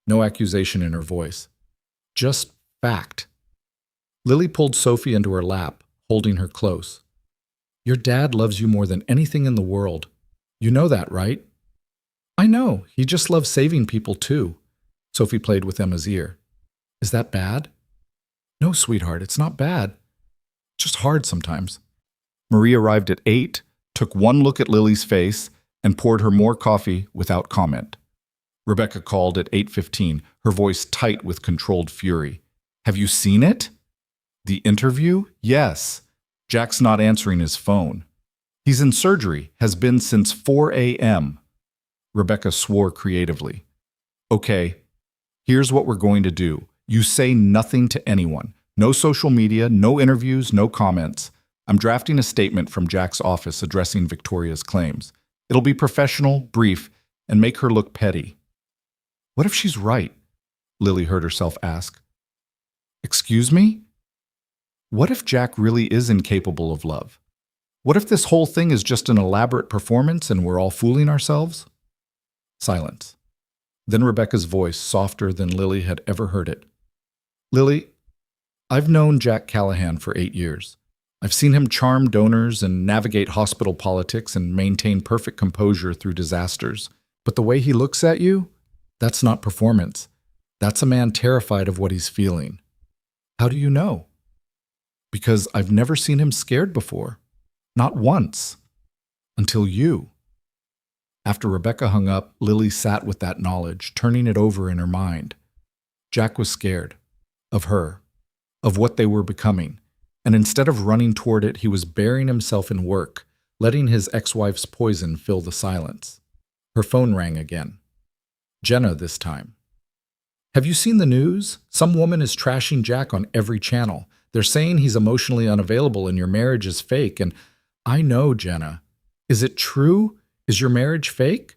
Speaker 1: No accusation in her voice. Just fact. Lily pulled Sophie into her lap, holding her close. "Your dad loves you more than anything in the world. You know that, right?" "I know. He just loves saving people, too." Sophie played with Emma's ear. "Is that bad?" "No, sweetheart, it's not bad. Just hard sometimes." Marie arrived at 8, took one look at Lily's face, and poured her more coffee without comment. Rebecca called at 8:15, her voice tight with controlled fury. "Have you seen it?" "The interview? Yes. Jack's not answering his phone. He's in surgery, has been since 4 a.m. Rebecca swore creatively. "Okay, here's what we're going to do. You say nothing to anyone. No social media, no interviews, no comments. I'm drafting a statement from Jack's office addressing Victoria's claims. It'll be professional, brief, and make her look petty." "What if she's right?" Lily heard herself ask. "Excuse me? What if Jack really is incapable of love? What if this whole thing is just an elaborate performance and we're all fooling ourselves?" Silence. Then Rebecca's voice, softer than Lily had ever heard it. Lily, I've known Jack Callahan for 8 years. I've seen him charm donors and navigate hospital politics and maintain perfect composure through disasters. But the way he looks at you, that's not performance. That's a man terrified of what he's feeling. How do you know? Because I've never seen him scared before. Not once. Until you. After Rebecca hung up, Lily sat with that knowledge, turning it over in her mind. Jack was scared. Of her. Of what they were becoming. And instead of running toward it, he was burying himself in work, letting his ex-wife's poison fill the silence. Her phone rang again. Jenna this time. Have you seen the news? Some woman is trashing Jack on every channel. They're saying he's emotionally unavailable and your marriage is fake. And I know, Jenna. Is it true? Is your marriage fake?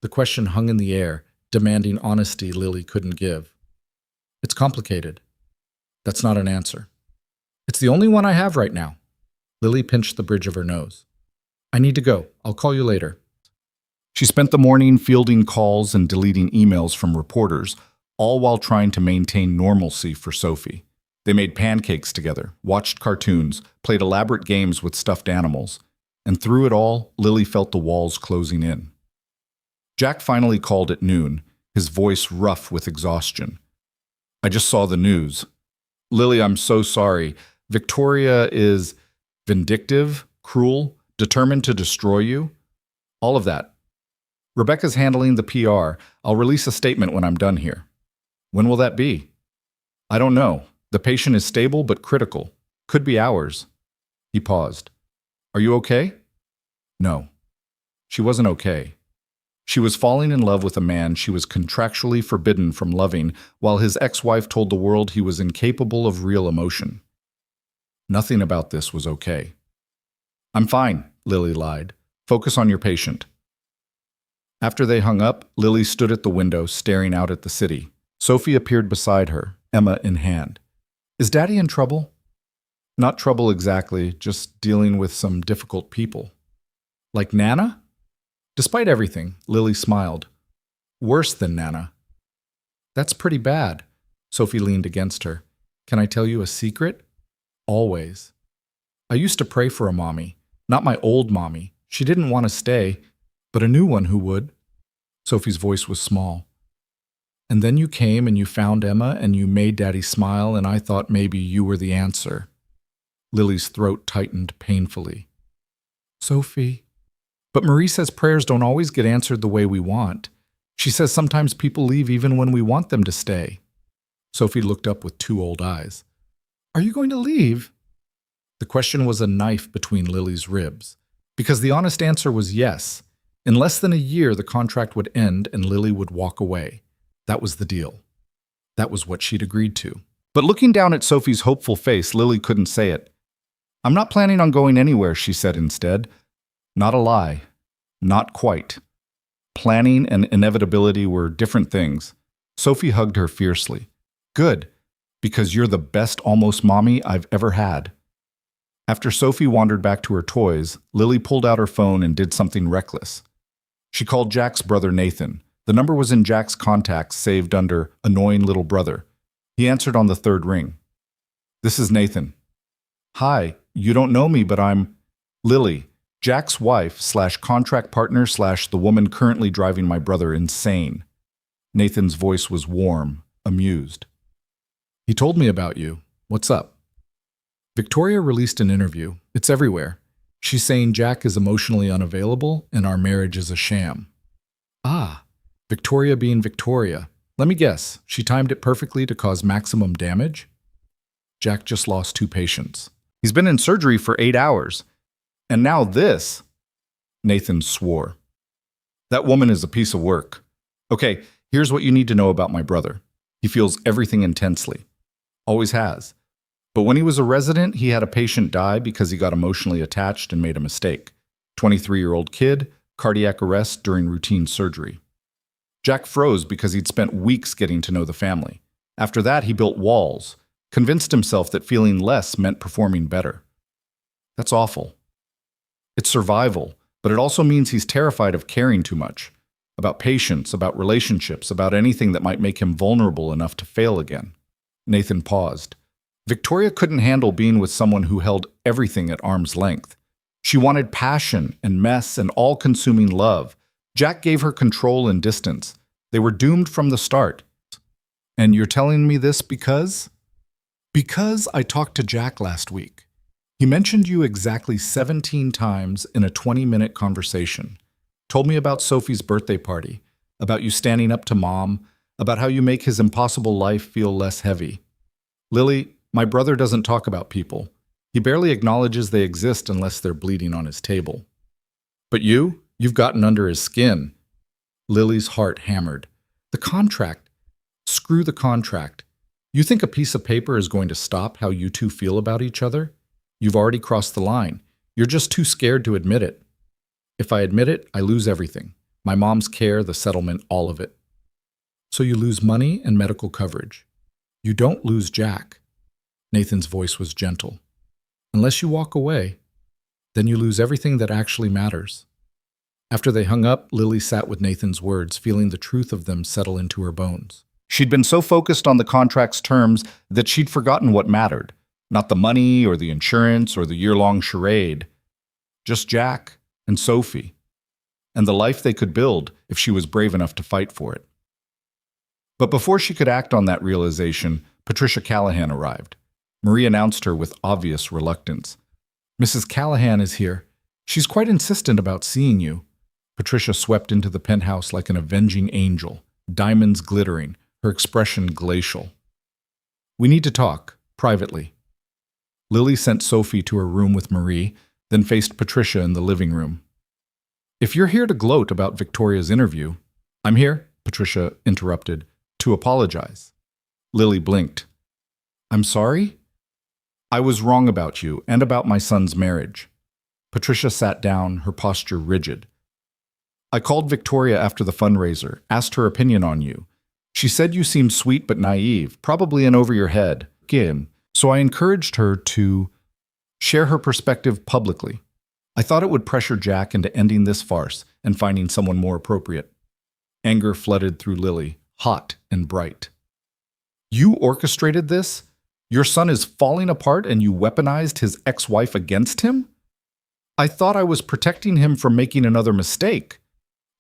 Speaker 1: The question hung in the air, demanding honesty Lily couldn't give. It's complicated. That's not an answer. It's the only one I have right now. Lily pinched the bridge of her nose. I need to go. I'll call you later. She spent the morning fielding calls and deleting emails from reporters, all while trying to maintain normalcy for Sophie. They made pancakes together, watched cartoons, played elaborate games with stuffed animals, and through it all, Lily felt the walls closing in. Jack finally called at noon, his voice rough with exhaustion. I just saw the news. Lily, I'm so sorry. Victoria is vindictive, cruel, determined to destroy you. All of that. Rebecca's handling the PR. I'll release a statement when I'm done here. When will that be? I don't know. The patient is stable but critical. Could be hours. He paused. Are you okay? No. She wasn't okay. She was falling in love with a man she was contractually forbidden from loving, while his ex-wife told the world he was incapable of real emotion. Nothing about this was okay. I'm fine, Lily lied. Focus on your patient. After they hung up, Lily stood at the window, staring out at the city. Sophie appeared beside her, Emma in hand. Is Daddy in trouble? Not trouble exactly, just dealing with some difficult people. Like Nana? Despite everything, Lily smiled. Worse than Nana. That's pretty bad. Sophie leaned against her. Can I tell you a secret? Always. I used to pray for a mommy, not my old mommy. She didn't want to stay, but a new one who would. Sophie's voice was small. And then you came and you found Emma and you made Daddy smile, and I thought maybe you were the answer. Lily's throat tightened painfully. Sophie. But Marie says prayers don't always get answered the way we want. She says sometimes people leave even when we want them to stay. Sophie looked up with two old eyes. Are you going to leave? The question was a knife between Lily's ribs, because the honest answer was yes. In less than a year, the contract would end and Lily would walk away. That was the deal. That was what she'd agreed to. But looking down at Sophie's hopeful face, Lily couldn't say it. I'm not planning on going anywhere, she said instead. Not a lie. Not quite. Planning and inevitability were different things. Sophie hugged her fiercely. Good, because you're the best almost mommy I've ever had. After Sophie wandered back to her toys, Lily pulled out her phone and did something reckless. She called Jack's brother Nathan. The number was in Jack's contacts saved under annoying little brother. He answered on the third ring. This is Nathan. Hi, you don't know me, but I'm Lily, Jack's wife / contract partner / the woman currently driving my brother insane. Nathan's voice was warm, amused. He told me about you. What's up? Victoria released an interview. It's everywhere. She's saying Jack is emotionally unavailable and our marriage is a sham. Ah, Victoria being Victoria. Let me guess, she timed it perfectly to cause maximum damage? Jack just lost 2 patients. He's been in surgery for 8 hours. And now this. Nathan swore. That woman is a piece of work. Okay, here's what you need to know about my brother. He feels everything intensely. Always has. But when he was a resident, he had a patient die because he got emotionally attached and made a mistake. 23-year-old kid, cardiac arrest during routine surgery. Jack froze because he'd spent weeks getting to know the family. After that, he built walls, convinced himself that feeling less meant performing better. That's awful. It's survival, but it also means he's terrified of caring too much. about patience, about relationships, about anything that might make him vulnerable enough to fail again. Nathan paused. Victoria couldn't handle being with someone who held everything at arm's length. She wanted passion and mess and all-consuming love. Jack gave her control and distance. They were doomed from the start. And you're telling me this because? Because I talked to Jack last week. He mentioned you exactly 17 times in a 20-minute conversation. Told me about Sophie's birthday party, about you standing up to Mom, about how you make his impossible life feel less heavy. Lily, my brother doesn't talk about people. He barely acknowledges they exist unless they're bleeding on his table. But you've gotten under his skin. Lily's heart hammered. The contract. Screw the contract. You think a piece of paper is going to stop how you two feel about each other? You've already crossed the line. You're just too scared to admit it. If I admit it, I lose everything. My mom's care, the settlement, all of it. So you lose money and medical coverage. You don't lose Jack. Nathan's voice was gentle. Unless you walk away, then you lose everything that actually matters. After they hung up, Lily sat with Nathan's words, feeling the truth of them settle into her bones. She'd been so focused on the contract's terms that she'd forgotten what mattered. Not the money or the insurance or the year-long charade. Just Jack and Sophie, and the life they could build if she was brave enough to fight for it. But before she could act on that realization, Patricia Callahan arrived. Marie announced her with obvious reluctance. Mrs. Callahan is here. She's quite insistent about seeing you. Patricia swept into the penthouse like an avenging angel, diamonds glittering, her expression glacial. We need to talk, privately. Lily sent Sophie to her room with Marie, then faced Patricia in the living room. If you're here to gloat about Victoria's interview, I'm here, Patricia interrupted, to apologize. Lily blinked. I'm sorry? I was wrong about you and about my son's marriage. Patricia sat down, her posture rigid. I called Victoria after the fundraiser, asked her opinion on you. She said you seemed sweet but naive, probably in over your head. So I encouraged her to share her perspective publicly. I thought it would pressure Jack into ending this farce and finding someone more appropriate. Anger flooded through Lily, hot and bright. You orchestrated this? Your son is falling apart and you weaponized his ex-wife against him? I thought I was protecting him from making another mistake.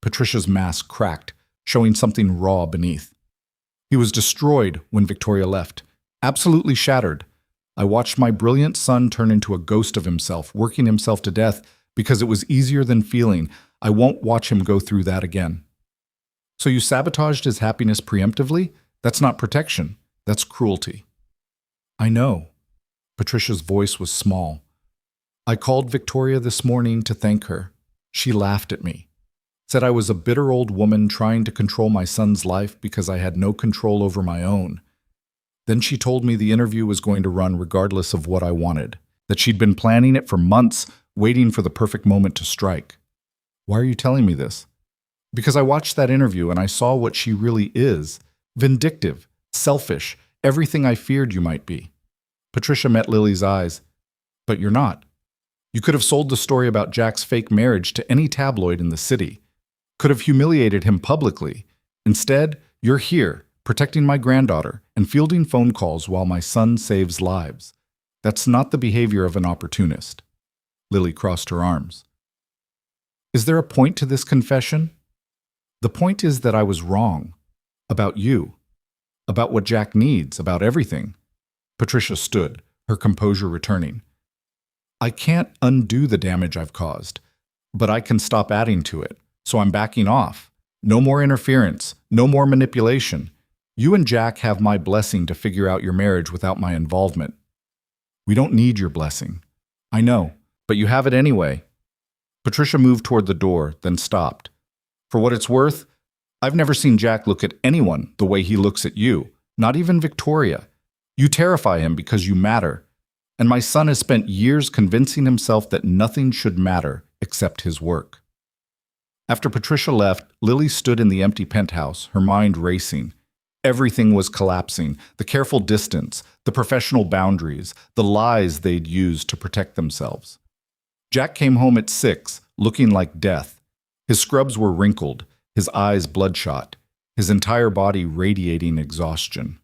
Speaker 1: Patricia's mask cracked, showing something raw beneath. He was destroyed when Victoria left, absolutely shattered. I watched my brilliant son turn into a ghost of himself, working himself to death because it was easier than feeling. I won't watch him go through that again. So you sabotaged his happiness preemptively? That's not protection. That's cruelty. I know. Patricia's voice was small. I called Victoria this morning to thank her. She laughed at me. Said I was a bitter old woman trying to control my son's life because I had no control over my own. Then she told me the interview was going to run regardless of what I wanted, that she'd been planning it for months, waiting for the perfect moment to strike. Why are you telling me this? Because I watched that interview and I saw what she really is. Vindictive, selfish, everything I feared you might be. Patricia met Lily's eyes. But you're not. You could have sold the story about Jack's fake marriage to any tabloid in the city. Could have humiliated him publicly. Instead, you're here, protecting my granddaughter and fielding phone calls while my son saves lives. That's not the behavior of an opportunist. Lily crossed her arms. Is there a point to this confession? The point is that I was wrong. About you. About what Jack needs, about everything. Patricia stood, her composure returning. I can't undo the damage I've caused, but I can stop adding to it, so I'm backing off. No more interference, no more manipulation. You and Jack have my blessing to figure out your marriage without my involvement. We don't need your blessing. I know, but you have it anyway. Patricia moved toward the door, then stopped. For what it's worth, I've never seen Jack look at anyone the way he looks at you, not even Victoria. You terrify him because you matter. And my son has spent years convincing himself that nothing should matter except his work. After Patricia left, Lily stood in the empty penthouse, her mind racing. Everything was collapsing, the careful distance, the professional boundaries, the lies they'd used to protect themselves. Jack came home at 6, looking like death. His scrubs were wrinkled, his eyes bloodshot, his entire body radiating exhaustion.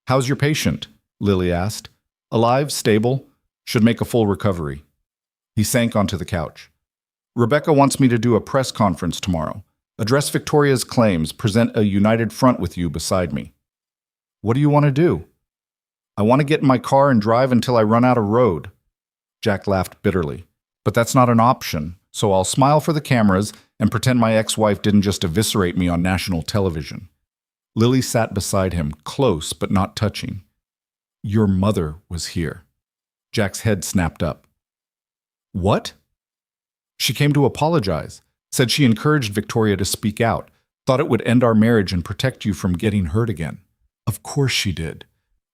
Speaker 1: "How's your patient?" Lily asked. "Alive, stable, should make a full recovery." He sank onto the couch. "Rebecca wants me to do a press conference tomorrow. Address Victoria's claims, present a united front with you beside me." "What do you want to do?" "I want to get in my car and drive until I run out of road." Jack laughed bitterly. "But that's not an option, so I'll smile for the cameras and pretend my ex-wife didn't just eviscerate me on national television." Lily sat beside him, close but not touching. "Your mother was here." Jack's head snapped up. "What?" "She came to apologize, said she encouraged Victoria to speak out, thought it would end our marriage and protect you from getting hurt again." "Of course she did."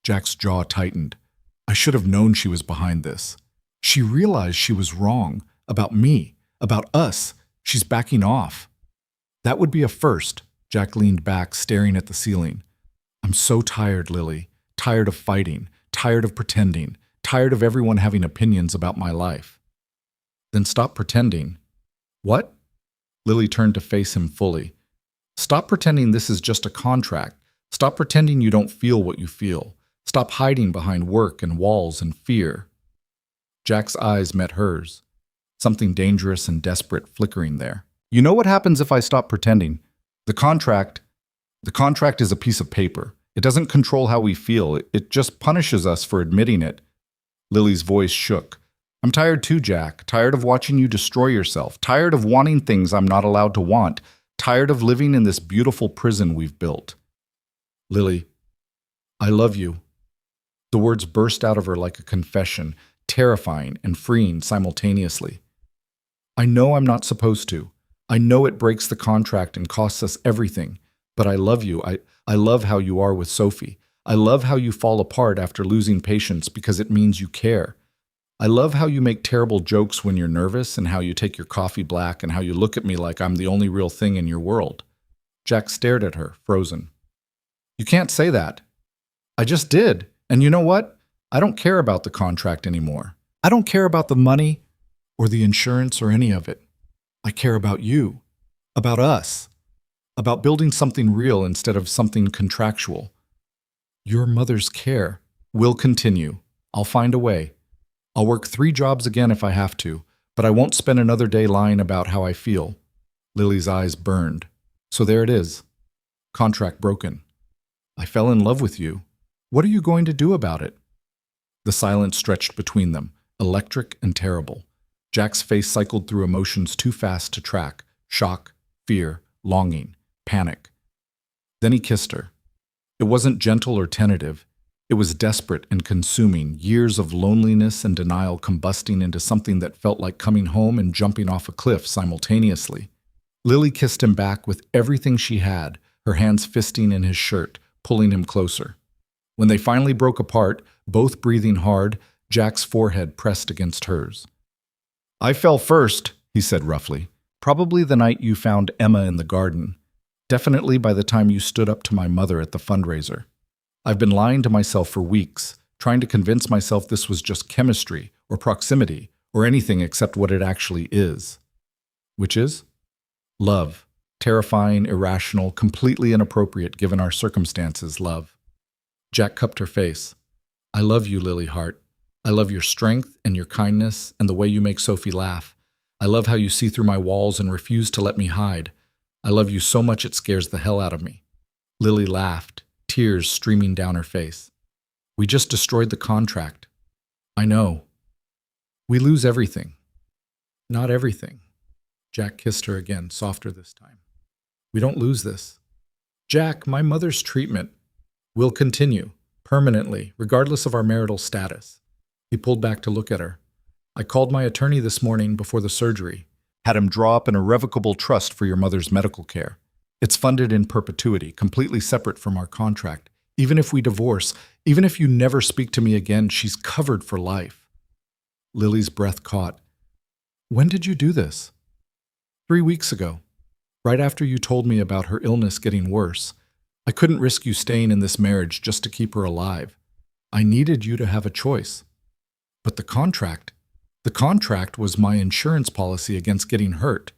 Speaker 1: Jack's jaw tightened. "I should have known she was behind this. She realized she was wrong, about me, about us. She's backing off." "That would be a first." Jack leaned back, staring at the ceiling. "I'm so tired, Lily. Tired of fighting, tired of pretending, tired of everyone having opinions about my life." "Then stop pretending." "What?" Lily turned to face him fully. "Stop pretending this is just a contract. Stop pretending you don't feel what you feel. Stop hiding behind work and walls and fear." Jack's eyes met hers, something dangerous and desperate flickering there. "You know what happens if I stop pretending? The contract is a piece of paper. It doesn't control how we feel. It just punishes us for admitting it." Lily's voice shook. "I'm tired too, Jack. Tired of watching you destroy yourself. Tired of wanting things I'm not allowed to want. Tired of living in this beautiful prison we've built." "Lily, I love you." The words burst out of her like a confession, terrifying and freeing simultaneously. "I know I'm not supposed to. I know it breaks the contract and costs us everything. But I love you. I love how you are with Sophie. I love how you fall apart after losing patience because it means you care. I love how you make terrible jokes when you're nervous and how you take your coffee black and how you look at me like I'm the only real thing in your world." Jack stared at her, frozen. "You can't say that." "I just did. And you know what? I don't care about the contract anymore. I don't care about the money or the insurance or any of it. I care about you, about us, about building something real instead of something contractual. Your mother's care will continue. I'll find a way. I'll work 3 jobs again if I have to, but I won't spend another day lying about how I feel." Lily's eyes burned. "So there it is. Contract broken. I fell in love with you. What are you going to do about it?" The silence stretched between them, electric and terrible. Jack's face cycled through emotions too fast to track: shock, fear, longing, panic. Then he kissed her. It wasn't gentle or tentative. It was desperate and consuming, years of loneliness and denial combusting into something that felt like coming home and jumping off a cliff simultaneously. Lily kissed him back with everything she had, her hands fisting in his shirt, pulling him closer. When they finally broke apart, both breathing hard, Jack's forehead pressed against hers. "I fell first," he said roughly. "Probably the night you found Emma in the garden. Definitely by the time you stood up to my mother at the fundraiser. I've been lying to myself for weeks, trying to convince myself this was just chemistry or proximity or anything except what it actually is." "Which is?" "Love. Terrifying, irrational, completely inappropriate given our circumstances, love." Jack cupped her face. "I love you, Lily Hart. I love your strength and your kindness and the way you make Sophie laugh. I love how you see through my walls and refuse to let me hide. I love you so much it scares the hell out of me." Lily laughed, tears streaming down her face. "We just destroyed the contract." "I know. We lose everything." "Not everything." Jack kissed her again, softer this time. "We don't lose this. Jack, my mother's treatment will continue, permanently, regardless of our marital status." He pulled back to look at her. "I called my attorney this morning before the surgery. Had him draw up an irrevocable trust for your mother's medical care. It's funded in perpetuity, completely separate from our contract. Even if we divorce, even if you never speak to me again, she's covered for life." Lily's breath caught. "When did you do this?" 3 weeks ago, right after you told me about her illness getting worse. I couldn't risk you staying in this marriage just to keep her alive. I needed you to have a choice. But the contract was my insurance policy against getting hurt.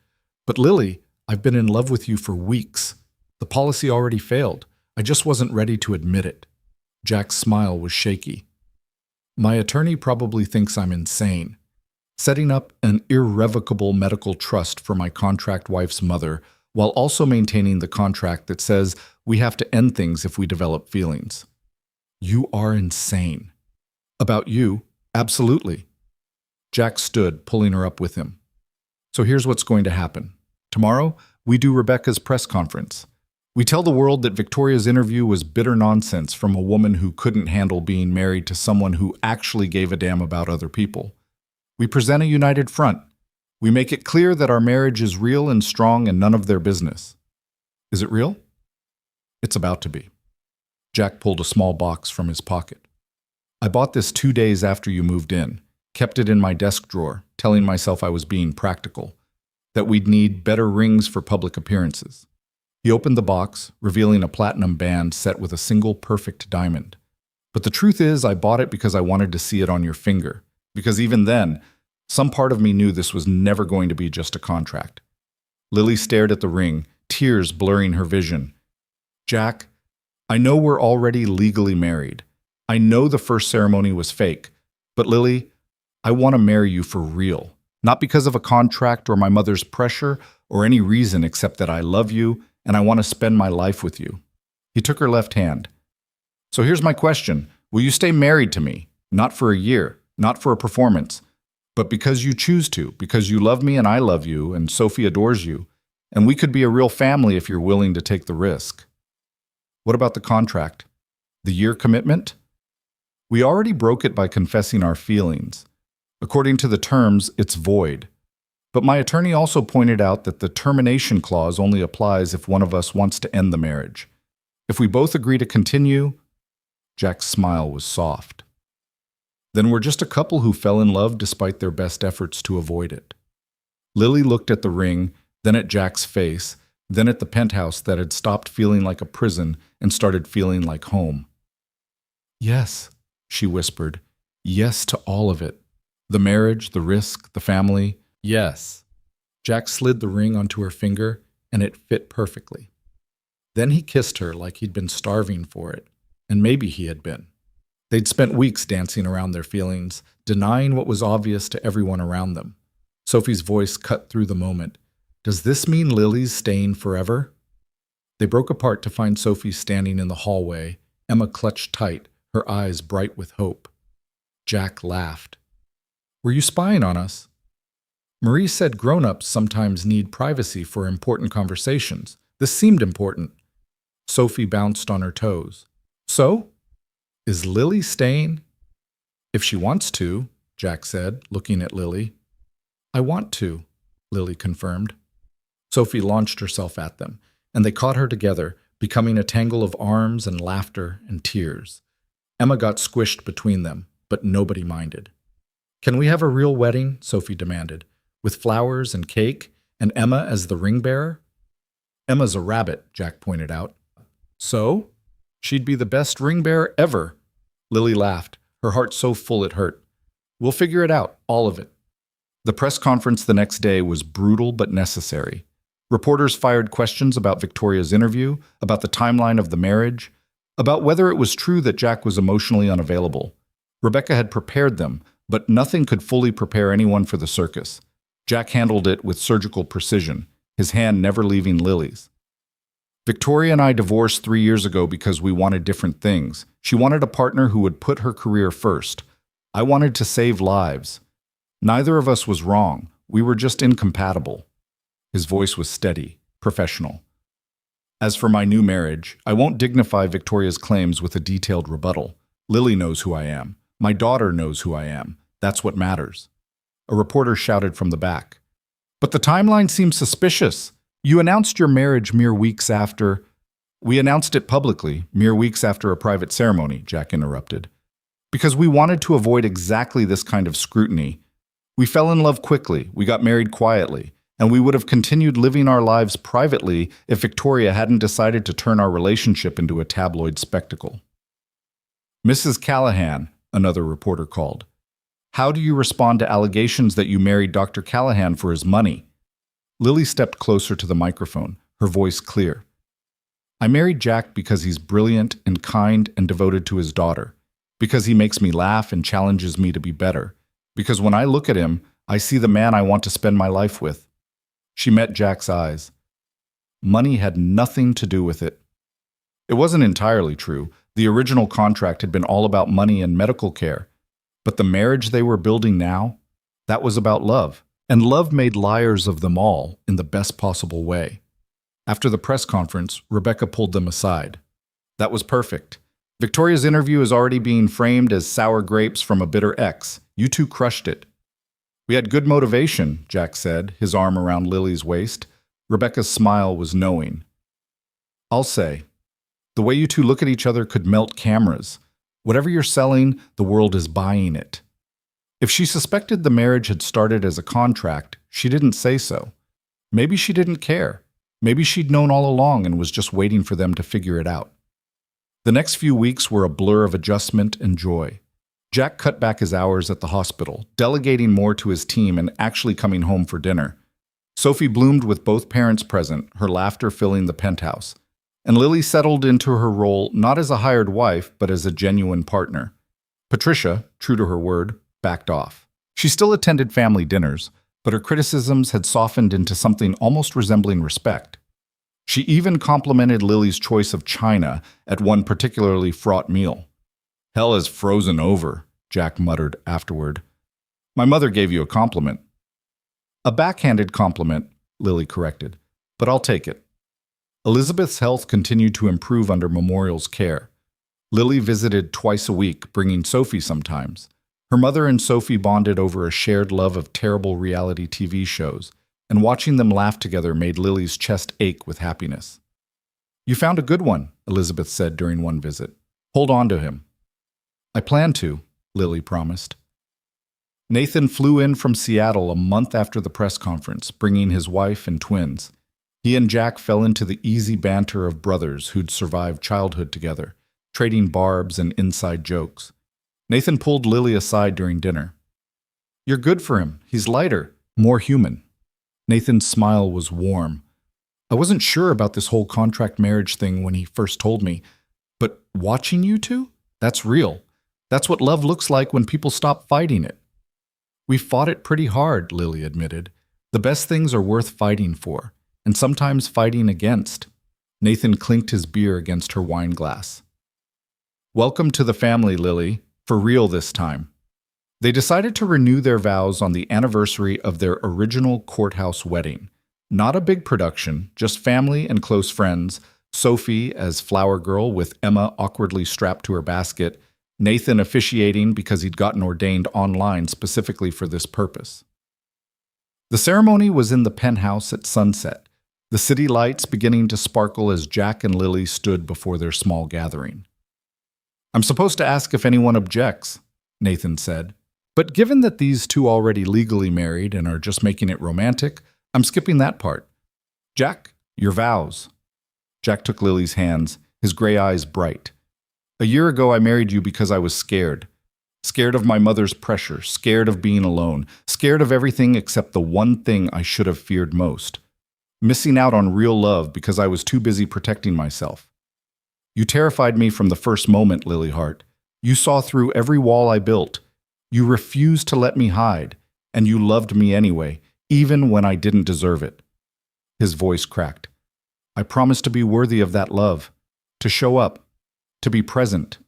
Speaker 1: But Lily, I've been in love with you for weeks. The policy already failed. I just wasn't ready to admit it. Jack's smile was shaky. My attorney probably thinks I'm insane. Setting up an irrevocable medical trust for my contract wife's mother while also maintaining the contract that says we have to end things if we develop feelings. You are insane. About you, absolutely. Jack stood, pulling her up with him. So here's what's going to happen. Tomorrow, we do Rebecca's press conference. We tell the world that Victoria's interview was bitter nonsense from a woman who couldn't handle being married to someone who actually gave a damn about other people. We present a united front. We make it clear that our marriage is real and strong and none of their business. Is it real? It's about to be. Jack pulled a small box from his pocket. I bought this 2 days after you moved in, kept it in my desk drawer, telling myself I was being practical, that we'd need better rings for public appearances. He opened the box, revealing a platinum band set with a single perfect diamond. But the truth is, I bought it because I wanted to see it on your finger, because even then, some part of me knew this was never going to be just a contract. Lily stared at the ring, tears blurring her vision. Jack, I know we're already legally married. I know the first ceremony was fake, but Lily, I want to marry you for real. Not because of a contract or my mother's pressure or any reason except that I love you and I want to spend my life with you. He took her left hand. So here's my question. Will you stay married to me? Not for a year, not for a performance, but because you choose to, because you love me and I love you and Sophie adores you, and we could be a real family if you're willing to take the risk. What about the contract? The year commitment? We already broke it by confessing our feelings. According to the terms, it's void. But my attorney also pointed out that the termination clause only applies if one of us wants to end the marriage. If we both agree to continue, Jack's smile was soft. Then we're just a couple who fell in love despite their best efforts to avoid it. Lily looked at the ring, then at Jack's face, then at the penthouse that had stopped feeling like a prison and started feeling like home. Yes, she whispered. Yes to all of it. The marriage, the risk, the family. Yes. Jack slid the ring onto her finger, and it fit perfectly. Then he kissed her like he'd been starving for it, and maybe he had been. They'd spent weeks dancing around their feelings, denying what was obvious to everyone around them. Sophie's voice cut through the moment. Does this mean Lily's staying forever? They broke apart to find Sophie standing in the hallway, Emma clutched tight, her eyes bright with hope. Jack laughed. Were you spying on us? Marie said grown-ups sometimes need privacy for important conversations. This seemed important. Sophie bounced on her toes. So? Is Lily staying? If she wants to, Jack said, looking at Lily. I want to, Lily confirmed. Sophie launched herself at them, and they caught her together, becoming a tangle of arms and laughter and tears. Emma got squished between them, but nobody minded. Can we have a real wedding? Sophie demanded, with flowers and cake, and Emma as the ring bearer? Emma's a rabbit, Jack pointed out. So? She'd be the best ring bearer ever. Lily laughed, her heart so full it hurt. We'll figure it out, all of it. The press conference the next day was brutal but necessary. Reporters fired questions about Victoria's interview, about the timeline of the marriage, about whether it was true that Jack was emotionally unavailable. Rebecca had prepared them, but nothing could fully prepare anyone for the circus. Jack handled it with surgical precision, his hand never leaving Lily's. Victoria and I divorced 3 years ago because we wanted different things. She wanted a partner who would put her career first. I wanted to save lives. Neither of us was wrong. We were just incompatible. His voice was steady, professional. As for my new marriage, I won't dignify Victoria's claims with a detailed rebuttal. Lily knows who I am. My daughter knows who I am. That's what matters. A reporter shouted from the back. But the timeline seems suspicious. You announced your marriage mere weeks after... We announced it publicly, mere weeks after a private ceremony, Jack interrupted. Because we wanted to avoid exactly this kind of scrutiny. We fell in love quickly, we got married quietly, and we would have continued living our lives privately if Victoria hadn't decided to turn our relationship into a tabloid spectacle. Mrs. Callahan, another reporter called. How do you respond to allegations that you married Dr. Callahan for his money? Lily stepped closer to the microphone, her voice clear. I married Jack because he's brilliant and kind and devoted to his daughter, because he makes me laugh and challenges me to be better, because when I look at him, I see the man I want to spend my life with. She met Jack's eyes. Money had nothing to do with it. It wasn't entirely true. The original contract had been all about money and medical care. But the marriage they were building now, that was about love. And love made liars of them all in the best possible way. After the press conference, Rebecca pulled them aside. That was perfect. Victoria's interview is already being framed as sour grapes from a bitter ex. You two crushed it. We had good motivation, Jack said, his arm around Lily's waist. Rebecca's smile was knowing. I'll say, the way you two look at each other could melt cameras. Whatever you're selling, the world is buying it. If she suspected the marriage had started as a contract, she didn't say so. Maybe she didn't care. Maybe she'd known all along and was just waiting for them to figure it out. The next few weeks were a blur of adjustment and joy. Jack cut back his hours at the hospital, delegating more to his team and actually coming home for dinner. Sophie bloomed with both parents present, her laughter filling the penthouse. And Lily settled into her role not as a hired wife, but as a genuine partner. Patricia, true to her word, backed off. She still attended family dinners, but her criticisms had softened into something almost resembling respect. She even complimented Lily's choice of china at one particularly fraught meal. Hell is frozen over, Jack muttered afterward. My mother gave you a compliment. A backhanded compliment, Lily corrected, but I'll take it. Elizabeth's health continued to improve under Memorial's care. Lily visited twice a week, bringing Sophie sometimes. Her mother and Sophie bonded over a shared love of terrible reality TV shows, and watching them laugh together made Lily's chest ache with happiness. You found a good one, Elizabeth said during one visit. Hold on to him. I plan to, Lily promised. Nathan flew in from Seattle a month after the press conference, bringing his wife and twins. He and Jack fell into the easy banter of brothers who'd survived childhood together, trading barbs and inside jokes. Nathan pulled Lily aside during dinner. You're good for him. He's lighter, more human. Nathan's smile was warm. I wasn't sure about this whole contract marriage thing when he first told me, but watching you two? That's real. That's what love looks like when people stop fighting it. We fought it pretty hard, Lily admitted. The best things are worth fighting for, and sometimes fighting against. Nathan clinked his beer against her wine glass. Welcome to the family, Lily. For real this time. They decided to renew their vows on the anniversary of their original courthouse wedding. Not a big production, just family and close friends, Sophie as flower girl with Emma awkwardly strapped to her basket, Nathan officiating because he'd gotten ordained online specifically for this purpose. The ceremony was in the penthouse at sunset, the city lights beginning to sparkle as Jack and Lily stood before their small gathering. I'm supposed to ask if anyone objects, Nathan said. But given that these two already legally married and are just making it romantic, I'm skipping that part. Jack, your vows. Jack took Lily's hands, his gray eyes bright. A year ago I married you because I was scared. Scared of my mother's pressure, scared of being alone, scared of everything except the one thing I should have feared most. Missing out on real love because I was too busy protecting myself. You terrified me from the first moment, Lily Hart. You saw through every wall I built. You refused to let me hide, and you loved me anyway, even when I didn't deserve it. His voice cracked. I promised to be worthy of that love, to show up, to be present,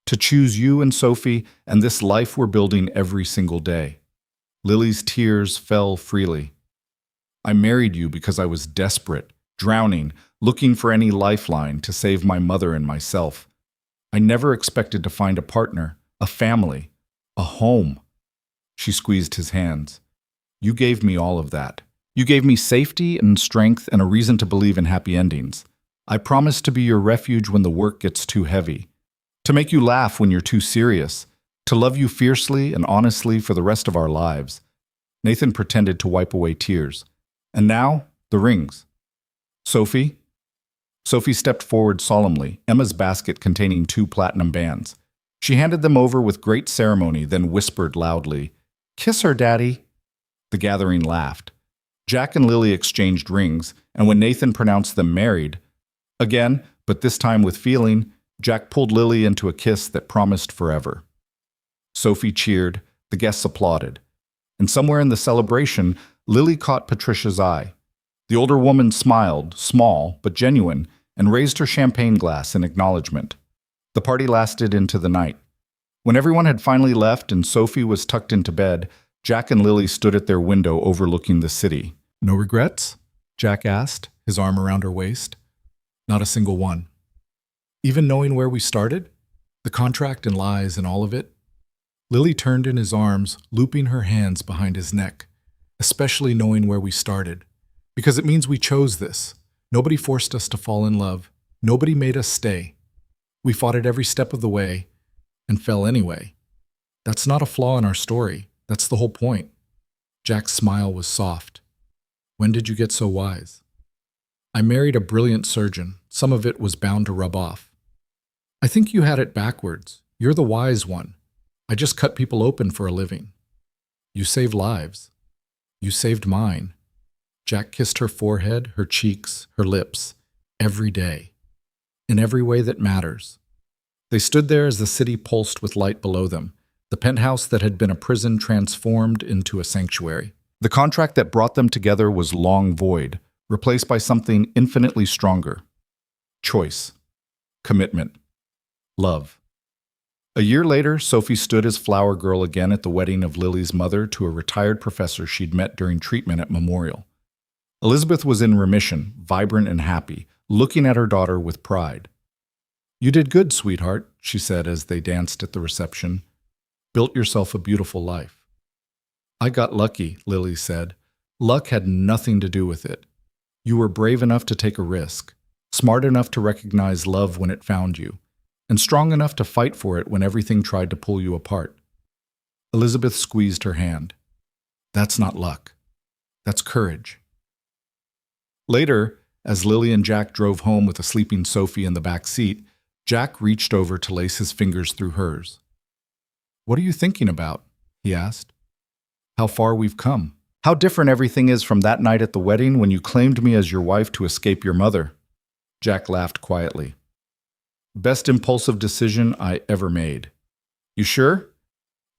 Speaker 1: to choose you and Sophie and this life we're building every single day. Lily's tears fell freely. I married you because I was desperate, drowning, looking for any lifeline to save my mother and myself. I never expected to find a partner, a family, a home. She squeezed his hands. You gave me all of that. You gave me safety and strength and a reason to believe in happy endings. I promise to be your refuge when the work gets too heavy, to make you laugh when you're too serious, to love you fiercely and honestly for the rest of our lives. Nathan pretended to wipe away tears. And now, the rings. Sophie? Sophie stepped forward solemnly, Emma's basket containing 2 platinum bands. She handed them over with great ceremony, then whispered loudly, Kiss her, Daddy. The gathering laughed. Jack and Lily exchanged rings, and when Nathan pronounced them married, again, but this time with feeling, Jack pulled Lily into a kiss that promised forever. Sophie cheered, the guests applauded, and somewhere in the celebration, Lily caught Patricia's eye. The older woman smiled, small but genuine, and raised her champagne glass in acknowledgement. The party lasted into the night. When everyone had finally left and Sophie was tucked into bed, Jack and Lily stood at their window overlooking the city. "No regrets?" Jack asked, his arm around her waist. "Not a single one. Even knowing where we started? The contract and lies and all of it?" Lily turned in his arms, looping her hands behind his neck. "Especially knowing where we started. Because it means we chose this. Nobody forced us to fall in love. Nobody made us stay. We fought it every step of the way and fell anyway. That's not a flaw in our story. That's the whole point." Jack's smile was soft. "When did you get so wise?" "I married a brilliant surgeon. Some of it was bound to rub off." "I think you had it backwards. You're the wise one. I just cut people open for a living." "You save lives. You saved mine." Jack kissed her forehead, her cheeks, her lips, every day, in every way that matters. They stood there as the city pulsed with light below them, the penthouse that had been a prison transformed into a sanctuary. The contract that brought them together was long void, replaced by something infinitely stronger. Choice. Commitment. Love. A year later, Sophie stood as flower girl again at the wedding of Lily's mother to a retired professor she'd met during treatment at Memorial. Elizabeth was in remission, vibrant and happy, looking at her daughter with pride. "You did good, sweetheart," she said as they danced at the reception. "Built yourself a beautiful life." "I got lucky," Lily said. "Luck had nothing to do with it. You were brave enough to take a risk, smart enough to recognize love when it found you, and strong enough to fight for it when everything tried to pull you apart." Elizabeth squeezed her hand. "That's not luck. That's courage." Later, as Lily and Jack drove home with a sleeping Sophie in the back seat, Jack reached over to lace his fingers through hers. "What are you thinking about?" he asked. "How far we've come. How different everything is from that night at the wedding when you claimed me as your wife to escape your mother." Jack laughed quietly. "Best impulsive decision I ever made." "You sure?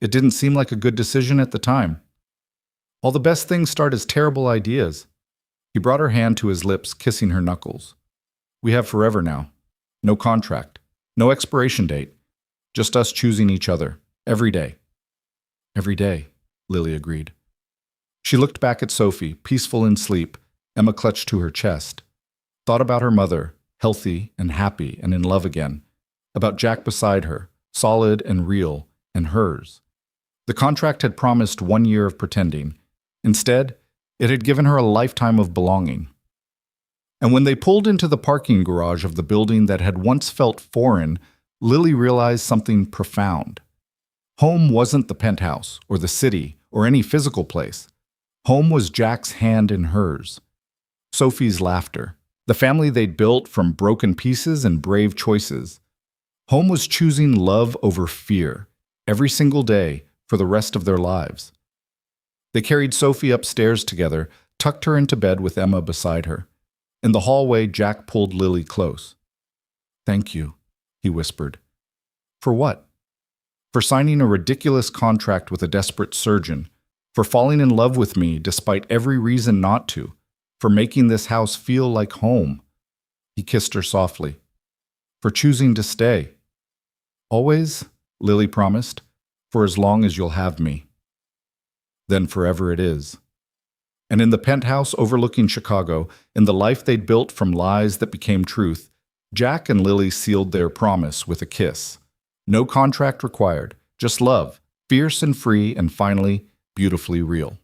Speaker 1: It didn't seem like a good decision at the time." "All the best things start as terrible ideas." He brought her hand to his lips, kissing her knuckles. "We have forever now. No contract. No expiration date. Just us choosing each other. Every day." "Every day," Lily agreed. She looked back at Sophie, peaceful in sleep, Emma clutched to her chest. Thought about her mother, healthy and happy and in love again. About Jack beside her, solid and real, and hers. The contract had promised 1 year of pretending. Instead, it had given her a lifetime of belonging. And when they pulled into the parking garage of the building that had once felt foreign, Lily realized something profound. Home wasn't the penthouse, or the city, or any physical place. Home was Jack's hand in hers. Sophie's laughter. The family they'd built from broken pieces and brave choices. Home was choosing love over fear, every single day, for the rest of their lives. They carried Sophie upstairs together, tucked her into bed with Emma beside her. In the hallway, Jack pulled Lily close. "Thank you," he whispered. "For what?" "For signing a ridiculous contract with a desperate surgeon, for falling in love with me despite every reason not to, for making this house feel like home." He kissed her softly. "For choosing to stay." "Always," Lily promised, "for as long as you'll have me." Then forever it is. And in the penthouse overlooking Chicago, in the life they'd built from lies that became truth, Jack and Lily sealed their promise with a kiss. No contract required, just love, fierce and free and finally, beautifully real.